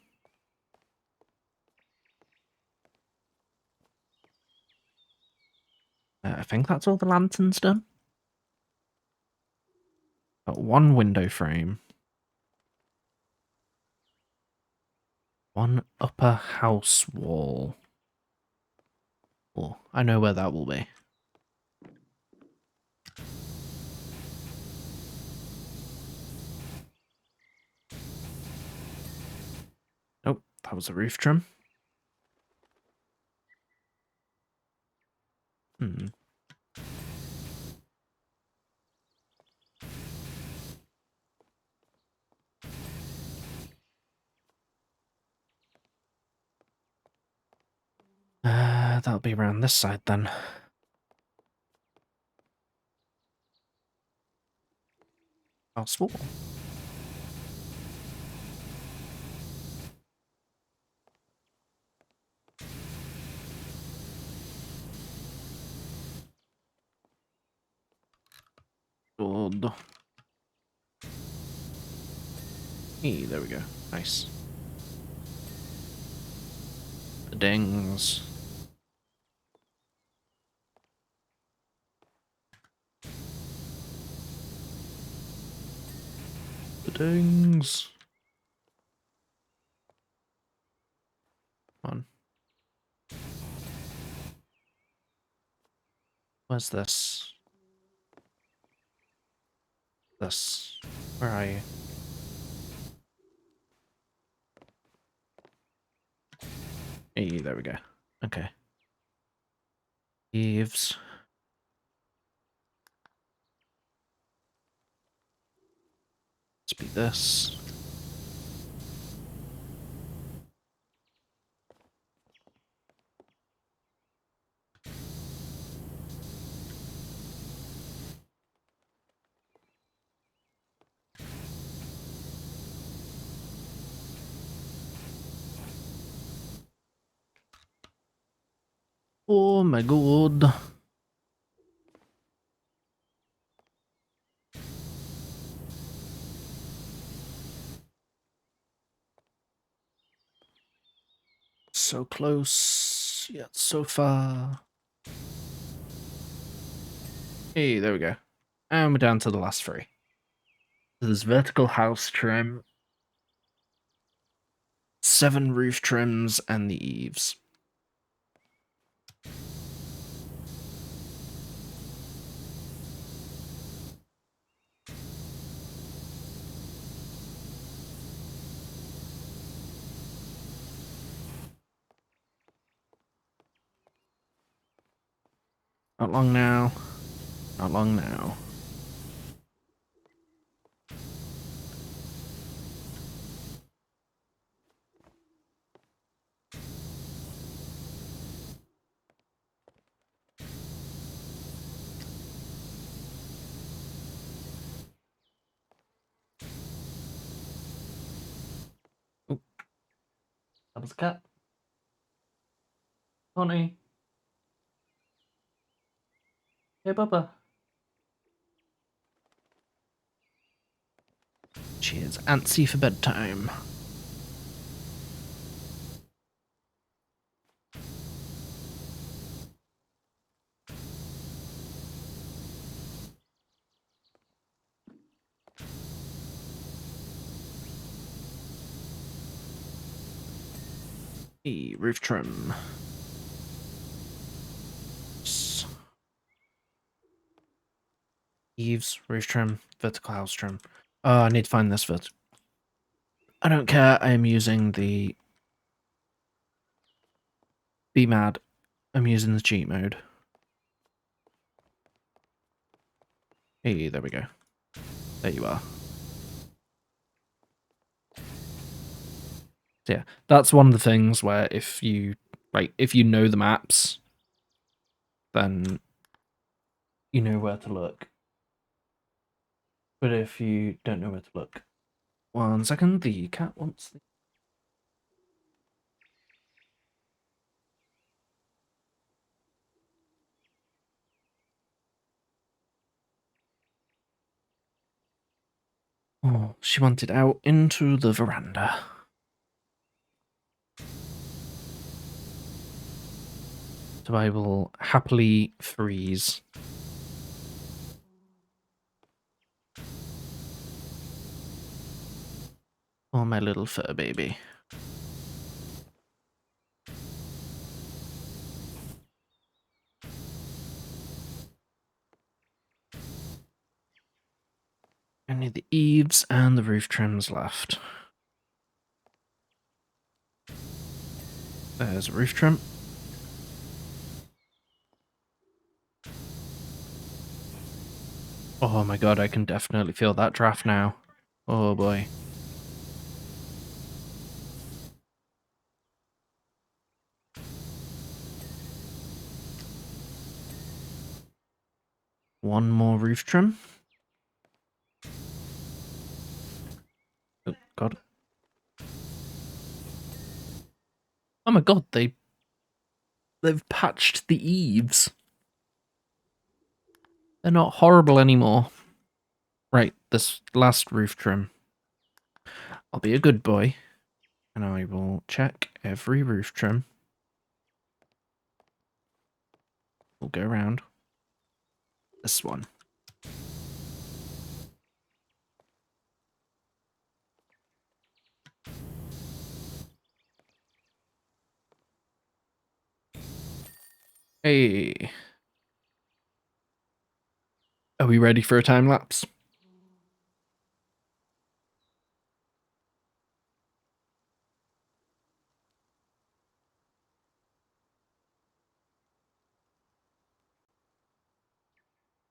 Speaker 1: I think that's all the lanterns done. Got one window frame. One upper house wall. Oh, I know where that will be. Nope, that was a roof trim. That'll be around this side then. House wall. Good. Hey, there we go. Nice. The dings. The dings. Come on. Where's this? This. Where are you? Hey, there we go. Okay. Eaves. Let's be this. Oh my god. So close, yet so far. Hey, there we go. And we're down to the last three. There's vertical house trim, 7 roof trims, and the eaves. Not long now. Not long now. Oh, that was a cat. Honey. Hey, Bubba. Cheers, antsy for bedtime. Hey, roof trim. Eaves, roof trim, vertical house trim. Oh, I need to find this vert. I don't care, I am using the... Be mad. I'm using the cheat mode. Hey, there we go. There you are. So yeah, that's one of the things where if you know the maps, then you know where to look. But if you don't know where to look, 1 second, the cat wants the... Oh, she wanted out into the veranda. So I will happily freeze. Oh, my little fur baby. Only the eaves and the roof trims left. There's a roof trim. Oh my god, I can definitely feel that draft now. Oh boy. One more roof trim. Oh god. Oh my god, they've patched the eaves. They're not horrible anymore. Right, this last roof trim. I'll be a good boy, and I will check every roof trim. We'll go around. This one. Hey. Are we ready for a time lapse?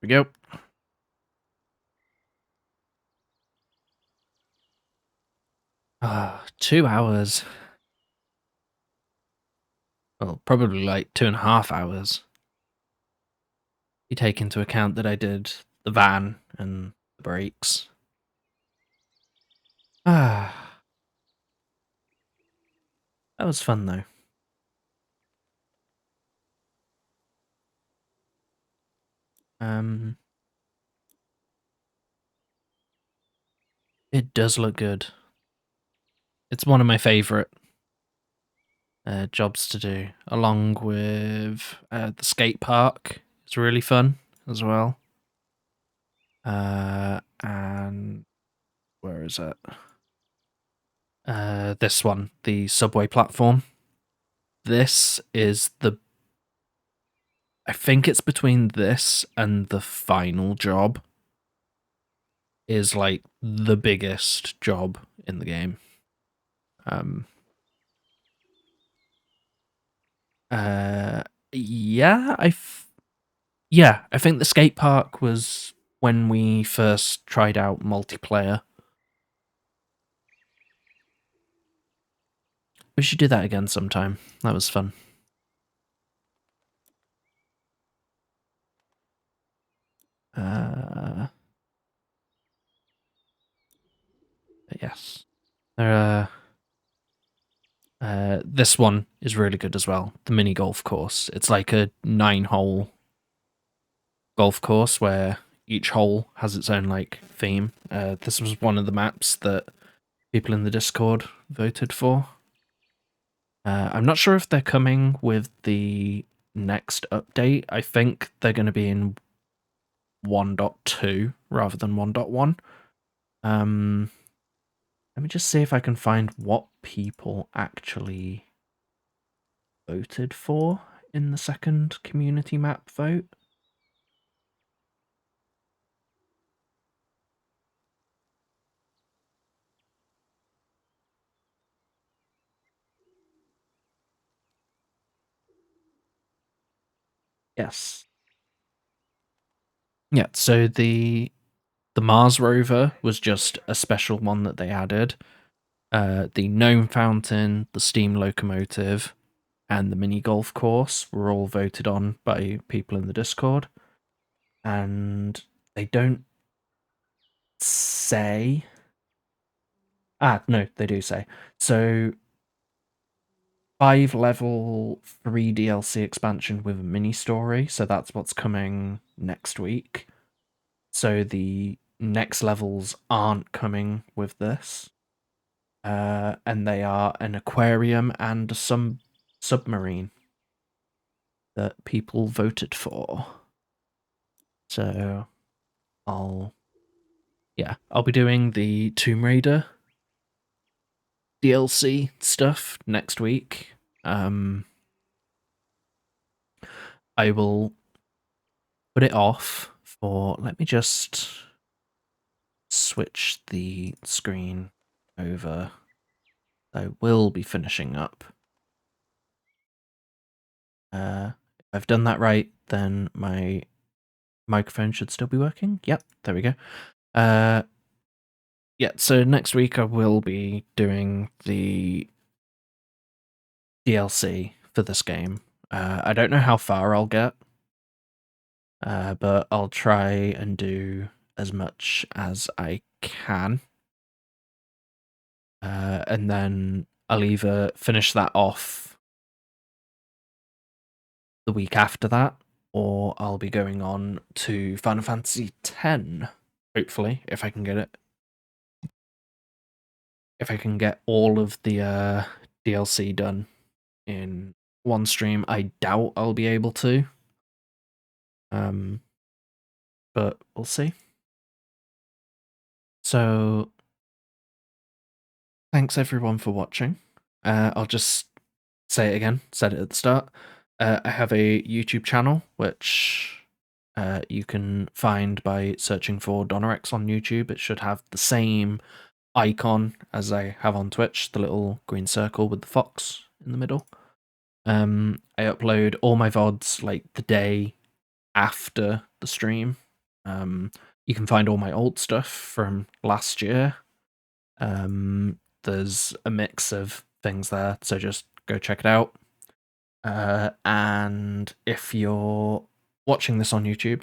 Speaker 1: we go. Ah, 2 hours. Well, probably like 2.5 hours. You take into account that I did the van and the brakes. Ah, that was fun though. Um, it does look good. It's one of my favorite jobs to do, along with the skate park. It's really fun as well. And where is it? This one, the subway platform. This is the. I think it's between this and the final job. Is like the biggest job in the game. Um. Yeah, yeah, I think the skate park was when we first tried out multiplayer. We should do that again sometime. That was fun. Uh, yes. This one is really good as well. The mini golf course. It's like a 9-hole golf course where each hole has its own like theme. This was one of the maps that people in the Discord voted for. I'm not sure if they're coming with the next update. I think they're going to be in 1.2 rather than 1.1. Let me just see if I can find what people actually voted for in the second community map vote. Yes. Yeah, so the Mars rover was just a special one that they added. The gnome fountain, the steam locomotive, and the mini golf course were all voted on by people in the Discord. And they don't say. No, they do say. So 5-level 3 DLC expansion with a mini story. So that's what's coming next week. So the next levels aren't coming with this. And they are an aquarium and some submarine that people voted for. So I'll be doing the Tomb Raider DLC stuff next week. I will put it off for. Let me just switch the screen over. I will be finishing up. If I've done that right, then my microphone should still be working. Yep, there we go. Yeah, so next week I will be doing the DLC for this game. I don't know how far I'll get, but I'll try and do as much as I can. And then I'll either finish that off the week after that, or I'll be going on to Final Fantasy X, hopefully, if I can get it. If I can get all of the DLC done in one stream, I doubt I'll be able to. But we'll see. So, thanks everyone for watching. I'll just say it again, said it at the start. I have a YouTube channel, which you can find by searching for Donorex on YouTube. It should have the same icon as I have on Twitch, the little green circle with the fox in the middle. I upload all my VODs like the day after the stream, You can find all my old stuff from last year. There's a mix of things there, so just go check it out. And if you're watching this on YouTube,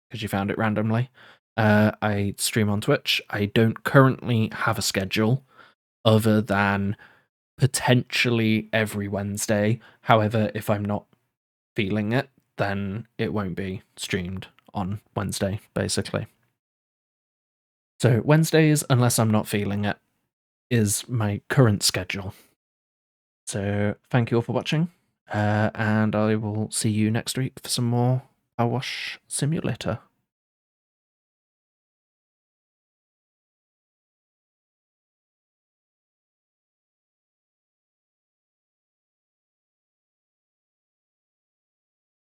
Speaker 1: because you found it randomly, I stream on Twitch. I don't currently have a schedule other than potentially every Wednesday. However, if I'm not feeling it, then it won't be streamed on Wednesday, basically. So Wednesdays, unless I'm not feeling it, is my current schedule. So thank you all for watching, and I will see you next week for some more PowerWash Simulator.